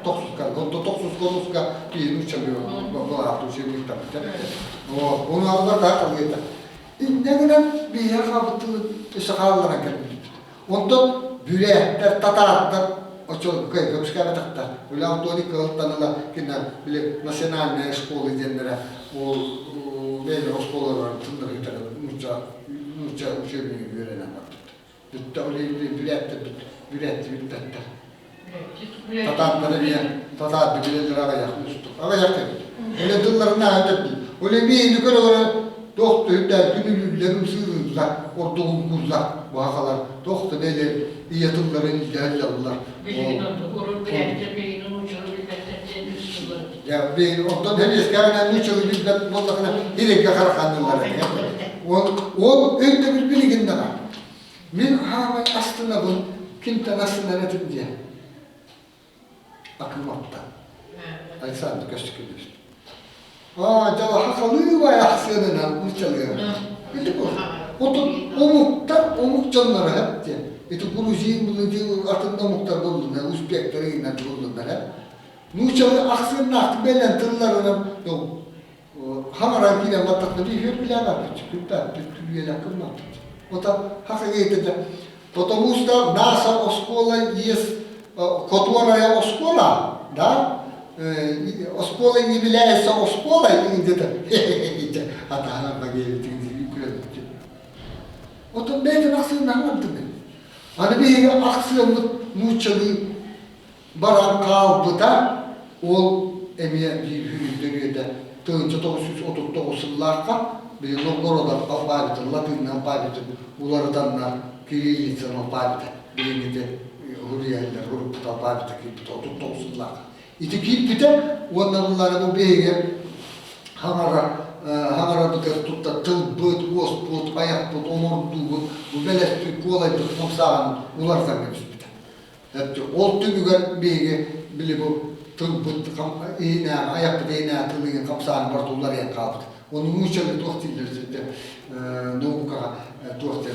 Toksuz konuska bir uçamıyor bu hafta uçurmayı tabii onu almak da kalıyor. İnneğinden bir yer kapıtı şakalarına gelmiş. Ondan büyükler, tatarlar, o çok köpüşkâme taktar. Öyle autonik kağıtlarla kine bile nasyonal ne şkolu diyenlere o böyle oskolar var, tındır yutar, muça uçurmayı verene baktı. Bitti öyle biletti. Tatarlara bir tatar biledir araya yakmıştı. Araya yakıyor. Öyle tınların ne halde değil. Öyle bir yukarı doktor der günlüklerim sığırlar, orduğum kuzlar, bu hakalar. Doktor böyle yatımların ilgilendiler. Bilgin oldu, orun bilekte beynin uçuru bilekte üstüler. Ya beyin ondan hem eskiden uçuru bilekte bollakına direkt yakar kandırlar. O önde bir bilginden var. Min hava aslında bu kimden aslında ne diye. Akılmakta. Aysan da gösteriyor. Jala hakalı ve aksiyonuna uçalıyor. Bildik mi? O muhtarları hep diye. İşte Gruziyin bulunduğu altında muhtar bulunlar, Uzbekleri yine bulunlar hep. Nuçalı aksiyonuna aklı belen tırlarına hamaran yine mataklı bir hür bile var. Bir üyeler kılmadı. O da hakikaten потому что наша школа есть которая школа, да? Школа не является школой, где-то хата багели тигзи. Вот он беден аксион нахмады. Аны беги аксион мучалы баран калбыта ол эмие bir hürdürüde 1939 yıllarda bir Novgorod'a bağlıdır, Latin'den bağlıdır, Ulardan'dan Kirillitsa'na bağlıdır, birinci Hürriyeller, Hürrip'ta bağlıdır, 1939 yıllarda. İti kilpite, onlarla bu beyge hamara bıkır tutta tıl bıt, os bıt, ayak bıt, omur duğut, bu belestü kolay bıt, somsağın ulardan gelmiş bite. Hepti, ol tümüger beyge bili bu tıl bıt, ayak bıt, tılığın kapsağın var, ular yan kaldı. Onun muçalı tohtilleri zette, nauka tohtil,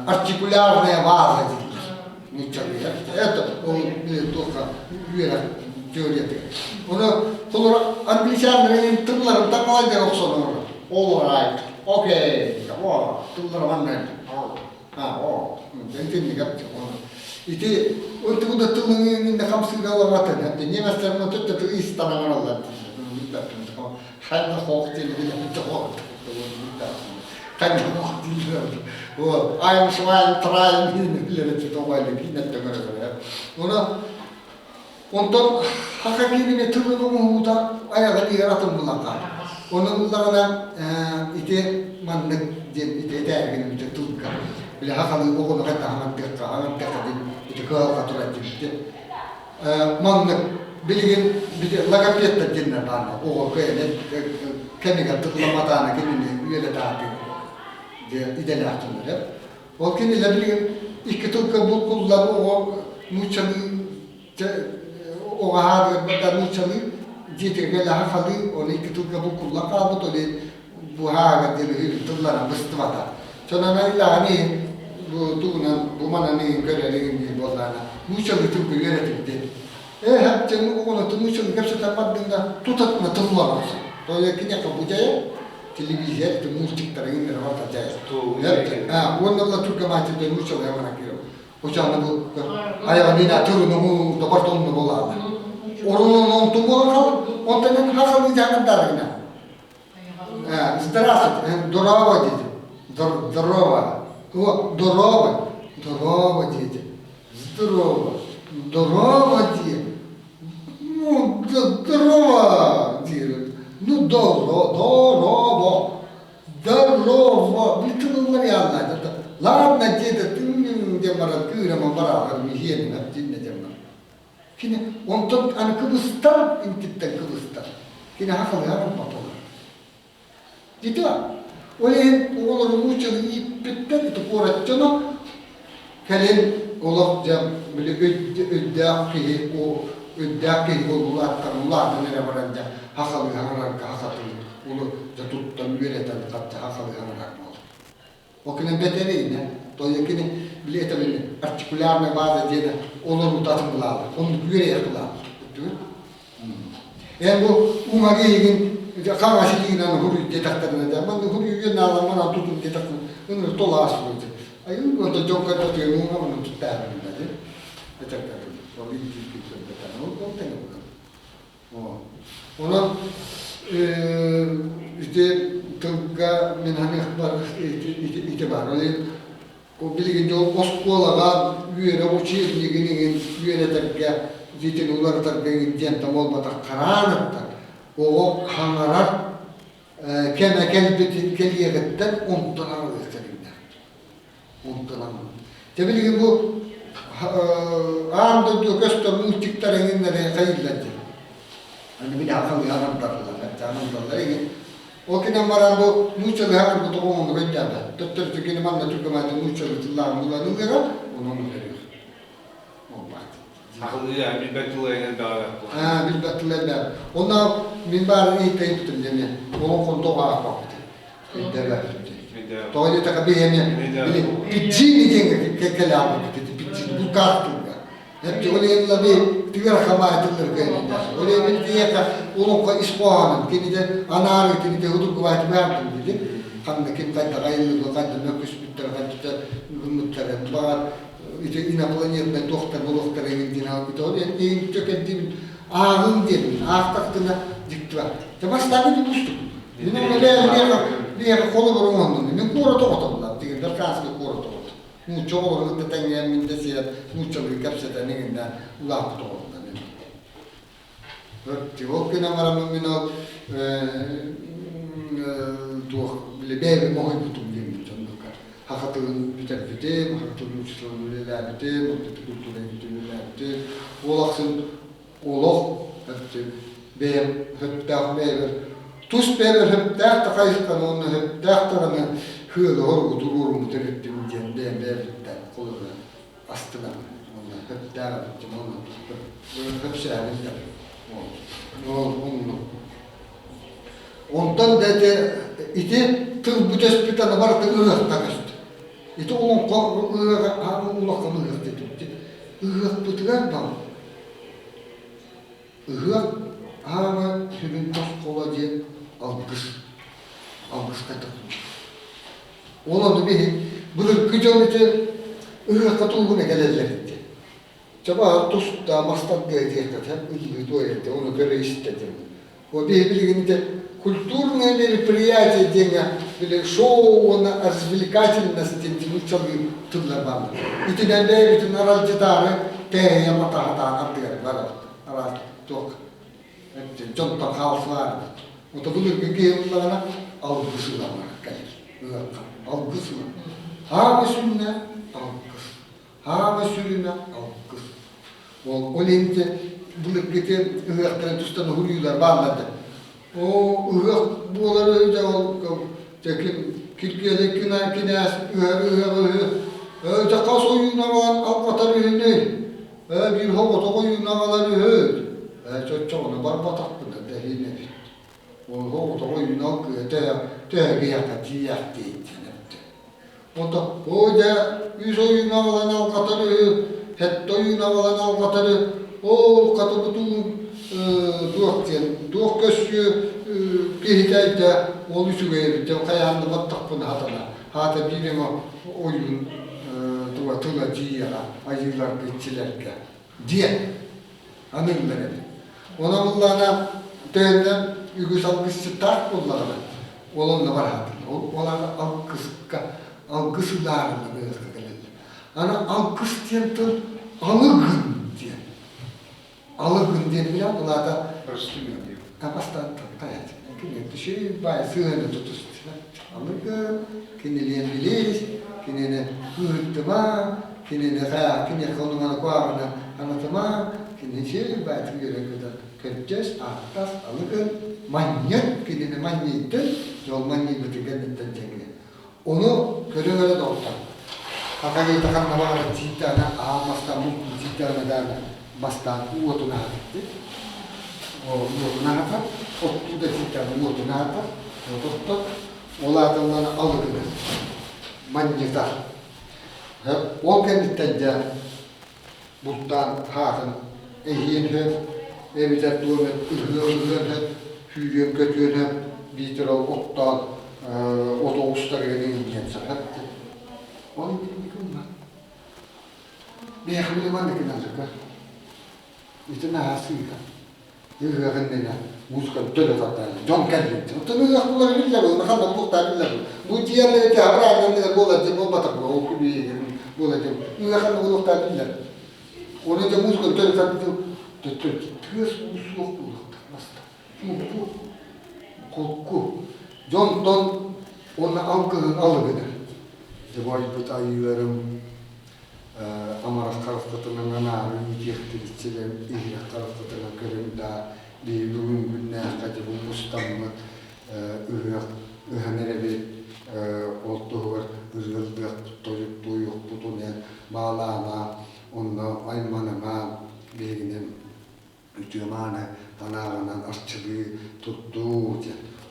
artikularная vaza dediler. Muçalı ya. Это, o bile tohka, üyeler. Teoriyeti. Onu kullar Anglicanların tırlarım takmalayınca yoksa onu. All right. Okay. O tırlarım anlayın. Ha o. Ben dinle yaptım onu. İti o da tılının ne kamsızga alamatın. Hem de nemeslerin ötüp de istanan Allah. Hem de hoğuk değil, bir de hoğuk. Hem de hoğuk değil. O ayım şuayım, tırayım, bilirler ki tobaylı pinnetten göre. Ona ondan hakikini tılını muhuda ayağı yaratım bulaka. Onun üzerine iti mandık diye iti derginin bir tılka. Bile hakalı oğlu hatta hemen tekrar iti kağıt katurat gitti. Mandık bilgin bir de lagapiyette dinler bana. O böyle kemiğe tıklamadığına kendini üyele dağıtı diye idele atılır. O kendiyle bilgin iki tılka bu kulları o muçalı o hadi da muçalı ciddi hakalı onu iki tılka bu kullar kaldı öyle bu haga dili tıllara bıstıvata. Sonra ilani bu tuğunan bu mananın görelerin gibi bozlarına muçalı tılka yönetildi. Hep canım onu muçalı hepsi tapadığında tutatma tıllar olsun. Dolayısıyla kinya kabujaya televizyon multiklara indir var tajaya. Onlarla Türkiye mahçede muçalı hemen akıyor. Hocam bu hayvanına türünü topartonunu bolardı. Onun tumbuğu kal, ondan hakalı canım darına. Здравствуйте, здорово, дети. Здорово. О, здорово. Здорово, дети. Здорово. Здорово, дети. Ну, здорово, дети. Ну, здорово. Здорово. Bütün yanlar. Ладно, дети, ты мне марат кырама барахар михиен нактинне демна. Kine ondan an Kıbrıs'tan intitten Kıbrıs'tan. Kine hakalı haram patolur. Ciddi var. Öyle oğulları muçalı iyip bitten iti koratçana kelen olakca böyle öddâkihi o öddâkihi oğullardan ulardan nere varınca hakalı haramka hakatını onu tuttan yöneten katta hakalı haramka olur. O kine beterine dolayısıyla bile etemini artikularına bazı diye olur mutatım bularlar. Onu yüreğe bularlar. Yani bu umagiyinin kangaşiliğinden huru detaklarına da ben huru yüzüne alamana tutun detaklarına onu tola asıldı. Ayın orada çok kadar tutuyor onu tutar dedi. Detaklarına. O bir şey detaklarına. O tane o. Ona işte tıpkı menhane var itibar. O bilgin o oskolaga üyere o çiğirliğinin üyere takya zitin ular takya jentam olmada karanıkta o hangarar keme kelbeti keliyegetten ondan alıştırırlar. Ondan alıştırırlar. Te bilgin bu ağımda diyor göster multiktarın inlere kayılladı. Hani bir daha kalıyor anamdarlar. Anamdarlar egin. O kine maran bu muçalı hakır bu toğumunu beccada. Töttürtü kine manna Türkmen'de muçalı tıllarını kullanılıyor, onu veriyor. O baktı. Haklı yani bir betulayla beraber. Bir betulayla. Ondan minbarın iyi kayıptım demi. Onun konuda var baktı. Dever. Doğru taka bir yeme. Piccini denge kelamı dedi. Piccini bu kartı. Hep öyle yanına bir tigara kamayetler geldiler. Öyle bir diye ki onun ispoğanın, kini de anarı, kini de hudur kuvayet verdim dedi. Kanında kim kayda gayırlı, kayda nöküs bütler, kayda gümütler, var. İşte inapılan yerine doktor, bu doktor evin dinamı bir de öyle. Eğin tökendiğim ağın dedim, ağ taktığına dikti var. İşte başlarını bir bustuk. Bunun bir kolu var onun. Ben kora toğutadılar. Bir kanslı kora toğutadı. Mucho olur da tengen min desiyat mucho bir kapsada nenginden ulak toğutadı. Tivokkina maramın minok tuh bile bebe mohoy butum yemin çandıkar. Hakatın biterfite, hakatın uçuşlarını lelabite, mutlaka kültürün lelabite. Olaksın olok, beyem hüptah beyber. Tus beyber hüptah takayıkkan onu hüptah tarana hılı horgu durur muterettim diyen beyem beyberden koluna astına. Ondan hüptah bittim onu hüpşehalinden. Ondan dedi iti tır bütes bir tane var da ırık takıştı. İti onun ırık ulakını ırık dedi. Irık bütüler bana. Irık hava sürün toz kola diye algış katık. Olanı bir budur kıcam iti ırık katılgına gelirler etti. Çaba tusta mastak diyecekler. Hep ilgi doyurdu. Onu böyle istedim. O birbirine культурное мероприятие деньги или шоу на развлекательности тянучали туда бам. И ты не даешь на раздетары, ты я матахата например, бара, раз ток. Это джон тахалсвар. Вот это было какие у нас алгысла маркай. Алгысла. Хамасюна алгыс. Хамасюна алгыс. Вот олимпия было какие уехали тустан хурюлар бамлады. O ıhak buğuları da Türkiye'de kines, öte kas oyunlaman almatarı hündü. Bir hoğutu oyunlamaları hüd. Çoğuna barbatak bunda dehine. O hoğutu oyunlamak tühegi yakati yakti. O da yüz oyunlamalan almatarı hüd. Het oyunlamalan almatarı o katı bütün Tuğ köşkü kihitayda oluşu verirdi. Kayandı battakpın hatana. Hata bilim oyun tuğa tığla diyara. Ayırlar geçilerke. Diye. Anırlar. Ona bunlarına teyenden yügüsal kısçı tark bunlarına. Olan da var hatırla. Onlara algısılarını böyle. Ana algıs diyen tır alıgın diye. Alıgın diye bile bunlarda Растумел. Kapastan tayyat. Kine düşü bay sığını tutuştu. Alıgın, kineliyen bilir, kinene hırtıma, kinene kaya, kine konumana kuarına anlatıma, kine şey bay tüyüre kadar kırpacağız, ahtas, alıgın, manyak, kinene manyaktın, yol manyak bütükenitten çekiyor. Onu körüngöre doğurtan. Hakayı takan nabağına ciddiğine, ağamastan mutlu ciddiğine derler. Bastan uotuna hatitti. O uotuna hatar, ottu da ciddiğine uotuna hatar. Otottu, olardan alıgını. Manyıtar. O kenditten de buluttan hatın ehiyen hep, evizet doğum hep, ıhlı hep, hüyüyen kötüyen hep, bitir ol ottan, otobüsler gelin ingense hep. Onun gibi bir gün var. Bir yakımlı var ne kadar zıkkar. İşte ne hasıyla. Yıkıkın ne muska döle tatlı. John Kelly. Tabii yakımları bilirler. Onu kandan muhtar bilirler. Bu diğerleri ki haber ne bolacak, o batak bu, o kubi bolacak. Yakımları muhtar bilirler. Onu da muska döle tatlı. Tüs musluk buluk. Nasıl? Korku. John Don onu algının alıgını. Cevabı ayılarım. Amara karıftatının anarı, yektiriciler, ihya karıftatının kırımda, bir bugün günne akıcı bu mustamı, ühenere bir olduğu var, ızgıldık, toyuk, tutunen, bağlama, onunla aymanıma, birinin ütümane, tanağının arçılığı tuttuğu,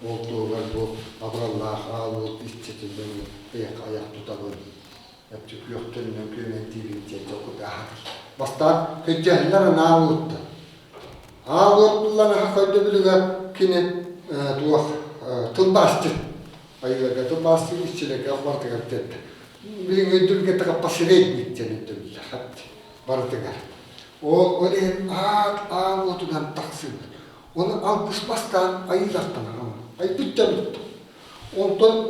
olduğu var bu, abrallah, ağlık, iççetinden, pek ayak tutabın. Yapacak yoktur, nökünen dilince çok daha. Bastan kecehler nağutta. Ağuttular hakikaten bilirler kine tuğ tılbastı. Ayılar tılbastı işçilik yapmardı kaptı. Bir ödül getir kapasite gideceğini demişler. Hatta vardılar. O öyle ağuttular taksın. Onu alkış bastan ayılardan ama. Ay bitti. Ondan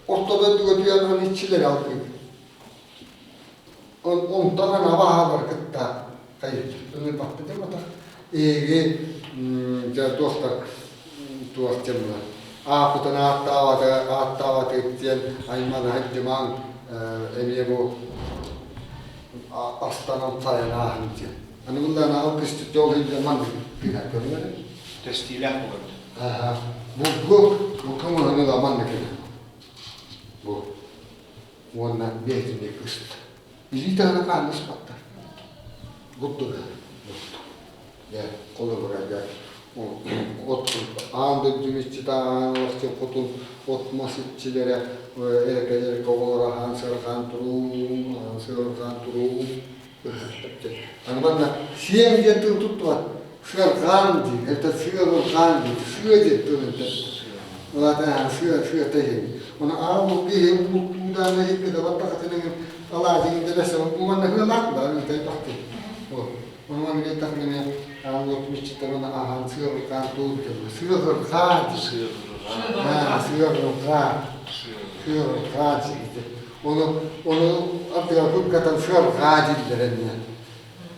ortada diyor işçiler aldı. Ondan hava var kıtta kayıt. Öyle baktı değil mi tak? İyi, dostlar, dostlarımlar. Ağutan ağıttavat ettiyen ayman hacıman emiye bu aslanın sayın ahınca. Hani bundan alkıştı yol hicamman bina görüyor. Testiler bulundu. Bu kamuhanı zaman ne kadar? Bu. Ondan behtinde kıstı. Bizi tane kalmış baktı. Guttu da. Ya, kolu bırakacak. Ağında düğüşçü dağın vakti kutun otmasitçilere erkeleri kovalara hansırkan turum. Hani bana siyem getir tuttu var. Sığırkan değil, evde sığırkan değil, sığır getir. Ulan sığır teyim. Ona ağabey bir mutludan ne hikmede var bakatının Allah'ın de mesela bu bana hırmak var, öyle baktı. öyle takmini anlatmıştım ona ahan sığırkan tuğdu. Sığırkan. Sığırkan işte. Onu artık hakikaten sığırkan diller ne?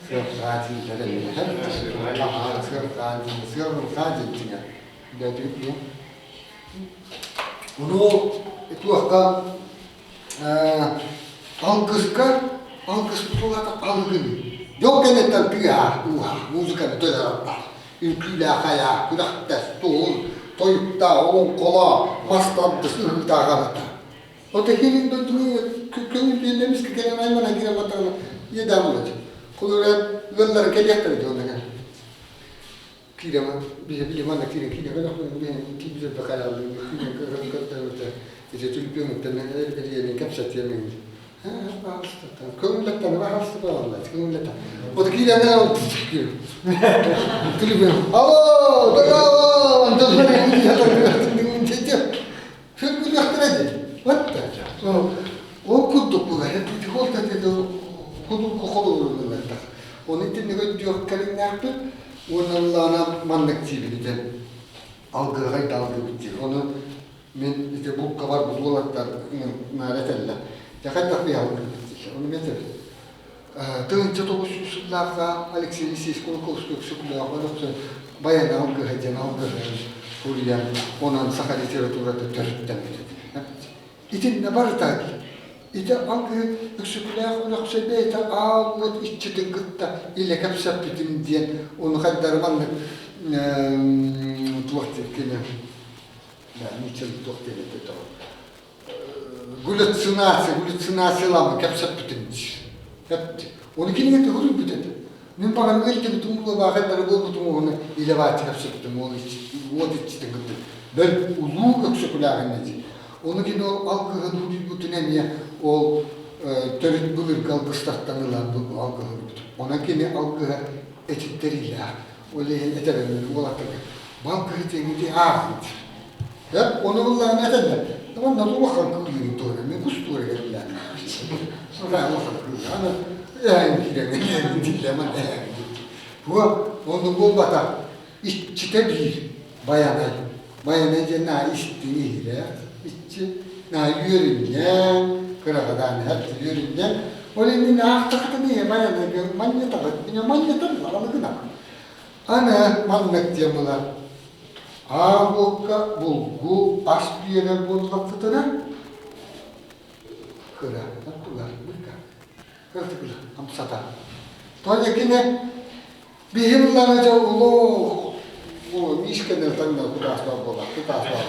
Sığırkan diller ne? Sığırkan diller. Dedik mi? Onu itu akan alkış tutulan algın. Yok enetten püha, müzikanı tözerapta. Ülküyle kaya, külahtes, tuğun, toyukta, olun kola, mastantıs, ırgıta ağabata. O da hirin döndüğü kömürlüğündemiş ki gelen aymana gire batağına yedam olacak. Kulüre gönlere keliyatları diyor ona. Kira mah, bila mana kira kalau kita bisa pakai lalu, kira itu tulipnya mungkin dia ni kapsat dia ni. Apa hal kau letak apa hal tu Allah, kau letak. Oh kira ni orang kira. Tulipnya, oh, dah, antus mana ni ada dengan cecah. Film ni apa lagi? What? Oh, kudu pula, itu hotel itu kudu letak. Oni itu ni kau jual kali ni apa? Onlarla manlık çiğneydi. Algı hayt algı bitti. Onu men işte bu kadar bu dolatlar naret elle. Yakında bir algı bitti. Onu meter. Tığınca topuşuşlarla Alexey Liseysko'nun konstrüksiyonu yapmadıkça bayan algı haycan algı Huriyan onun sakal literatürde törtten bitti. İtin ne var da? İte algı yüksükler onu sebeyte ağabeyt iççidin gıtta ile kapsap bitim diyen onu kaddarmanlık tuvaktır kene. Yani içeri tuvaktır dedi. Gulet sınası lama kapsap bitimmiş. Hepti. Onu kine gitti hurun bitedi. Min pagan geldi bitim bu vakitleri bu bitim onu ile vati kapsap bitim onu iççidin gıtta. Ben ulu yüksükler neci. Onu kine algı hadi bütünemiye o törüt bulur kalkıştaktanılar bu algı hadi. Ona kine algı eçitleriyle öyle eterenler olarak banka hiteni ahit. Hep onu Allah'ın etenler. Tamam nasıl o kalkılıyor doğru ne kustura gelirler. Sonra o kalkılıyor. Ana yani kiremen dillemen bu onu bu bata içte bir bayanay. Bayanay cenna iştiniyle içi na yürünyen kırakadan hep yürünyen öyle ne ahtakta ne bayanay manya takat manya takat alıgına. Ana mannak diyemeler. Ağukka bulgu asbiyeler bulmak fıtına. Kıra, yaptılar, bırka. Kırtıklar, amsata. Tonya kine bihimlanaca ulu mishkener tanna kudaslar bola, kudaslar.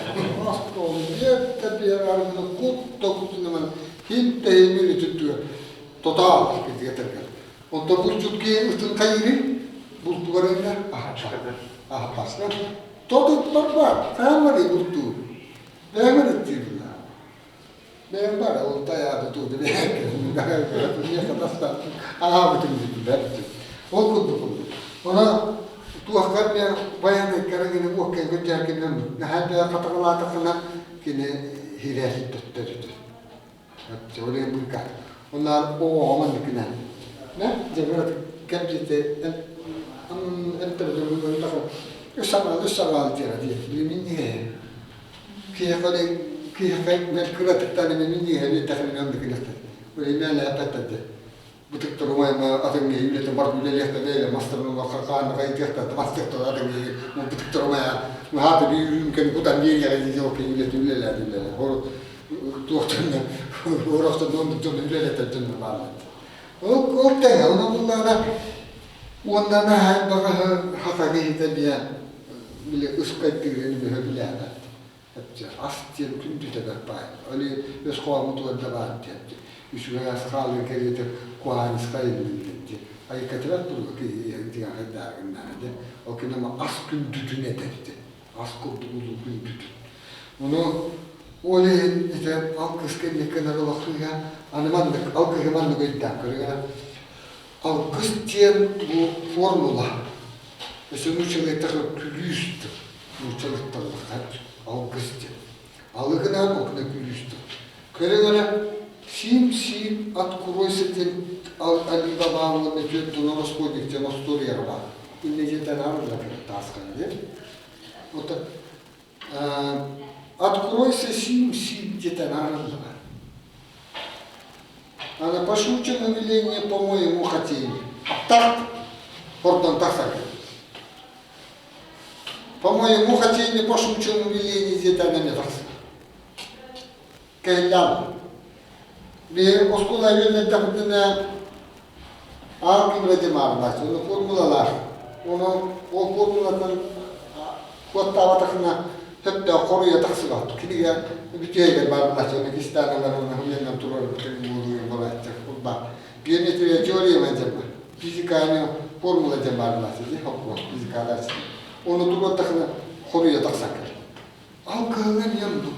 Aslında oğlum, yette bir arasında kuttu nemen hitte emiri tüttüyor. Total getirken. Onda bulcuk ki ıhtın kayırı, buldularıyla aha pasla. Toduklar var, sen var ya buldu. Ben var ettiğimler. Ben var ya, o dayağı tuttu, ben niye kadaslar, aha bütün gidiler. O kuttu. Ona tuakkan ya bayan ekara gini okke göncer gini nahada katakala takana gini hirasi tuttu. Çoğu bulka. Onlar o aman dikine. Ne? Cebrat kapjite en tercüme takana. Üsamal tira diye. Bimin niye? Kaya merkurat tane bimin niye bir takana gönderdi. Böyle ne yaptı? Betul rumah yang ada ni, ini tempat bila lihat tadi, master rumah kakak, nak itu kita master tu ada ni, betul rumah yang mahal tu mungkin hutan dia yang ada jauh ni, bila lihat bila, tu orang tu betul bila lihat tu mana. Oh tengah, orang nak bagai hafal kita dia, bila uskai tinggal ni bila ada. Asal tu tidak berapa, oleh sekolah mutu ada banyak. Üstüne skalı kelite kuhan skalı dedi. Ay katrat durdu ki diye haddar nerede. O ki ama askın düdüne dedi. Askın düdüne düdü. Onu öyle işte alkış kendi kenara bakıyor. Anlamandık alkış hemen gördüm. Kırığa alkış diye bu formula. Mesela uçakta külüstü. Uçakta alkış diye. Algına bakına külüstü. Kırığa Sim at kuroisetin Ali Baba'nın mevcut donos koyduk cama story araba. İnce tanarlar taskanı. O da at kuroise sim tanarlar. Она пошучено веление, по-моему, хотели. Так, Ордон Тасак. По-моему, хотели пошучено веление где-то на метрах. Кайдан. Bir oskula yönettiğinde ağır bir marmaz. Onu formulalar. O formuladan kotta vatakına hep de koruya taksılar. Kidiye bütüye marmaz. Onu kistana var onu hemen turur bu olacak. Geometriye teoriye mencerme. Fizikayı formula marmaz. Haklı fizikalar. Onu turur takına koruya taksak. Algılar yandı.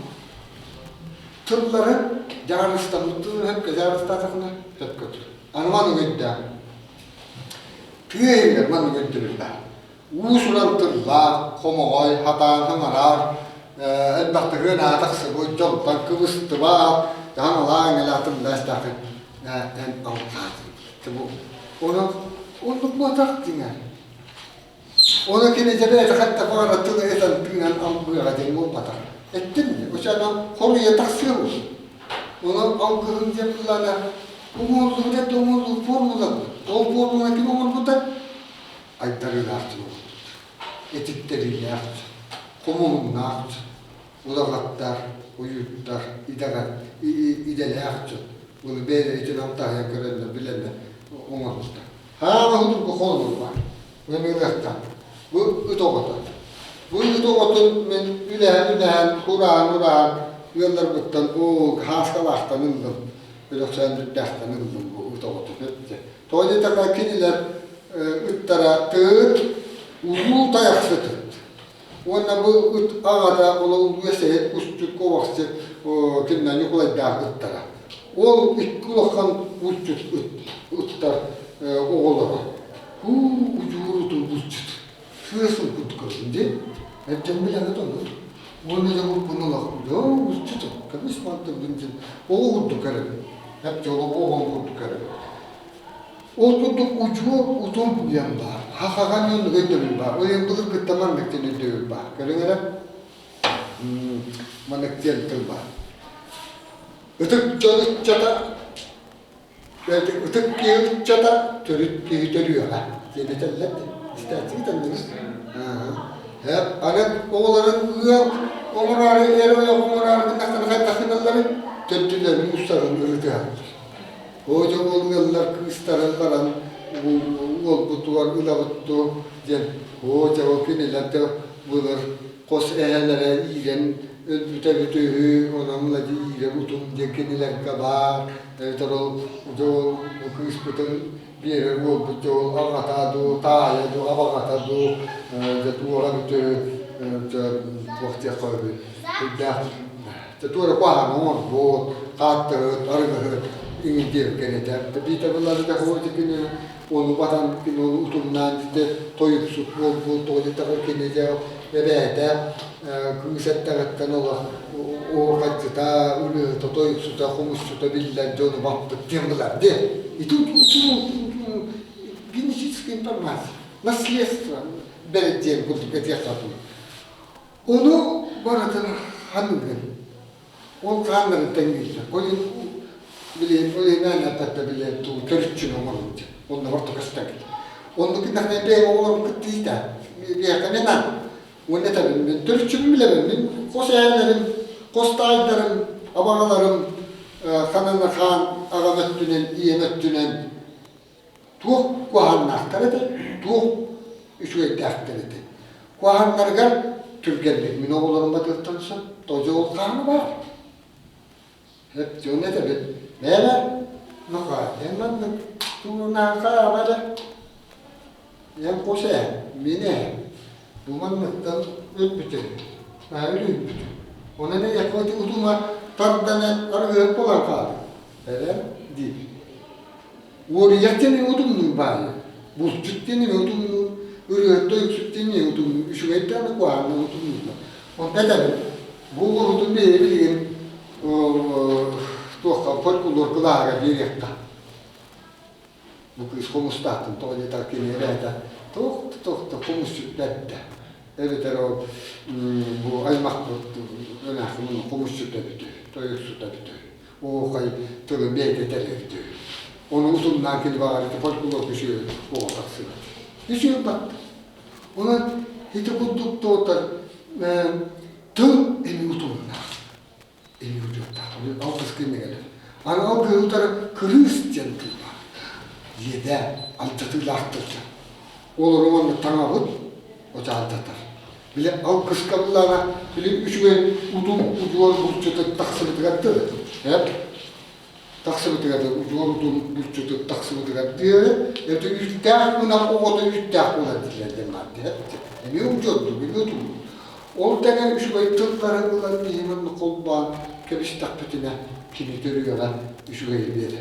Tırları Jarıstan mutlu hep jarıstan takına hep kötü. Anımanı gördü. Tüyeler manı gördüler. Usulan tırla, komoy, hatan, hamarar, elbette gına taksı bu joltan kıvıstı var. Janılan elatım lastakı en avukatı. Onu bu taktığına. Onu kine cebeye hatta fara tılı eten tünen algıya değil mi batar. Ettin mi? O zaman koruya taksıyor. Onu algılınca kullanır. Umurluğu da umurluğu formula. O formula kim umurluğu da? Aydarıyla artıyor. Etikleriyle artıyor. Komununla artıyor. Ulakatlar, uyutlar, idele artıyor. Bunu böyle için Antalya görenler, bilenler umurluğu da. Ha, bu konu var. Bu mürekten. Bu ütogata. Bu ütogatın ben üleyen, Kur'an, yıllar bıktan, o hastalaştan ındım. Böyle sen düddahtan ındım bu ütogatı. Toyda takar kiniler üttara tığır, uzun tayak sıtır. Ona bu üt ağada ola üyese, üstü kovaksı, kimden yukulay dağ üttara. O kulakkan üstü üttar oğullara. Bu ucurutun üstü. Sığırsın kutkırın diye. Hepten bilen onu. Onu da bunu lakıyor. Üstü kamış mantı bincin. O kutu kare. Hep yolu o kutu kare. O kutu ucu utun yanda. Hakakan yolu götürür ba. O yang kılır kıtaman mekteni dövür ba. Görüngere? Manek tel ba. Ötük çocuk çata. Ötük kiyip çata. Törüyor ha. Yedi tellet. İstersin tanıdınız. Hep anet oğulların omurarı, eroya omurarı kınaktan takınırları teptilerin ustarın ırıtı yaptır. Hoca oğullar kıstarın karan ol butuvar, ula butu diyen hoca o kiniler de bulur. Kos ehelere iyilen, ödüte bütühü, onamla iyilen utum diye kiniler kabar. Evet o kıs bütün bir yere ol butu, ağatadu, tağayadu, abağatadu. Jatuh orang itu waktu yang kau sudah jatuh ada kuah nomor buat kata orang ingin dia kerja tapi tapi lalu dah kau jadi ulutan kini utunan jadi toyuk suku toyuk tak kini jauh beda kuiset tak tanah o kata ulu toyuk sudah kumus sudah bilang jodoh waktu timbul dia itu gini sih sekian permas nasliyah belediye kurduk etiyatladım. Onu baratın hanımın, o kanların tengildi. Oyun bileyim ne yaptı bileyim tu körükçün olmalıydı. Onda var tokastak. Ondaki nakne be oğlum kıttı da bir yakın nan. O ne tabii ben körükçün bile ben kosaylarım, kostaylarım, abanalarım, kanana kan, agamettünen, iyemettünen. Tuh kuhanlar da tuh üçüye dertlerdi. Kuhanlargar Türkiye'de min oğullarım batırtansa toca ol kanı var. Hep diyor ne tabi? Ne var? Ne var? Hemen tuğuna kâmada. Hem koşa, mine. Dumanlıktan öpütü. Öyle öpütü. Ona ne yakmadı uduma tartana argı olan kaldı. Öyle değil. Oriyatını udumlu bari. Bu cütteni udumlu. Ürüyatı yüksütteni udumlu. Üşüyetten kuanı udumlu. Onda tabi bu udum bir bilgin Tuohka folklor kulaga birjekka. Bukis komustahtun toinen takia eräitä. Tohta komussyt tätä. Evitero bu aimakot enää kun komussyt tätä. Toi yksi tätä. Kai tuli mieti tätä. On usunnaakin vaan, että folklor kysyy huokaksivat. Kysyvät. On hitä kun tuota emi utunna. Emi utunna. Oli altaskin miele. Aina alkoi utara kristiantua. Jeda altatı lahtırca. Olur romanı tanavut. O çaltatar. Bile alkış kabullarına bile üçüne ucuvar burçutu taksımı tıkattı. Hep taksımı tıkattı. Ucuvar burçutu taksımı tıkattı. Evde üstah buna oğudu üstah buna dilerdi madde. Emi ucurdu biliyordum. Oltagan üçüne tırtları kılan imanlı kolban kebiş takpetine kimi dörüyorlar üçüne verir.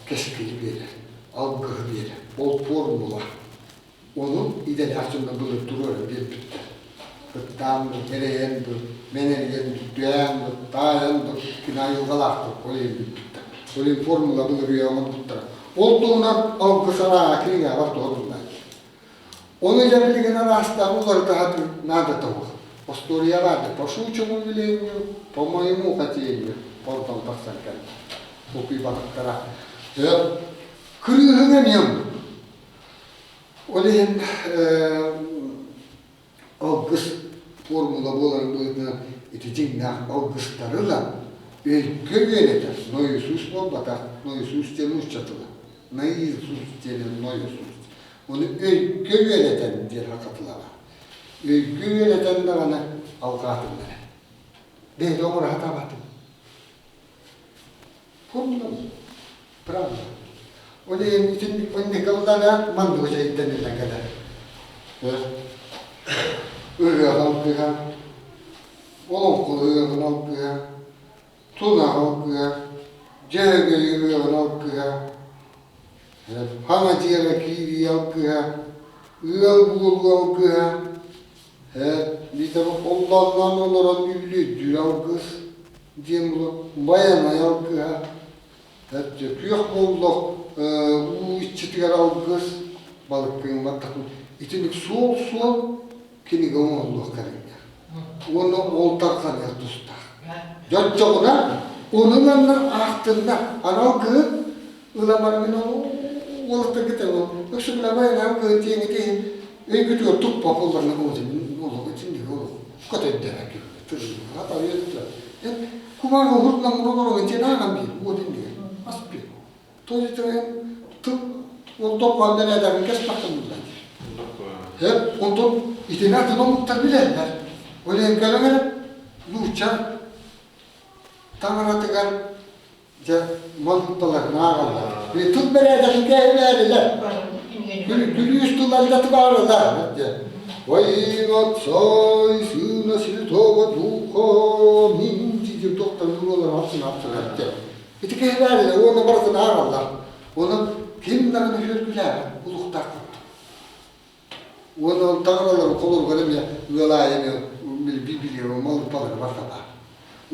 Keskili verir. Algı verir. Bol formula. Onu ideasyonda bulup duruyor bir bitti. Kıttandı, gereğendu, meneriyendu, düğendu, dağendu, kina yılgalaktı. Öyle bir bitti. Öyle formula buluyor ama tuttar. Olduğuna algı sana kine var doğrundan. Onu ile bilgin arasında onları daha nada tavuk. Ostoria vardı. Paşuçumu bilemiyor, pamayımı katıyemiyor. Portal taksarken. Topi bataktara. Kırığı hıngam. Olehin algıs formula bolan boyuna iticingna algıstarıla gölgeneter. Noyusus bombata, noyusus tenus çatılı. Noyusus tenen noyusus. Onu gölgeleten diye hakatılara. Gölgeleten de bana avukatımlara. Değil o rahat avatım. Formula mı? Bravo. Olehin için önde kaldılar mandı hoca iddenirden kadar. Öyle halkıya, Olonkulu öyle halkıya, Tuna halkıya, Cehegeli öyle halkıya, Hanacıya kiri halkıya, Iyalbulu halkıya, bir de Allah'tan olarak üllüdür halkız, diyem bunu, Bayana halkıya, Kıyok bolluk, u iççitiler halkız, balık kıyım takım. İçindik sol kini gamu Allah karınca. Onu oltarkan yardısta. Jatçağına onunla aktında anal kı ulamarın olta gitti o. Yoksa bulamayın kı tiyengiti öykütüyor tuk papullarına olacağım. Olur içindik olur. Kat ettiler ki. Hata yettiler. Kumarı hurtlan buralara geçen ağam bir. O dinliyor. Aspi. Toyutuyen tuk o toplandı ne der kes bakımından. Hep ondan itinatını muhtar bilenler. Öyle engellemeler, luğuçar, tanrıtıgar, mallıktalarına ağırlar. Ve tut bereden hikayelerler. Gülü üstünden de tıkarırlar. Vayinat say, sığına sil tova duha, minci diye doktor yürüyorlar, hapsın. Bir hikayelerler, onun barasını ağırlar. Onu kimlerini hürgüler, ulukta kuttu. Onu tanrıları kolur göremiyor, üyelayını biliyor, malı paları var kadar.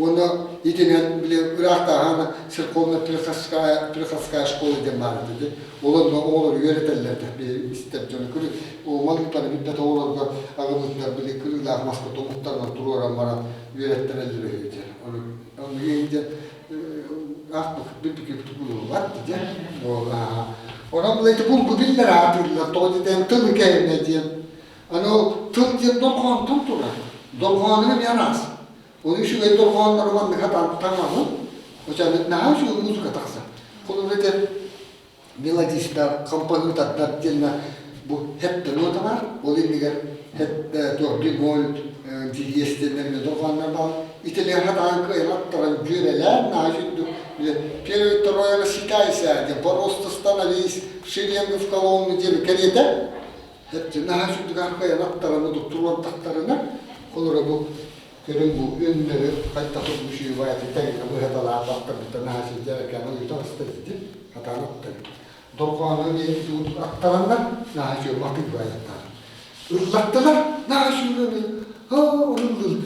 Onu itinen bile Irak'ta hani Sırkovna Pirkaskaya şkolu demarı dedi. Olanla oğulları yönetirlerdi. Bir istep canı kırı. O malıkları müddete oğulları ağımızlar bile kırılar maska tomuklarla duruyor bana yönettirerler öyle. Onu yiyince aklık bir tutkulu var dedi. Ona bulaydı bulgu biller hatırlar. Toğdiden tıl keyne diyem. Ano tıl diyem dolğan tuttular. Dolğanını bir yanas. Onun şu ve dolğanları var ne kadar tamamı. O zaman ne şu müzik taksa. Kolorete melodistler, komponentler diyenler bu hep de nota var. O dinler hep dört gol diyestenlerinde dolğanlar var. İtalyan hatan kıyafetlerin cüreler najudu. Первый, второй раз считайся, где просто становись ширием в колонну дели карета. Это нашу дугархая наттараны доктор тактарына, колора бу körün bu ünleri hatta bu şey var ya tek bu hatalar baktım bir tane şey derken onu yutarıstı dedi hata nokta. Dorkanı bir tut aktaranlar naşı vakit var ya. Irlattılar naşı böyle ha onun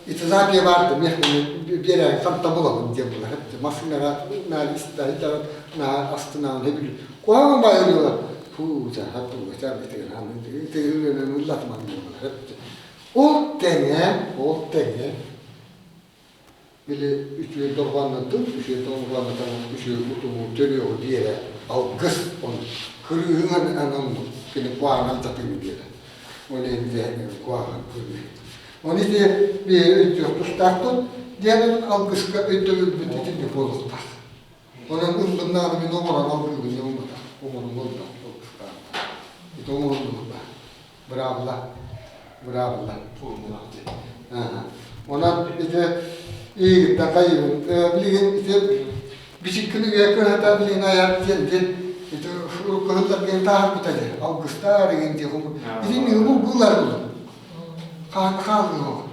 itizafiye vardı. Bir yere kampta bulalım diye bunlar. Hep makineler, nal istahitler, nal astına ne bileyim. Kuağın bayılıyorlar. Puca, hep bu geçer bitiyor. Hani teyirlerini ıllatman diyorlar. Hep o denge. Bile üç yıl doğanlattım, üç yıl doğanlattım, üç yıl mutumu törüyor diye algıs onu. Kırığın anamı, beni kuağın tapını diye. Öyle diye kuağın kırığı. Onu diye bir tutarttım, diğerinin algıska ödülü bütünü bozuldu. Onun ımbından bir numaran algılı ne olmadı. Umarım oldu. İşte umarım oldu. Bravo. Ona bir de iyi gitti kayın. Bilgin işte biçikini yakın hatta bilgin ayar geldi. İşte şu kızlar beni tahap bitedi. Ağustos'ta reginti. Bizim bunlar bu. Kaldı o.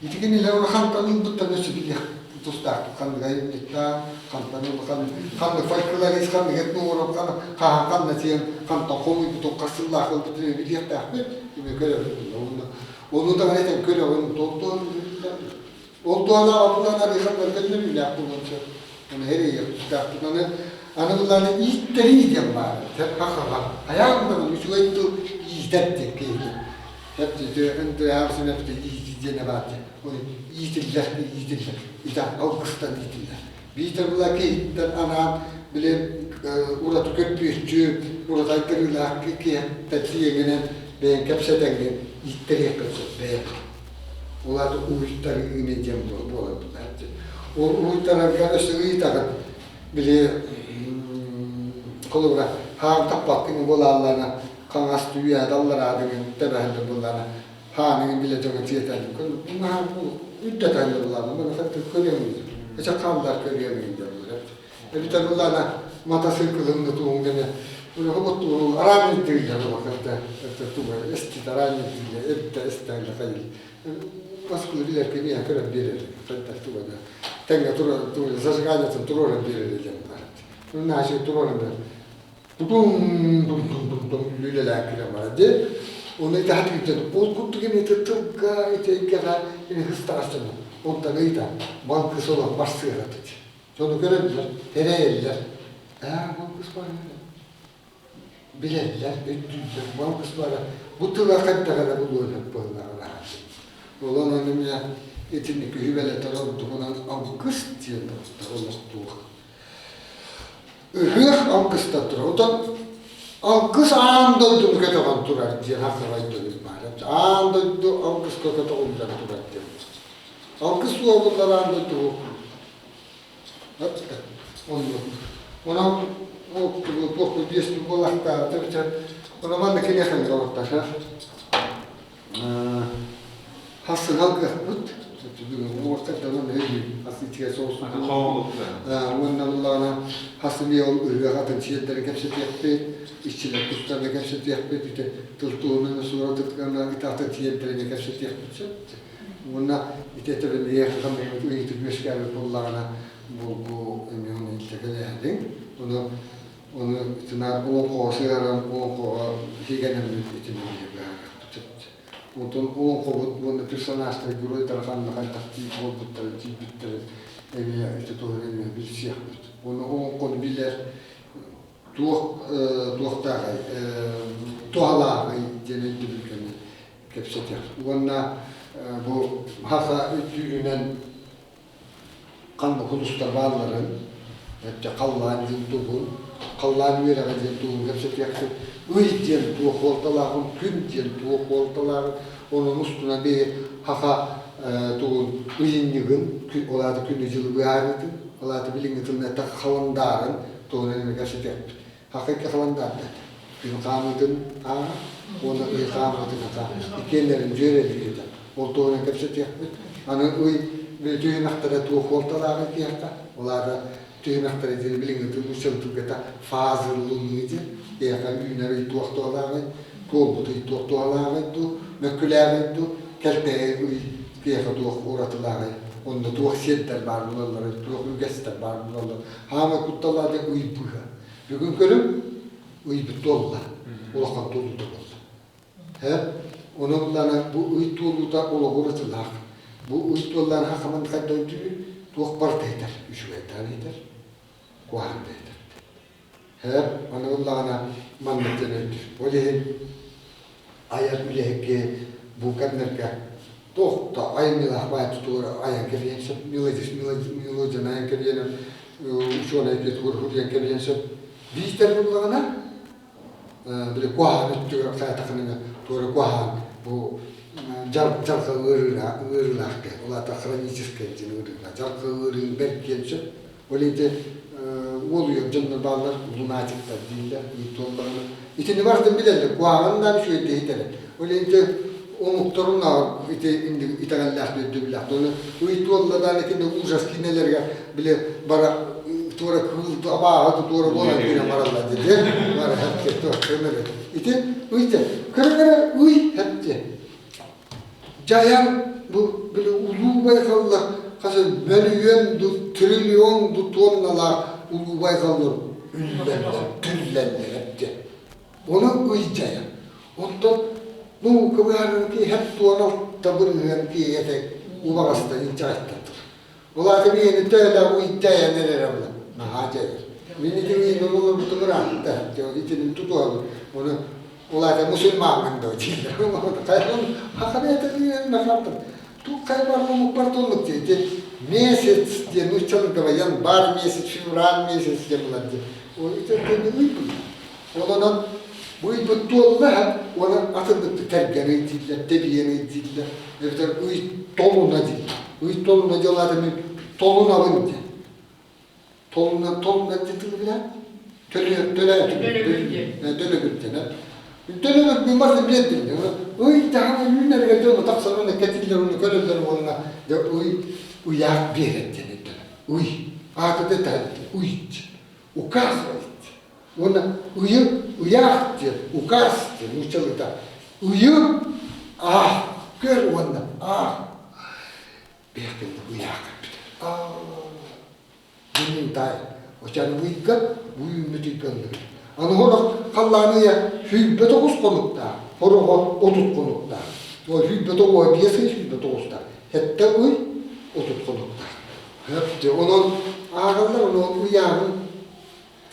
İşte ne olur kantanın tuttuğunu söylüyor. Tutar. Kan gayet gitta. Kantanın farklıları iskan getno olur. Kan nasıl kan tohumu bu kasırlar kaldı biliyor da. Gibi görev. Onu da neden görev onu doktor. Olduğuna aptalana bir kadar kendini bile yapılmıştır. Onu her yere tutarttığını anılarını iyitleriyle var. Hep hakikaten ayağımda bir şey oldu izlettik ki. Hep de önde yapsın hep de izleyene vardı. Onu iyitiller. İşte Ağustos'tan iyitiller. Bir de bunlar ki ana bile orada köpüğü, orada kırılar ki tepsiye gelen ben kapsadan iyitleri yapacak. Onlar da uyutları ineceğim bu oldu. O uyutlar arkadaşlar uyutarak bile kolura ha tapatın bolallarına kan astı ya dallar adının tebehinde bunlara hanın bile çok yeterli. Bunlar bu üddeten yollarına bunu fakat görüyoruz. Hiç kanlar görüyoruz diyorlar. Bir de bunlara matası kılığında tuğumdene bunu hoptu aramın değil vakıfta tuğumda esti aramın değil ette estayla kayıl. Maskulu bilir ki niye kadar bilir. Fakat tuğumda tenga tuğumda sazgâcatın tuğumda bilir diyeceğim. Bunun aşı tuğumda Dum lüleler kilemedi. Onu itaat ettim. O kutu gibi tıkka iteykeler ini hıstarasın. Ondan ita bankası olan başsı yaratıcı. Onu görebilir. Hereyeliler. Bankası var öyle. Bilirler, öttüler. Bankası var. Bu tığa katta kadar bu böyle bunlar rahat. Olan onun ya etinlik hüvele tarafı tuğunan August diye oluştu. Hür August'ta durur. O da August anda dur kötü olan durar diye hakikaten dönüp var. Anda August kötü olan durar diye. August bu olanlar anda dur. Ona o diyesi bu lakta tabii ona bana kene hangi orta hasıl halka but. Bu ortada ne diyor? Hasıl tiyası olsun. Allah'ına hasıl yol ırgatın çiğetleri hepsi yaptı. İşçiler kutlarla hepsi yaptı. İşte tıltuğunun suratlıklarına itaatı çiğetleri hepsi yaptı. Buna işte tabii diye kamerayı uyutup meşgale kullarına bu emeğini iltekelerdin. Onu tına o koşuyaran o higenem bitimini yapar. Ondan o kovut bunu personajlar göre tarafından taktik oldular, cibitler, işte doğru bir şey yaptı. Onu o konu bilir, doğru doğalar cennet ülkenin kapsayacak. Ona bu hasa ütüğünden kanlı kuluslar varların, hepte kallan yıldığı, kallan yıldığı kapsayacak. Uydiyen tuğ oltaların, gündyen tuğ oltaların, onun üstüne bir haka tuğun uyinliğin, olayda gündücülü gayretin, olayda bilingetilme ta kalandarın, tuğun elime gerçekten. Hakiki kalandarın, bir kamadın, ona bir kamadın, ikenlerin cöreliği de, o tuğun gerçekten. Anı uy, bir tüyün aktara tuğ oltaların ki haka, olayda tüyün aktara edildi bilingetilme, uçaltık eta fazılığıydı. Eğer ünleri tuğlaları, kolbutu tuğlaları, meküleri, kelteği eğer tuğ uğratıları, onda tuğ siyetler var bunları, tuğ ügester var bunları. Hama kuttalarda uybuha. Bugün görüm uybutolla, olakan tolu tolla. He, onunla bu uytuluda ola uğratılar. bu uyuttuğuların hakkımın kadar tuğuk bar deyter, üç veytan eyter, kuhan deyter. Hep Allah'ına mannetten öldür. O değil, ayet ülehke bu kadınlarga tohta ayınla bayat tutur ayın kefiyense milojin ayın kefiyenin uçuğuna eket hurhuyen kefiyense bizler Allah'ına bir kuhan öttüğü kayatakının doğru kuhan bu jalka ırlaqke ola ta хроническое için ırlaqke jalka ırın berkense öyleydi oluyor canlı bağlar lunatikler değiller uyutullarını İçini vardı bilerler kuhanından şu ete hiteler öyleydi o muhtarımla itagallah döndüler onu uyutullardan ikinde uzas kinelerge bile bara Tora kıldı abağı tora bola kıyına marallar dedi. Var hep tora kıyınları. İti uydu. Kırıkları uy hepti. Cayan bu böyle ulu baykallar. Kasa milyon trilyon tonnalar ulu baykallar. Üllenler hepti. Onu uy cayan. Ondan bu kıvırların ki hep tuğanal tabırın ki yetek uvağızda incaattadır. Ola tabi yeni töyle uy cayan neler abla. Hacer. Beni de olur bu tümür attı. İçinin tutuyor. Onu olayda Müslümanın da değil. Kayın hakaret ediyor ne yaptı? Tu kaybarma mukbartonluk diye. Mesaj diye nuşçalık da yan bar mesaj, fevral mesaj yapılan diye. O içeride uydu. Ondan bu uydu tolla ona atıldı terbiye edildiler, tebiye edildiler. Evet uy toluna değil. Uy toluna diyorlar da toluna vurdu. Toluna ciddi bile döne bir martı bile değil. Uy daha günler geldi taksan onu ketiller onu körüller onunla ya uyak bir ettiğini uy adı detay uy ukaz ona uyak diyor ukaz diyor muçalıda uyu gör onu bir uyak Bunun tay, o canı uygar, uyumadı kanlı. Anı hora kallanı ya, hübbet oğuz konukta, hora otut konukta. O hübbet oğuz biyası hübbet oğuzda. Hatta uy otut konukta. Hepti onun ağırlar onun uyağın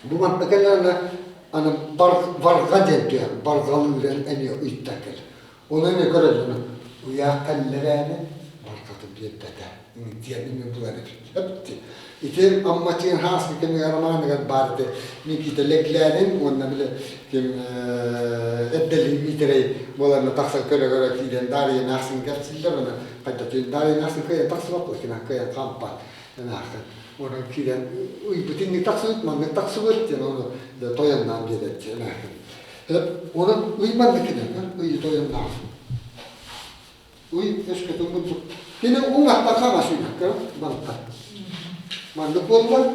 bu matbakelerle anı barga dentiyor, bargalı üren eniyor ittakel. Ona ne kadar onu uyağı kallerine bargatı bir bede. Diyelim bulanır. Hepti. İçin ammaçın has bir kemi aramanıgan bardı. Mikite leklerin onunla bile kim eddeli mitrey bolarına taksa köre kiden dariye narsın gerçiller ona paytatın dariye narsın kaya taksa baklı kina kaya kampa nakın. Ona kiden uy bütün taksa utman ne taksa utken onu da toyandan gedetçe nakın. Hep ona uyman kiden uy toyandan. Uy eşketun bu. Kine unga takama şuna banka. Mandık ollar,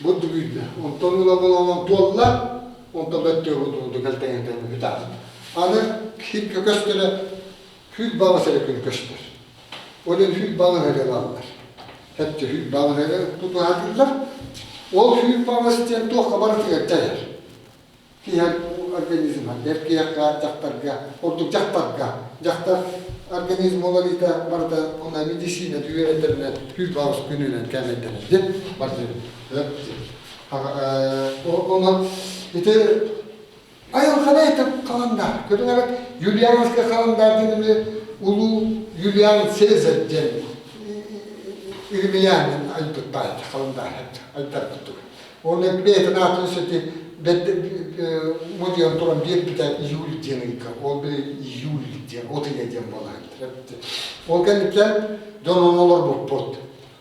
bu düğünler. Ondan ulan dollar, ondan bettör oldu kalteyen hüdar. Anı hip kököstere, hüd bağı serekün köster. Onun hüd bağı hele varlar. Hepçe hüd bağı hele tutu hadırlar. O hüd bağı isteyen tuğ kabartı gerçeğer. Ki her organizm var. Derki yakka, jaktarga, orduk jaktar organizm olalıysa barda ona medisine düğelerine hüd bağı gününe kemetlenir. Barda ona ite ayol kanayet kalandar. Kötüler Julianska kalandar denili ulu Julian Caesar den İrmiyan'ın ayıptaydı kalandar ayıptaydı. Onun bir natun seti Modiyon turan bir tane Yul diyenik, o bir Yul diye, o da yediğim balaydı. O kendikten donon olur bu pot.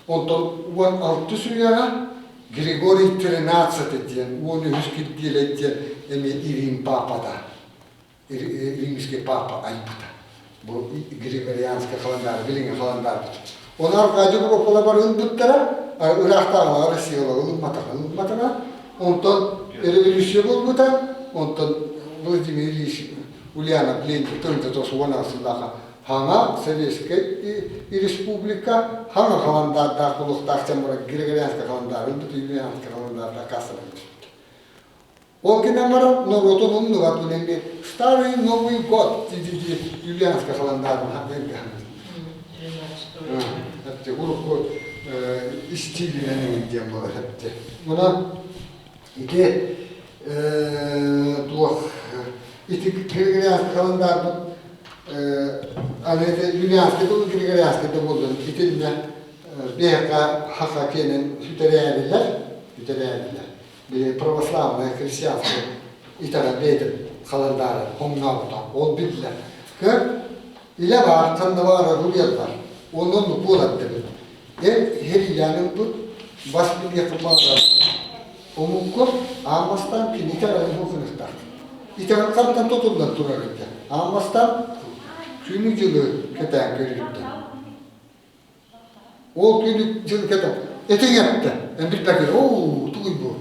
Ondan uan altı sürüyara Grigori Trinatsat ediyen, uanı hüsküt diyelettiyen emi İrim Papa'da. İrimski Papa ayıpta. Bu Grigorianska kalandar, bilinge kalandar. Onlar gacı bu kola var ılbıttara, Irak'ta Rusya'la ılbıttara. Ondan revolüsyon olmadan, ondan Vladimir İlyich Ulyana Plin, tönte tosu vanasılağa hana Sovyetske Respublika hana kalandarda kulukta çamura Grigorianska kalandar, Ülbütüyanska kalandarda kasarmış. O kinamara Norotun onu var önemli. Starый Новый год, Юлианска kalandarda haber gelmez. Hatta grubu istiline diyen var hatta. Buna iki tuğ itik Gregorian kalendarı anede Julianski bu Gregorianski buldun. İtinle bir haka kenin hütereyeliler. Bir pravoslavlı Hristiyanski İtalya beydir kalendarı Hongnav'da ol bildiler. Kır ile var tanrı var rüyat var. Onun bu olattı. Her ilanın bu baş bir yakınmalar. Omukkur Amas'tan ki İtalya'nın hukukunu İtalyan karttan tutuldan durarıktı. Amas'tan günü keten görüldü. O günü keten eten yaptı. Ben bilmek ooo tuğuy bu.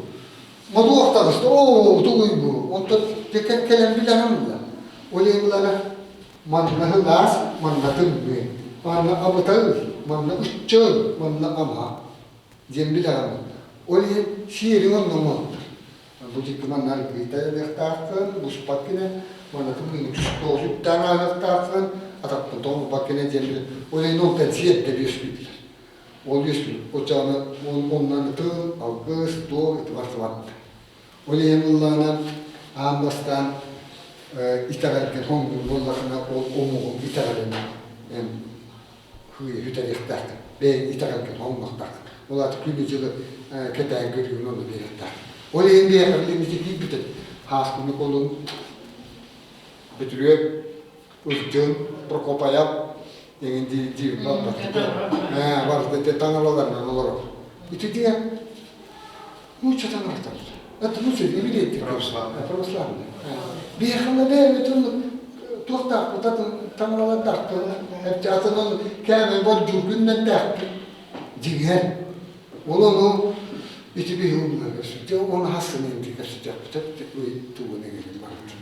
Madu aktarıştı ooo tuğuy bu. Onda teker kelen bilen onunla. Olayımlara manna hılas, manna tılmı. Manna abatağır, manna uççağır, manna ama. Cembiler Olayım şiirin onunla bu cikmanlar gıytaya yaktarkın, bu spatkine, manna tılmı doğru tane yaktarkın, atakta doğru bakine cembiler. Olayım on pensiyette bir üstüdür. Ol üstüdür. O çağına ondan tığın, algıs, doğru itibarsı vardı. Olayım Allah'ına ağabastan İtalya'nın hongun bollakına omuğun İtalya'nın hüter yaktarkın. Ben İtalya'nın hongun yaktarkın. Olar günücülü keten görüyor onu bir yaktarkın. Olayım bir yaktarkın bir bütün. Haskını kolun bitiriyor. Uzun, Prokopayev, yani diyor var da tanrılarla olur. İti diye mucho tanrılar. Это mucho evidente. Православные. Bir yakında değil bütün tuhtak, tanrılar taktı. Hep atının kâme var cürgünden taktı. Ciğer. Onu iti bir yoluna gösterdi. Onu hasını intikası yaptı. Tıpkı tuğuna gelin vardı.